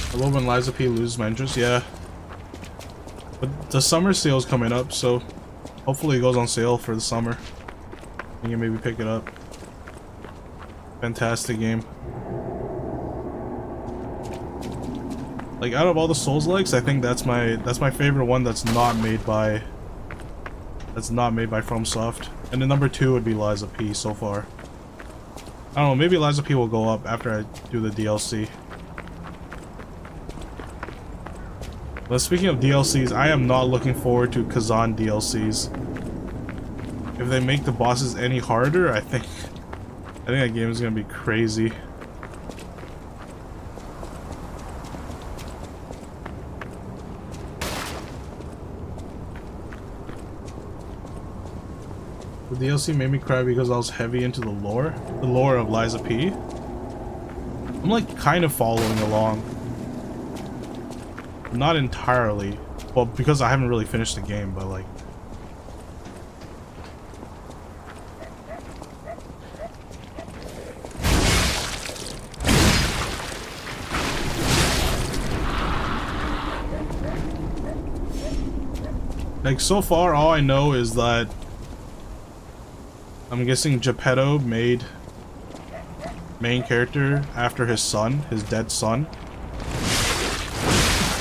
I love when Lies of P loses my interest, yeah. But the summer sale's coming up, so hopefully it goes on sale for the summer. You can maybe pick it up. Fantastic game. Like, out of all the Souls-likes, I think that's my favorite one that's not made by FromSoft. And the number 2 would be Lies of P so far. I don't know, maybe Lies of P will go up after I do the DLC. But speaking of DLCs, I am not looking forward to Kazan DLCs. If they make the bosses any harder, I think that game is gonna be crazy. The DLC made me cry because I was heavy into the lore of Lies of P. I'm like kind of following along. Not entirely. Well, because I haven't really finished the game, but like... Like, so far, all I know is that... I'm guessing Geppetto made main character after his son, his dead son.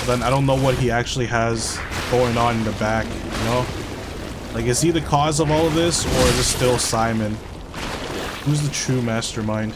Then I don't know what he actually has going on in the back, you know? Like, is he the cause of all of this, or is it still Simon? Who's the true mastermind?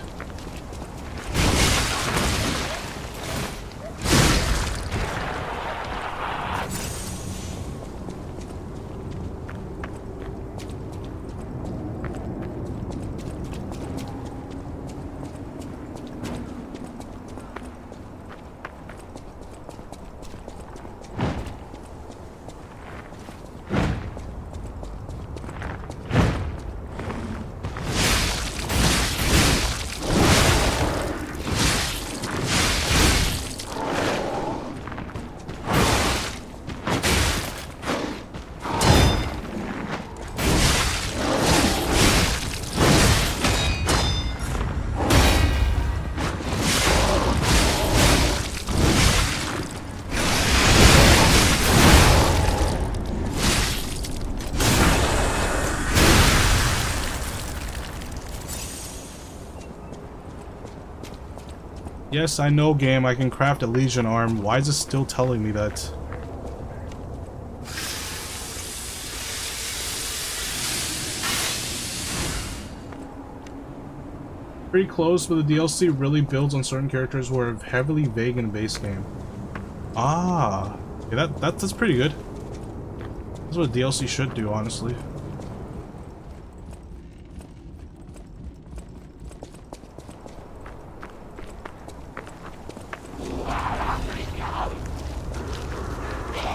Yes, I know, game. I can craft a Legion arm. Why is it still telling me that? Pretty close, but the DLC really builds on certain characters who are heavily vague in the base game. Ah, yeah, that's pretty good. That's what DLC should do, honestly.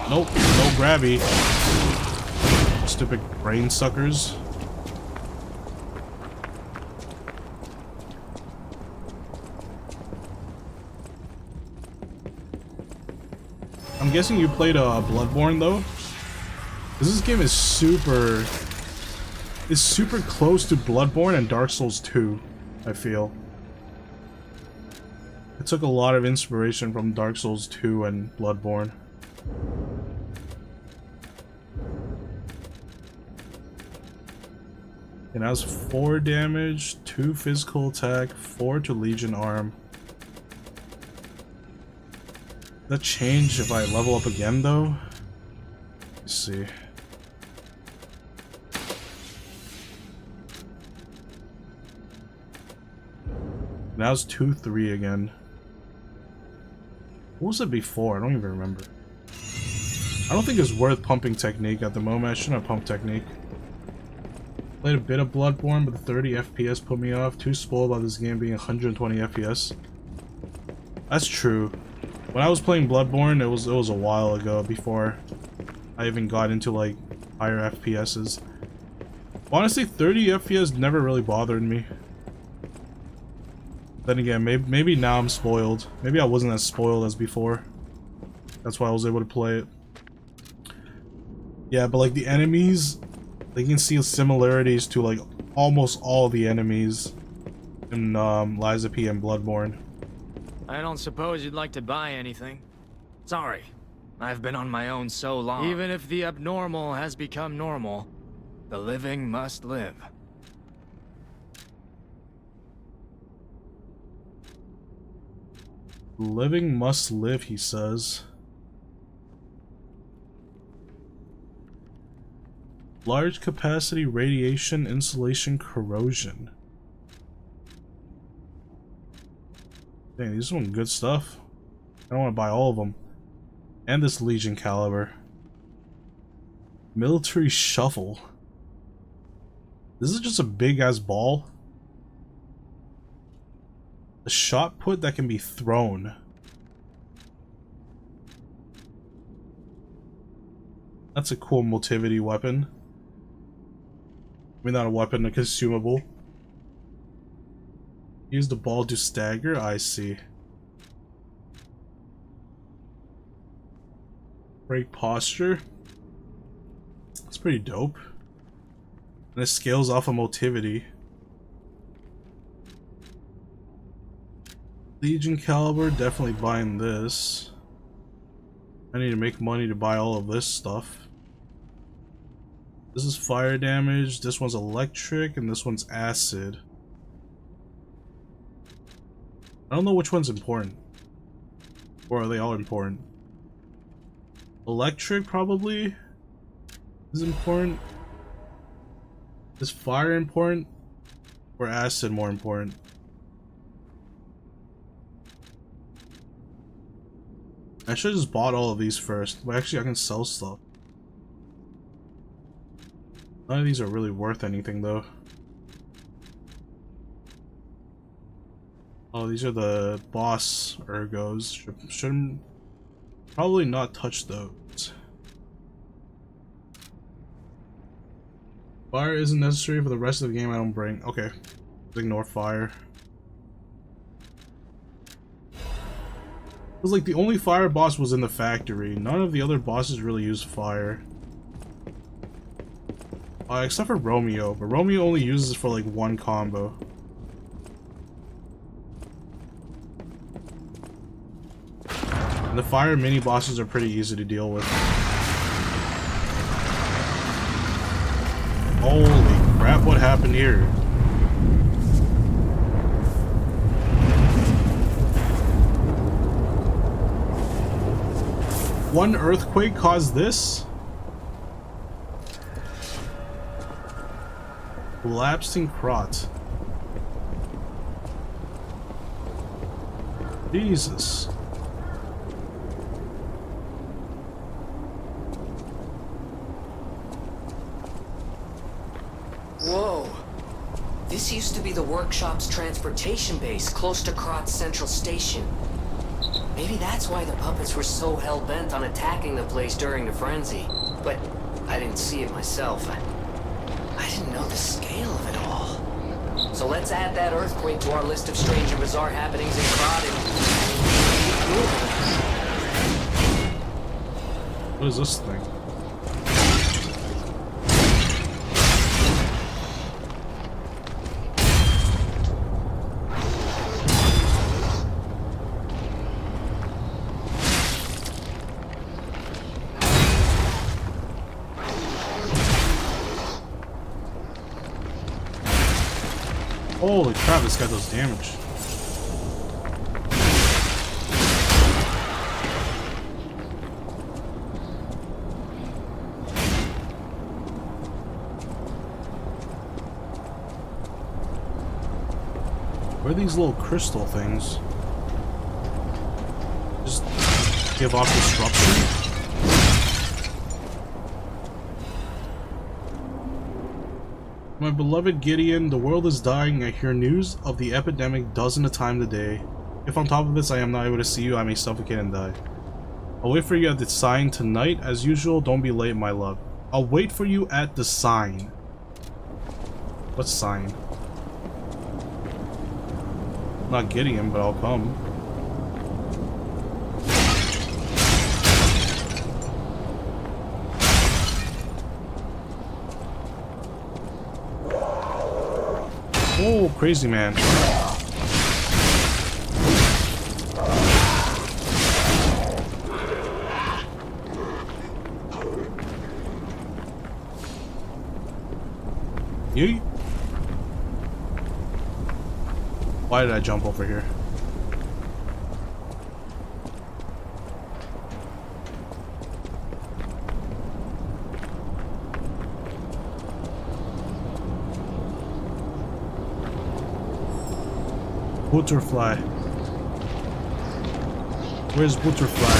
Nope, no grabby. Stupid brain suckers. I'm guessing you played Bloodborne though? Because this game is super close to Bloodborne and Dark Souls 2, I feel. It took a lot of inspiration from Dark Souls 2 and Bloodborne. It has 4 damage, 2 physical attack, 4 to Legion arm. That change if I level up again though? Let's see. Now it's 2-3 again. What was it before? I don't even remember. I don't think it's worth pumping technique at the moment. I shouldn't have pumped technique. Played a bit of Bloodborne, but the 30 FPS put me off. Too spoiled by this game being 120 FPS. That's true. When I was playing Bloodborne, it was a while ago before I even got into like higher FPSs. Honestly, 30 FPS never really bothered me. Then again, maybe now I'm spoiled. Maybe I wasn't as spoiled as before. That's why I was able to play it. Yeah, but like the enemies, they can see similarities to like almost all the enemies in Lies of P and Bloodborne. I don't suppose you'd like to buy anything. Sorry, I've been on my own so long. Even if the abnormal has become normal, the living must live. Living must live, he says. Large capacity radiation insulation corrosion. Dang, these are some good stuff. I don't want to buy all of them. And this Legion caliber. Military shuffle. This is just a big ass ball. A shot put that can be thrown. That's a cool motivity weapon. I mean, not a weapon, a consumable. Use the ball to stagger, I see. Break posture. That's pretty dope. And it scales off of motivity. Legion caliber, definitely buying this. I need to make money to buy all of this stuff. This is fire damage, this one's electric, and this one's acid. I don't know which one's important. Or are they all important? Electric probably is important. Is fire important? Or acid, more important. I should have just bought all of these first, but actually I can sell stuff. None of these are really worth anything though. Oh, these are the boss ergos. Shouldn't probably not touch those. Fire isn't necessary for the rest of the game. I don't bring. Okay, ignore fire. It was like the only fire boss was in the factory. None of the other bosses really use fire. Except for Romeo, but Romeo only uses it for like one combo. And the fire mini bosses are pretty easy to deal with. Holy crap, what happened here? One earthquake caused this? Collapsing Krot. Jesus. Whoa. This used to be the workshop's transportation base, close to Krot's central station. Maybe that's why the puppets were so hell-bent on attacking the place during the frenzy. But I didn't see it myself. I didn't know the scale of it all. So let's add that earthquake to our list of strange and bizarre happenings in Krot and... What is this thing? Holy crap, this guy does damage. Where are these little crystal things? Just give off disruption? My beloved Gideon, the world is dying. I hear news of the epidemic dozen a time a day. If on top of this I am not able to see you, I may suffocate and die. I'll wait for you at the sign tonight. As usual, don't be late, my love. I'll wait for you at the sign. What sign? Not Gideon, but I'll come. Oh, crazy man. You? Why did I jump over here? Butterfly. Where's Butterfly?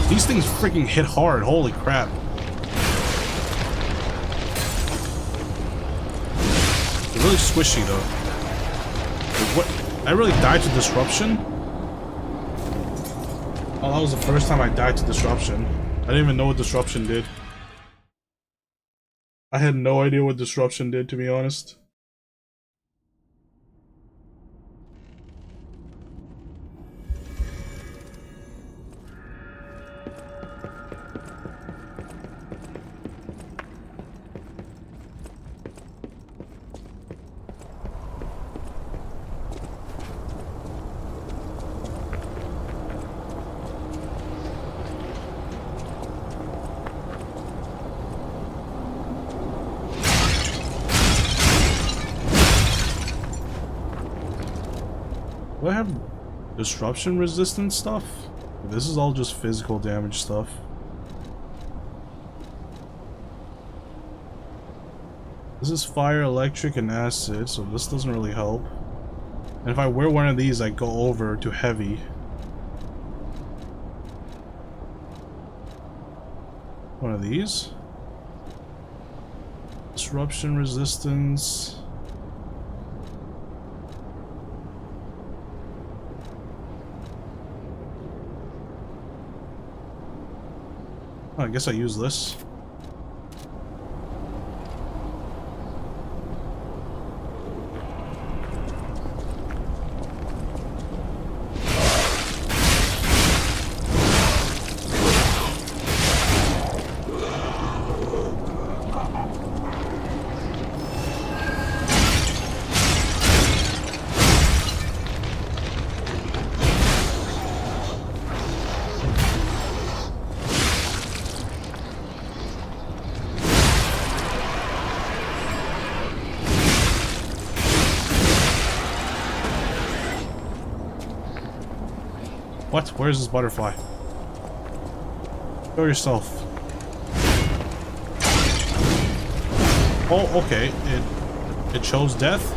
These things freaking hit hard, holy crap. They're really squishy though. What? I really died to disruption? Oh, that was the first time I died to disruption. I didn't even know what disruption did. I had no idea what disruption did, to be honest. Do I have disruption resistant stuff? This is all just physical damage stuff. This is fire, electric, and acid, so this doesn't really help. And if I wear one of these, I go over to heavy. One of these. Disruption resistance. Oh, I guess I use this. What? Where's this butterfly? Show yourself. Oh, okay. It shows death.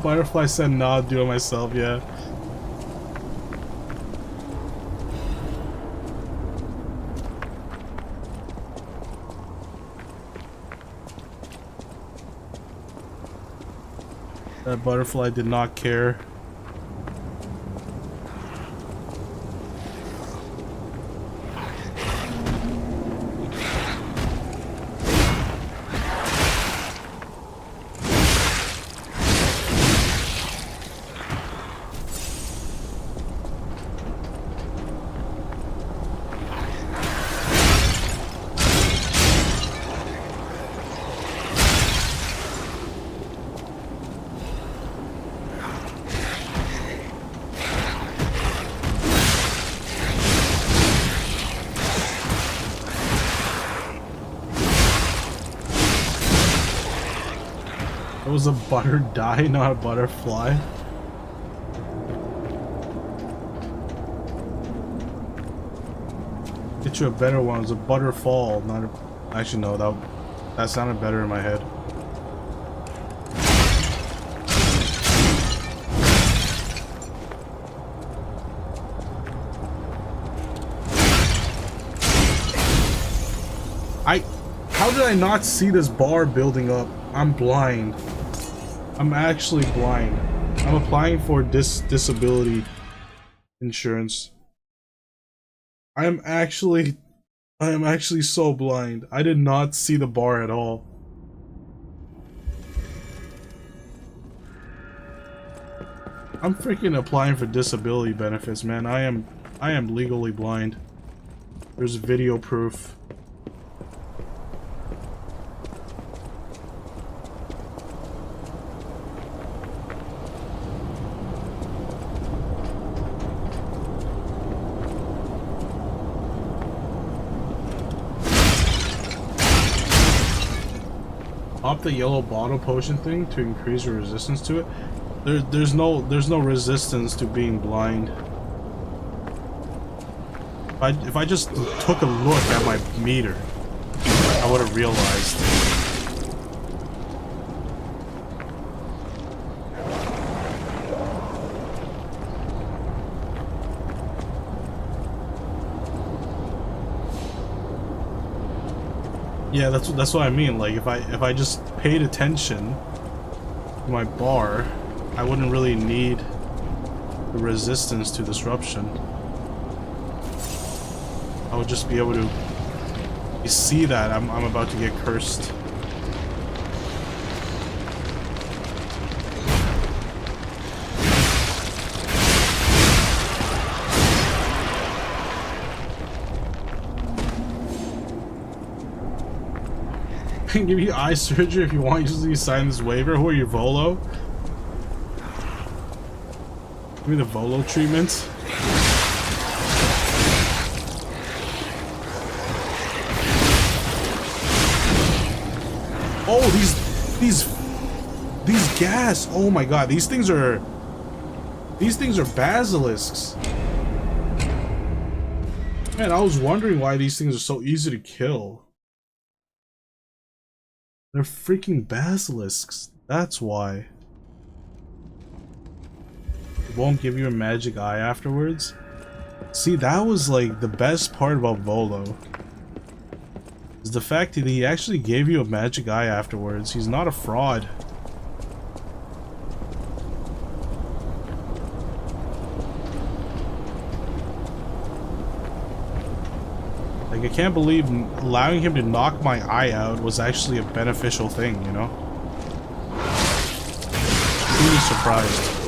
Butterfly said, "Nah, I'll do it myself." Yeah. That butterfly did not care. It was a butter die, not a butterfly. Get you a better one. It was a butterfall, not a... Actually, no, that sounded better in my head. How did I not see this bar building up? I'm blind. I'm actually blind. I'm applying for disability insurance. I am actually so blind. I did not see the bar at all. I'm freaking applying for disability benefits, man. I am legally blind. There's video proof. Pop the yellow bottle potion thing to increase your resistance to it. There's no resistance to being blind. If I just took a look at my meter, I would have realized. Yeah, that's what I mean. Like if I just paid attention to my bar, I wouldn't really need the resistance to disruption. I would just be able to see that I'm about to get cursed. can give you eye surgery if you want. You sign this waiver. Who are you, Volo? Give me the Volo treatment. Oh, these gas. Oh my god, these things are basilisks. Man, I was wondering why these things are so easy to kill. They're freaking basilisks. That's why. It won't give you a magic eye afterwards. See, that was like the best part about Volo. Is the fact that he actually gave you a magic eye afterwards. He's not a fraud. Like, I can't believe allowing him to knock my eye out was actually a beneficial thing, you know? Truly surprised.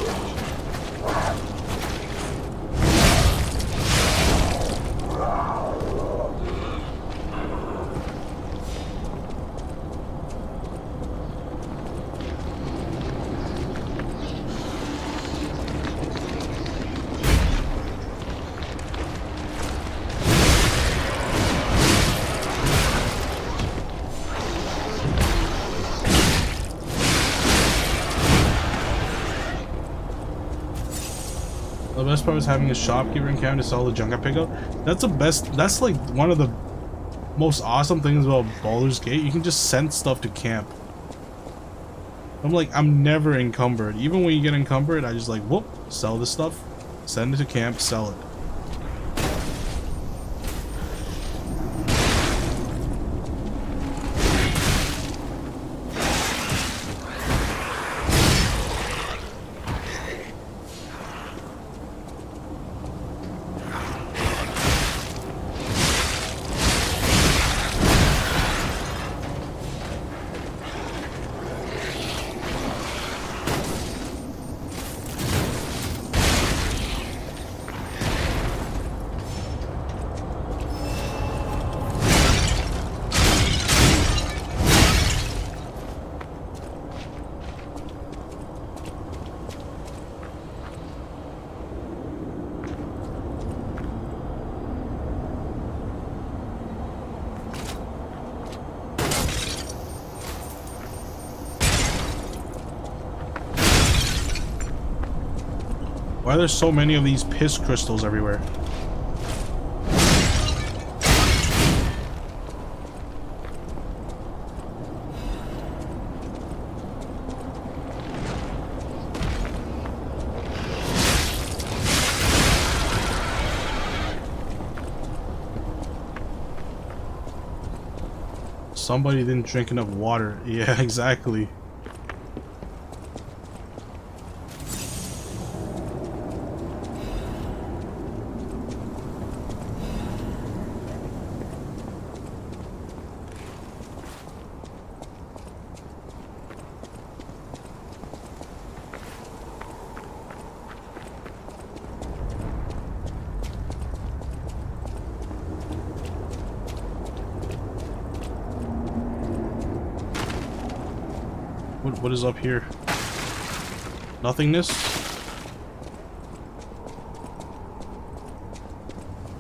The best part was having a shopkeeper in camp to sell the junk I pick up. That's the best. That's like one of the most awesome things about Baldur's Gate. You can just send stuff to camp. I'm never encumbered. Even when you get encumbered, I just like, whoop, sell this stuff, send it to camp, sell it. Why are there so many of these piss crystals everywhere? Somebody didn't drink enough water. Yeah, exactly. What is up here? Nothingness?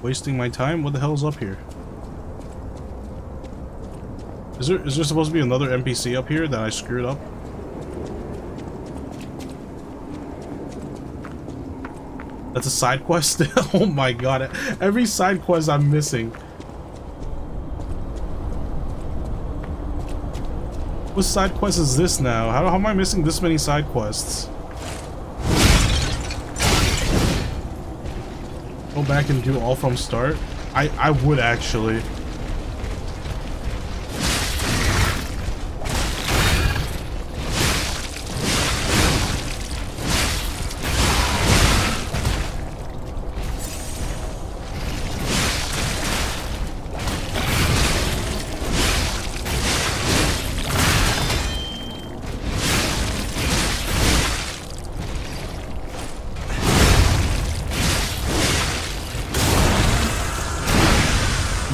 Wasting my time? What the hell is up here? Is there supposed to be another NPC up here that I screwed up? That's a side quest? Oh my god, every side quest I'm missing. What side quest is this now? How am I missing this many side quests? Go back and do all from start? I would actually.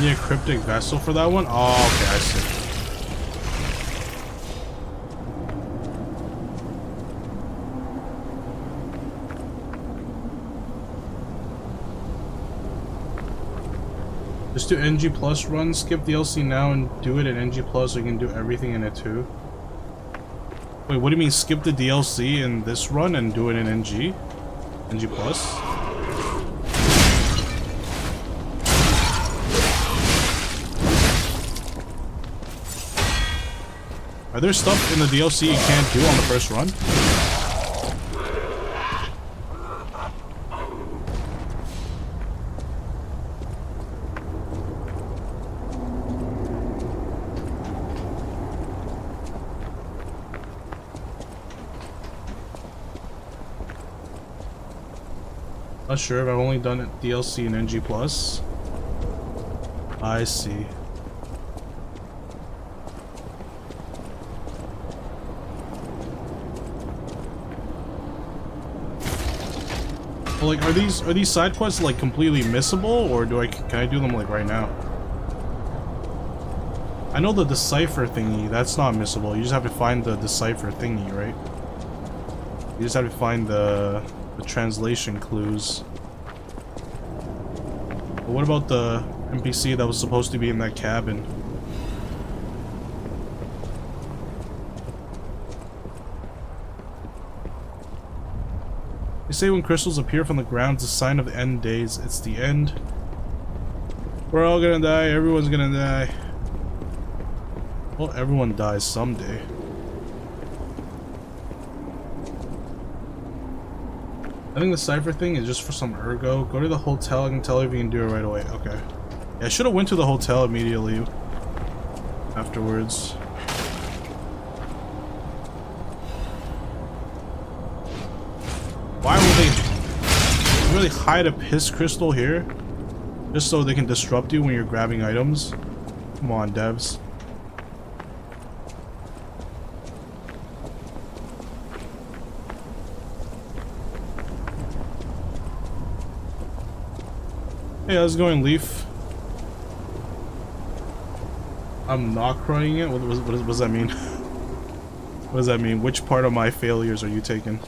Need a cryptic vessel for that one? Oh, okay, I see. Just do NG plus run, skip DLC now and do it in NG plus so you can do everything in it too. Wait, what do you mean skip the DLC in this run and do it in NG? NG plus? Are there stuff in the DLC you can't do on the first run? Not sure if I've only done it DLC and NG plus. I see. Well, like, are these side quests like completely missable, or can I do them like right now? I know the decipher thingy, that's not missable. You just have to find the decipher thingy, right? You just have to find the translation clues. But what about the NPC that was supposed to be in that cabin? They say when crystals appear from the ground, it's a sign of the end days. It's the end. We're all gonna die. Everyone's gonna die. Well, everyone dies someday. I think the cipher thing is just for some ergo. Go to the hotel and tell if you can do it right away. Okay. Yeah, I should have went to the hotel immediately afterwards. Why would they really hide a piss crystal here? Just so they can disrupt you when you're grabbing items? Come on, devs. Hey, how's it going, Leaf? I'm not crying it? What does that mean? What does that mean? Which part of my failures are you taking?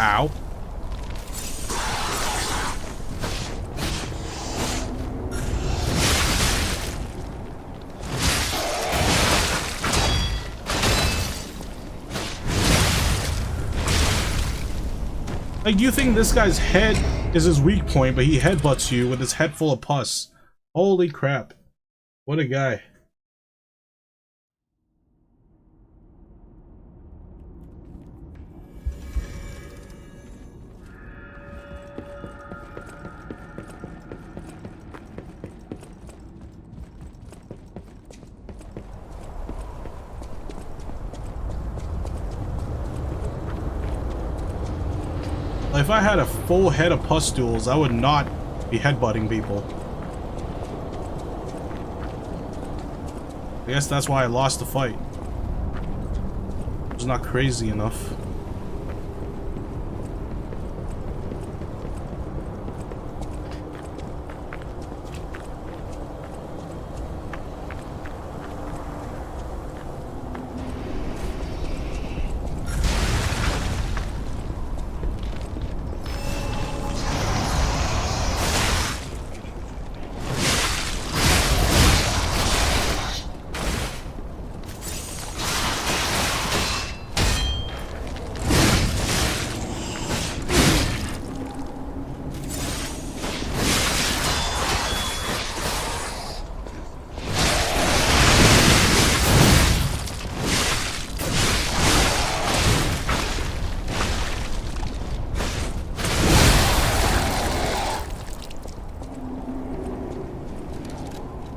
Ow. Like, you think this guy's head is his weak point, but he headbutts you with his head full of pus. Holy crap. What a guy. If I had a full head of pustules, I would not be headbutting people. I guess that's why I lost the fight. I was not crazy enough.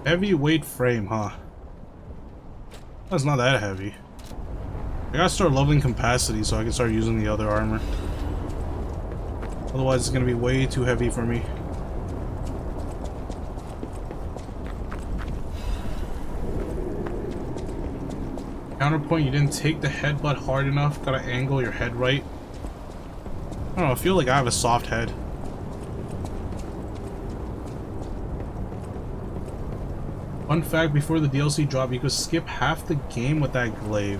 Heavyweight frame, huh? That's not that heavy. I gotta start leveling capacity so I can start using the other armor. Otherwise it's gonna be way too heavy for me. Counterpoint, you didn't take the headbutt hard enough. Gotta angle your head right. I don't know, I feel like I have a soft head. Fun fact, before the DLC drop, you could skip half the game with that glaive.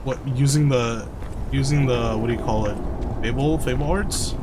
What, using the, what do you call it? Fable arts?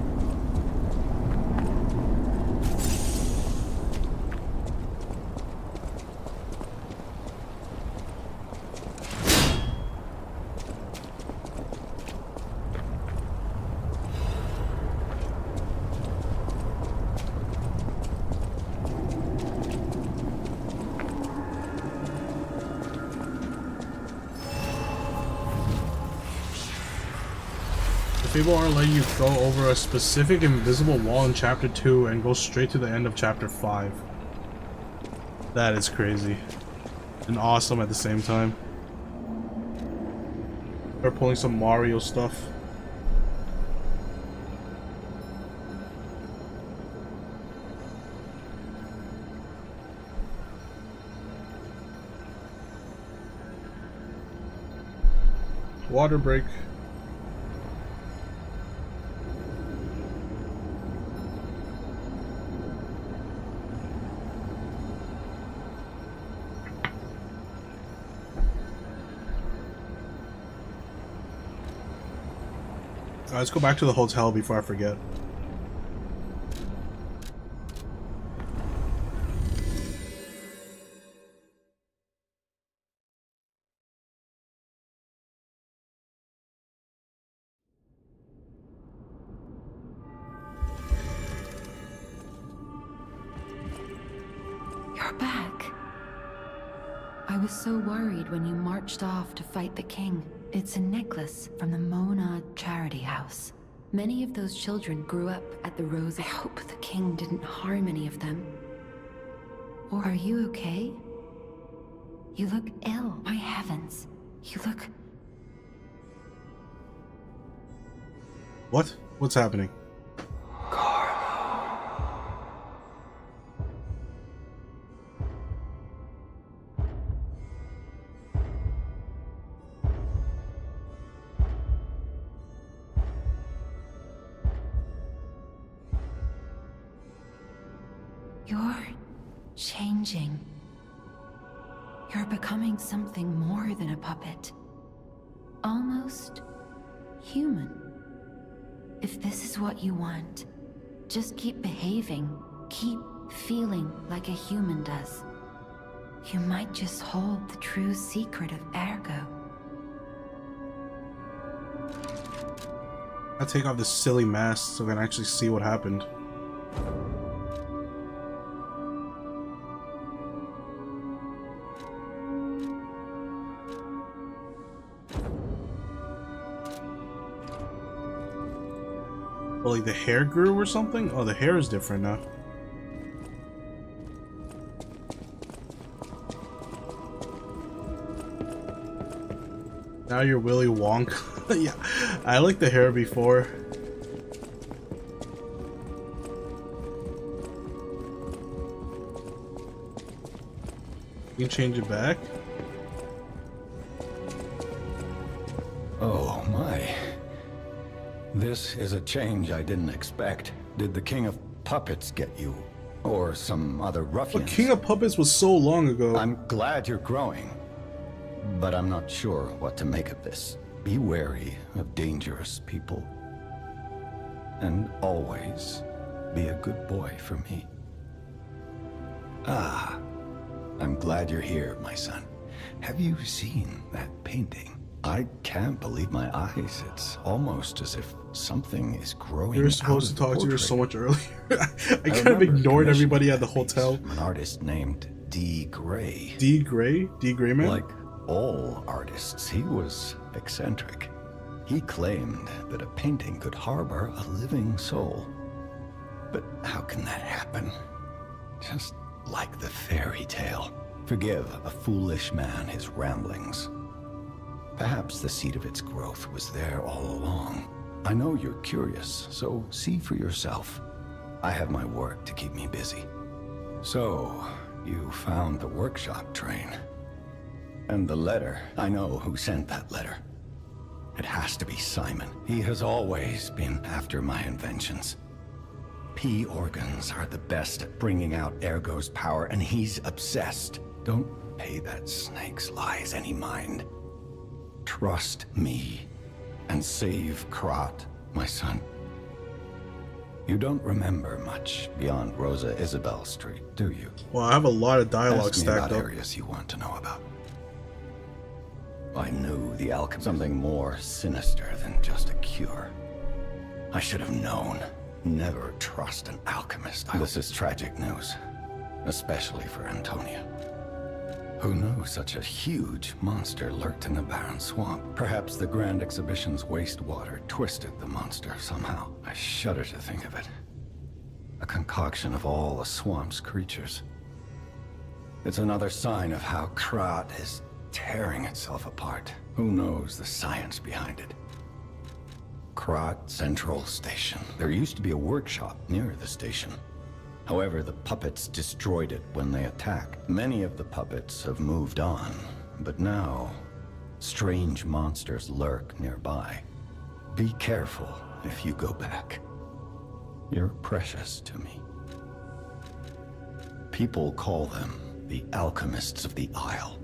Fable art let you go over a specific invisible wall in chapter 2 and go straight to the end of chapter 5. That is crazy. And awesome at the same time. They're pulling some Mario stuff. Water break. Let's go back to the hotel before I forget. You're back. I was so worried when you marched off to fight the king. It's a necklace from the Mona Charity House. Many of those children grew up at the Rose. I hope the king didn't harm any of them. Or are you okay? You look ill. My heavens. You look... What? What's happening? You're changing. You're becoming something more than a puppet. Almost human. If this is what you want, just keep behaving. Keep feeling like a human does. You might just hold the true secret of Ergo. I'll take off this silly mask so I can actually see what happened. Oh, like the hair grew or something? Oh, the hair is different now. Now you're Willy Wonka. Yeah, I like the hair before. You can change it back. Oh my. This is a change I didn't expect. Did the King of Puppets get you? Or some other ruffians? But King of Puppets was so long ago. I'm glad you're growing. But I'm not sure what to make of this. Be wary of dangerous people. And always be a good boy for me. Ah, I'm glad you're here, my son. Have you seen that painting? I can't believe my eyes. It's almost as if something is growing. You were supposed to talk to her so much earlier. I kind of ignored everybody at the hotel. An artist named D. Gray. D. Gray? D. Grayman? Like all artists, he was eccentric. He claimed that a painting could harbor a living soul. But how can that happen? Just like the fairy tale. Forgive a foolish man his ramblings. Perhaps the seed of its growth was there all along. I know you're curious, so see for yourself. I have my work to keep me busy. So, you found the workshop train. And the letter, I know who sent that letter. It has to be Simon. He has always been after my inventions. P organs are the best at bringing out Ergo's power, and he's obsessed. Don't pay that snake's lies any mind. Trust me, and save Krat, my son. You don't remember much beyond Rosa Isabel Street, do you? Well, I have a lot of dialogue Ask me stacked about up. areas you want to know about. I knew the alchemy, something more sinister than just a cure. I should have known. Never trust an alchemist. This is tragic news, especially for Antonia. Who knew such a huge monster lurked in the barren swamp? Perhaps the Grand Exhibition's wastewater twisted the monster somehow. I shudder to think of it. A concoction of all the swamp's creatures. It's another sign of how Krat is tearing itself apart. Who knows the science behind it? Krat Central Station. There used to be a workshop near the station. However, the puppets destroyed it when they attacked. Many of the puppets have moved on, but now, strange monsters lurk nearby. Be careful if you go back. You're precious to me. People call them the Alchemists of the Isle.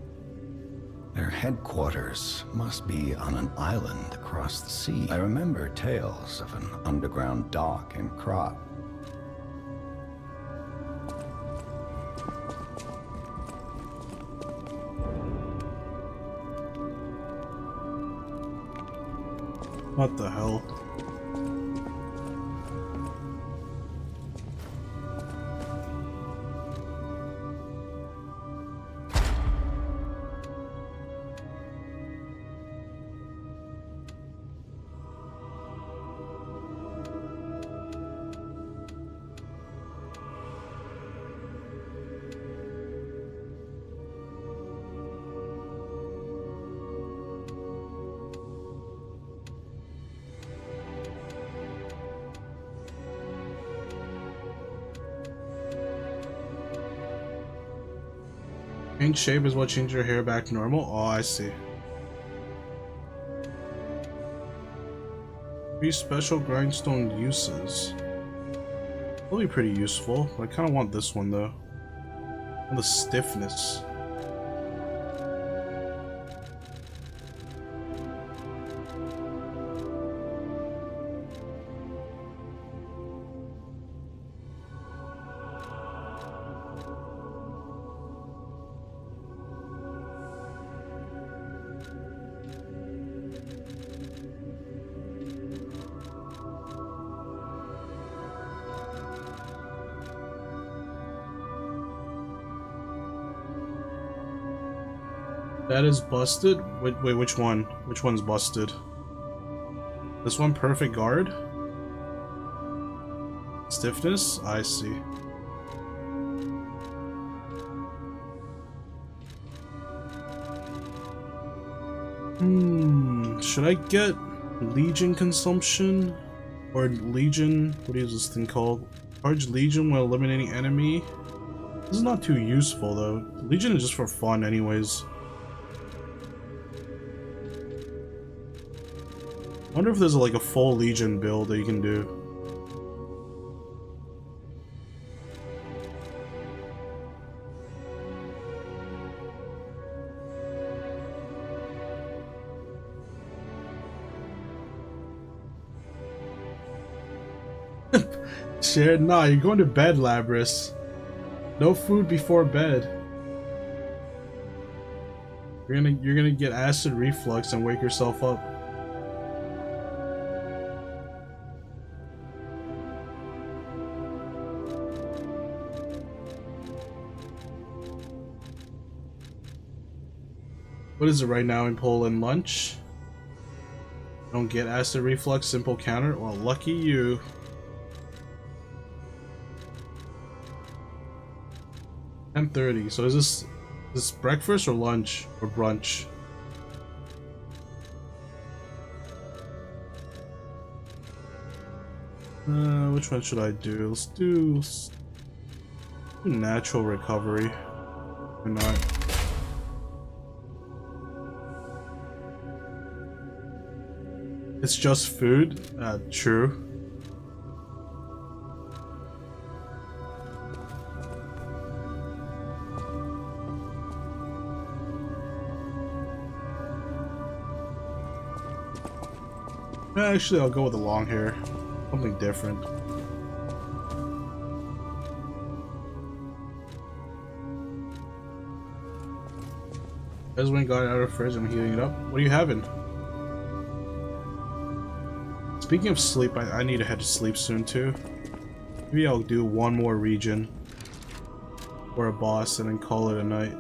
Their headquarters must be on an island across the sea. I remember tales of an underground dock in Krat. What the hell? Change shape is what changed your hair back to normal? Oh, I see. 3 special grindstone uses. That'll be pretty useful. I kind of want this one though. And the stiffness. That is busted? Wait, which one? Which one's busted? This one, perfect guard? Stiffness? I see. Should I get Legion consumption? Or Legion, what is this thing called? Charge Legion when eliminating enemy? This is not too useful though. Legion is just for fun anyways. I wonder if there's like a full Legion build that you can do. Share? Nah, you're going to bed, Labrys. No food before bed. You're gonna get acid reflux and wake yourself up. What is it right now in Poland? Lunch? Don't get acid reflux, simple counter? Well, lucky you. $10:30. So is this breakfast or lunch or brunch? Which one should I do? Let's do natural recovery. Or not. It's just food? True. Actually, I'll go with the long hair. Something different. Eswin got it out of the fridge. I'm heating it up. What are you having? Speaking of sleep, I need to head to sleep soon too. Maybe I'll do one more region or a boss and then call it a night.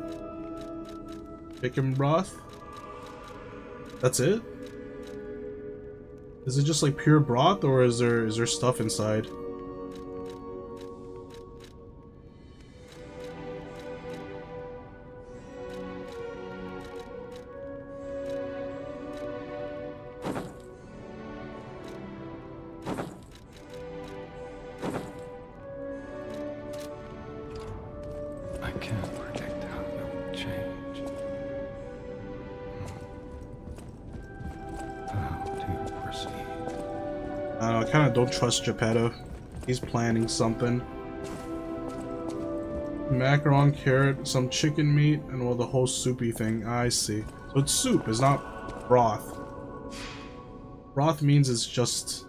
Chicken broth? That's it? Is it just like pure broth, or is there stuff inside? I can't predict how it will change. How to proceed? I kind of don't trust Geppetto. He's planning something. Macaron, carrot, some chicken meat, and well, the whole soupy thing. I see. So it's soup, it's not broth. Broth means it's just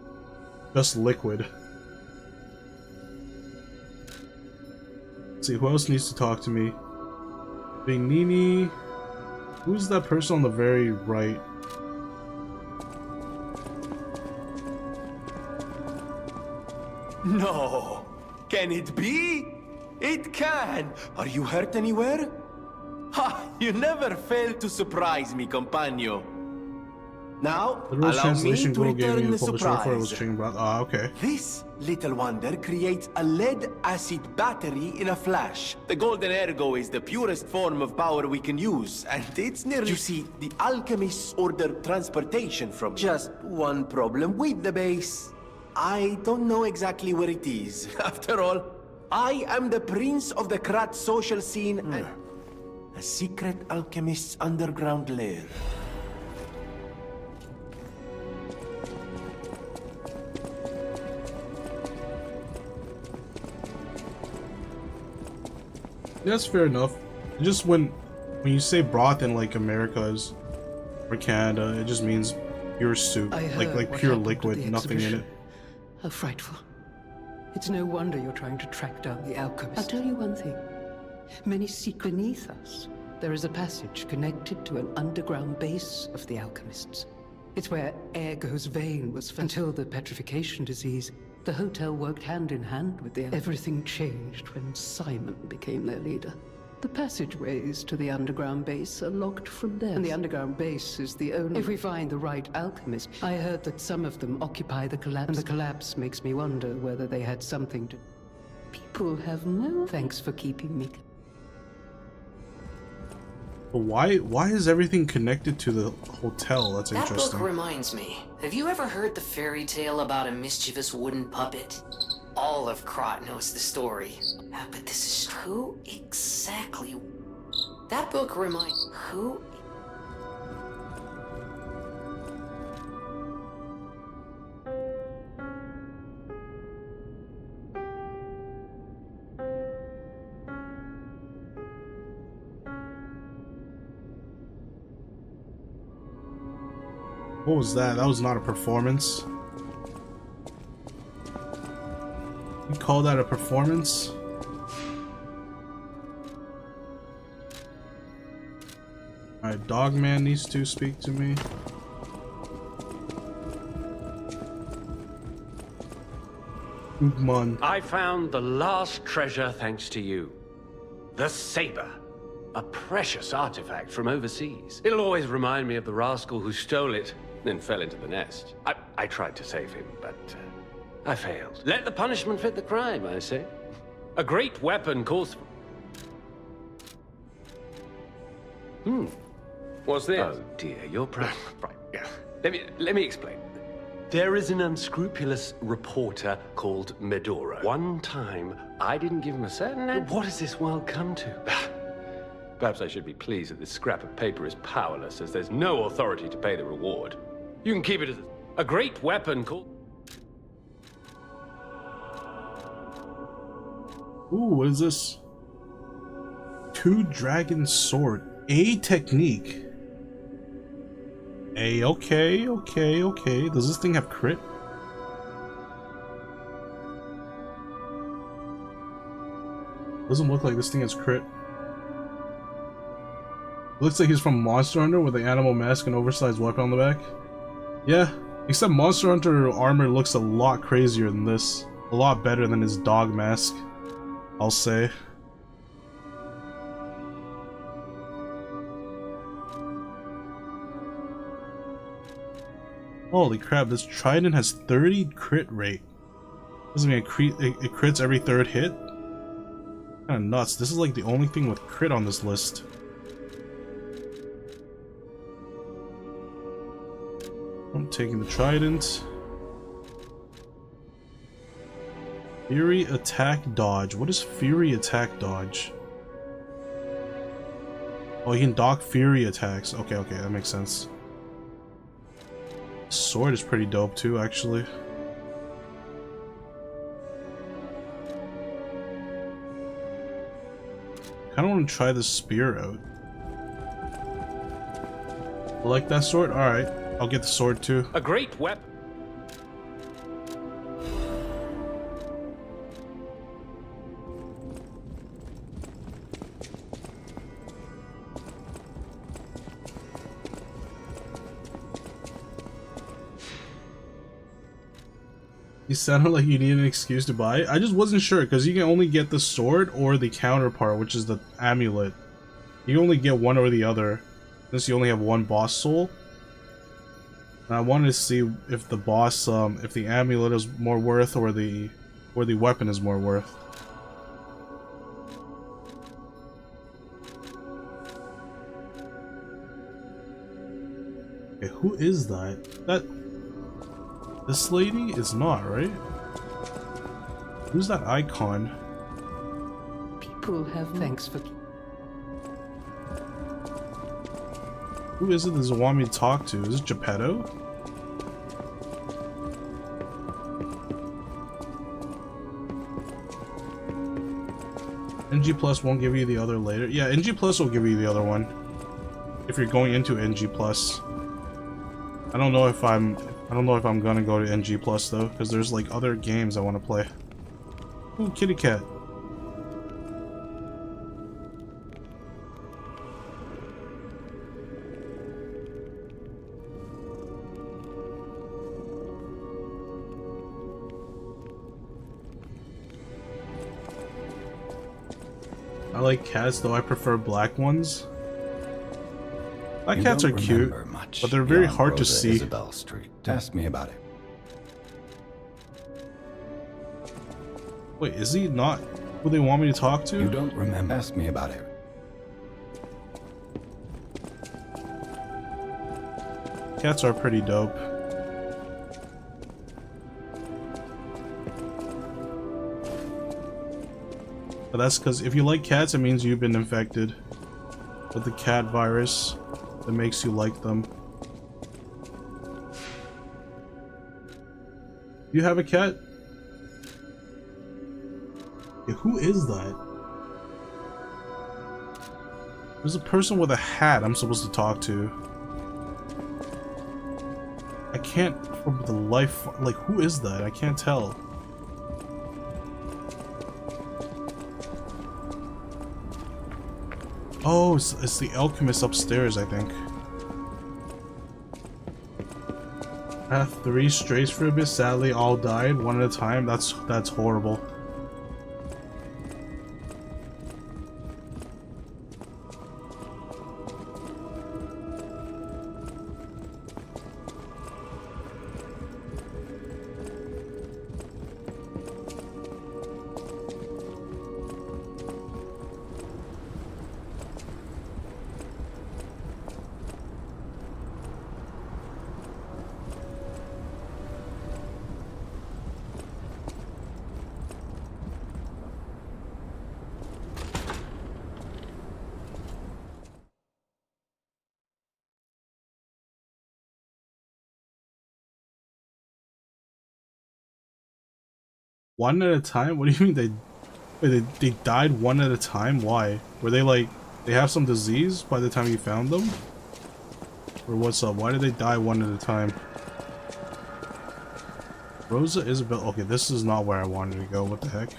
liquid. Let's see, who else needs to talk to me? Bing Nini. Who's that person on the very right? No! Can it be? It can! Are you hurt anywhere? Ha! You never fail to surprise me, compagno. Now, Literal allow me translation to Google gave return me the the publisher before it was surprise. chicken broth. Ah, okay. This little wonder creates a lead-acid battery in a flash. The golden ergo is the purest form of power we can use, and it's nearly... You see, the alchemists ordered transportation from... Just one problem with the base. I don't know exactly where it is. After all, I am the prince of the Krat social scene and a secret alchemist's underground lair. That's fair enough. Just when you say broth in like Americas or Canada, it just means pure soup, like pure liquid, nothing in it. How frightful. It's no wonder you're trying to track down the alchemist. I'll tell you one thing. Many seek beneath us. There is a passage connected to an underground base of the alchemists. It's where Ergo's vein was found. Until the petrification disease, the hotel worked hand in hand with the... Everything changed when Simon became their leader. The passageways to the underground base are locked from there. And the underground base is the only... If we find the right alchemist, I heard that some of them occupy the collapse. And the collapse makes me wonder whether they had something to... People have no... Thanks for keeping me... But why is everything connected to the hotel? That's That interesting. book reminds me. Have you ever heard the fairy tale about a mischievous wooden puppet? All of Krat knows the story. But this is who exactly... That book reminds... Who... What was that? That was not a performance. You call that a performance? Alright, Dogman needs to speak to me. Oogmon. I found the last treasure thanks to you. The saber. A precious artifact from overseas. It'll always remind me of the rascal who stole it, then fell into the nest. I tried to save him, but I failed. Let the punishment fit the crime, I say. A great weapon calls for... What's this? Oh dear, you're right, yeah. Let me explain. There is an unscrupulous reporter called Medora. One time, I didn't give him a certain... What has this world come to? Perhaps I should be pleased that this scrap of paper is powerless, as there's no authority to pay the reward. You can keep it as... A great weapon called... Ooh, what is this? Two Dragon Sword. A technique. Okay. Does this thing have crit? Doesn't look like this thing has crit. Looks like he's from Monster Hunter with the animal mask and oversized weapon on the back. Yeah, except Monster Hunter armor looks a lot crazier than this. A lot better than his dog mask, I'll say. Holy crap, this Trident has 30 crit rate. Doesn't mean it crits every third hit? Kinda nuts. This is like the only thing with crit on this list. I'm taking the Trident. Fury Attack Dodge. What is Fury Attack Dodge? Oh, you can dock Fury attacks. Okay, that makes sense. Sword is pretty dope too, actually. Kinda want to try this spear out. Like that sword? Alright, I'll get the sword too. A great weapon. You sounded like you needed an excuse to buy it. I just wasn't sure because you can only get the sword or the counterpart, which is the amulet. You only get one or the other, since you only have one boss soul. And I wanted to see if the boss, if the amulet is more worth or the weapon is more worth. Okay, who is that? This lady is not, right? Who's that icon? People have thanks for... Who is it that doesn't want me to talk to? Is it Geppetto? NG Plus won't give you the other later. Yeah, NG Plus will give you the other one. If you're going into NG Plus. I don't know if I'm gonna go to NG Plus though, because there's like other games I want to play. Ooh, kitty cat. I like cats, though I prefer black ones. Black cats are cute, but they're very hard to see. Isabel Street. Ask me about it. Wait, is he not who they want me to talk to? You don't remember. Ask me about it. Cats are pretty dope. But that's because if you like cats, it means you've been infected with the cat virus that makes you like them. You have a cat? Yeah, who is that? There's a person with a hat I'm supposed to talk to. I can't, for the life, like, who is that? I can't tell. Oh, it's the alchemist upstairs, I think. I have 3 strays for a bit. Sadly, all died one at a time. That's horrible. One at a time? What do you mean they died one at a time? Why? Were they like, they have some disease by the time you found them? Or what's up? Why did they die one at a time? Rosa Isabel. Okay, this is not where I wanted to go. What the heck?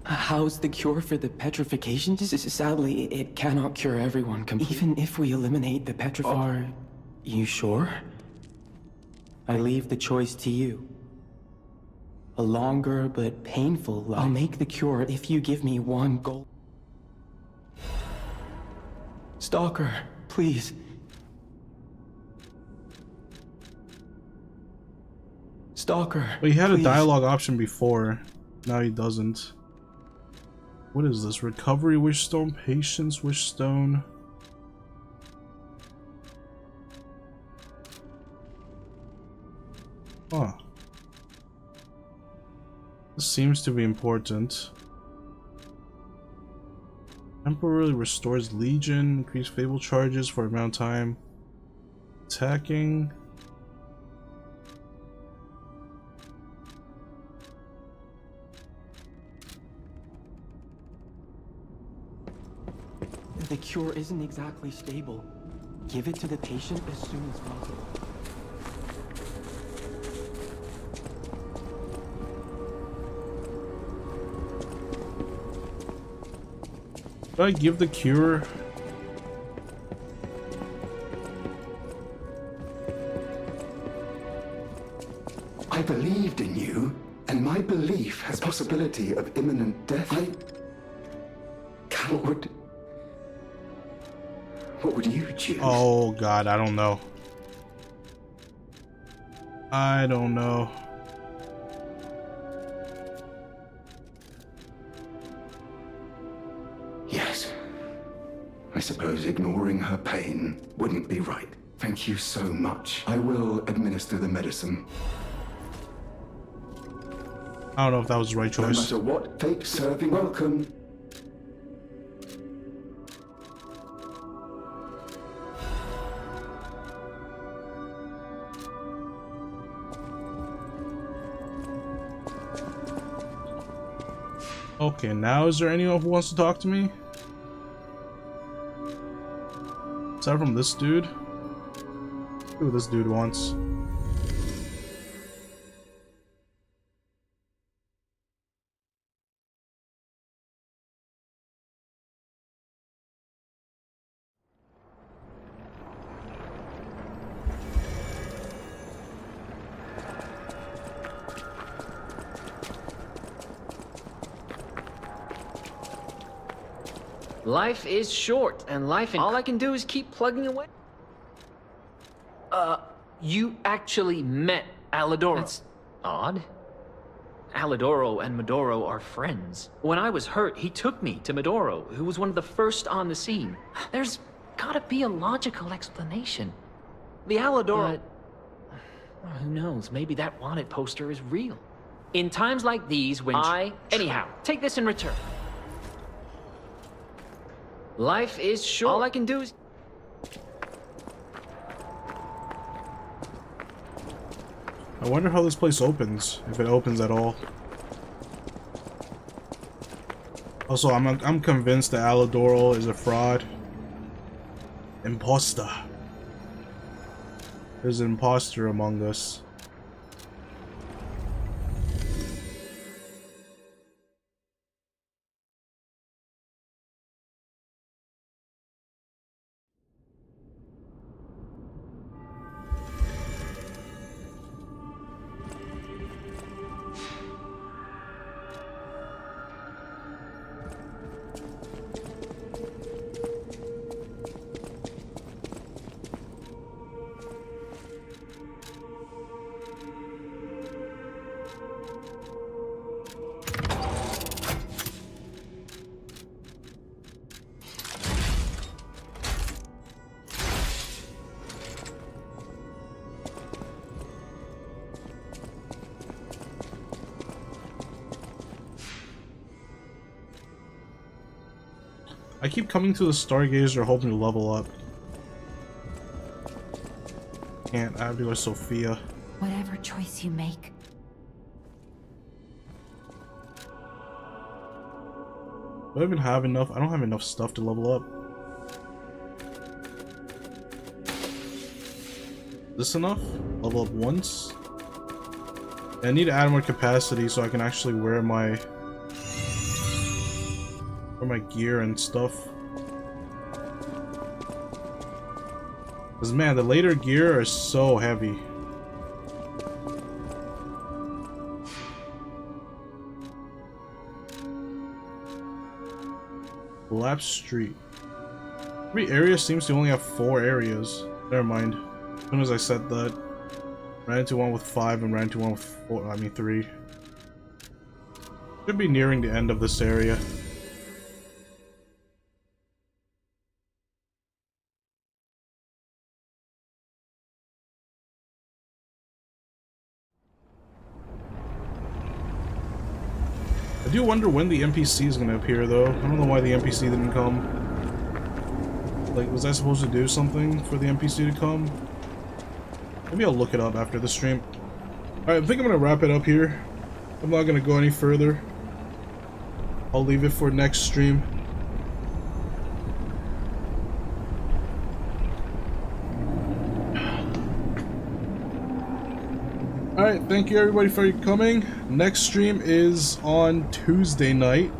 How's the cure for the petrification disease? Sadly, it cannot cure everyone completely. Even if we eliminate the petrification. Are you sure? I leave the choice to you. A longer but painful life. I'll make the cure if you give me one gold. Stalker, please. Stalker. But he had please. a dialogue option before. Now he doesn't. What is this? Recovery wish stone, patience wish stone. Huh. This seems to be important. Temporarily restores Legion, increase Fable charges for amount of time. Attacking. The cure isn't exactly stable. Give it to the patient as soon as possible. Should I give the cure? I believed in you, and my belief has possibility of imminent death. Coward. What would you choose? Oh god, I don't know. I don't know. Yes. I suppose ignoring her pain wouldn't be right. Thank you so much. I will administer the medicine. I don't know if that was the right choice. No matter what fate serving, welcome. Okay, now is there anyone who wants to talk to me? Aside from this dude? See what this dude wants. Life is short, and all I can do is keep plugging away. You actually met Alidoro. That's odd. Alidoro and Medoro are friends. When I was hurt, he took me to Medoro, who was one of the first on the scene. There's gotta be a logical explanation. The Alidoro... who knows, maybe that wanted poster is real. In times like these, when Anyhow, take this in return. Life is short. All I can do is... I wonder how this place opens, if it opens at all. Also, I'm convinced that Alidoro is a fraud. Imposter. There's an imposter among us. I keep coming to the Stargazer hoping to level up. Can't. I have to go to Sophia. Whatever choice you make. Do I even have enough? I don't have enough stuff to level up. This enough? Level up once? I need to add more capacity so I can actually wear my gear and stuff. Cause man, the later gear is so heavy. Collapse Street. Every area seems to only have 4 areas. Never mind. As soon as I said that, ran into one with 5 and ran into one with 4. I mean 3. Should be nearing the end of this area. I do wonder when the NPC is going to appear, though. I don't know why the NPC didn't come. Like, was I supposed to do something for the NPC to come? Maybe I'll look it up after the stream. Alright, I think I'm going to wrap it up here. I'm not going to go any further. I'll leave it for next stream. Alright, thank you everybody for coming. Next stream is on Tuesday night.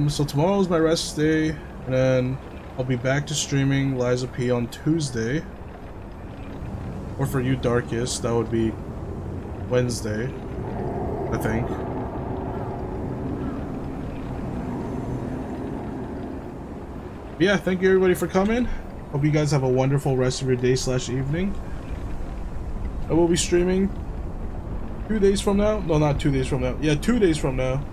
So tomorrow's my rest day, and then I'll be back to streaming Lies of P on Tuesday. Or for you Darkest, that would be Wednesday, I think. But yeah, thank you everybody for coming. Hope you guys have a wonderful rest of your day / evening. I will be streaming 2 days from now. No, not 2 days from now. Yeah, 2 days from now.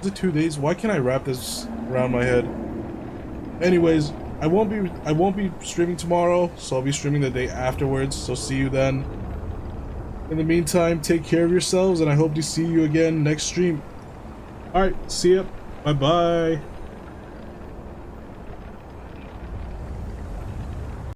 Is it 2 days? Why can't I wrap this around my head? Anyways, I won't be streaming tomorrow, so I'll be streaming the day afterwards. So see you then. In the meantime, take care of yourselves, and I hope to see you again next stream. Alright, see ya. Bye bye.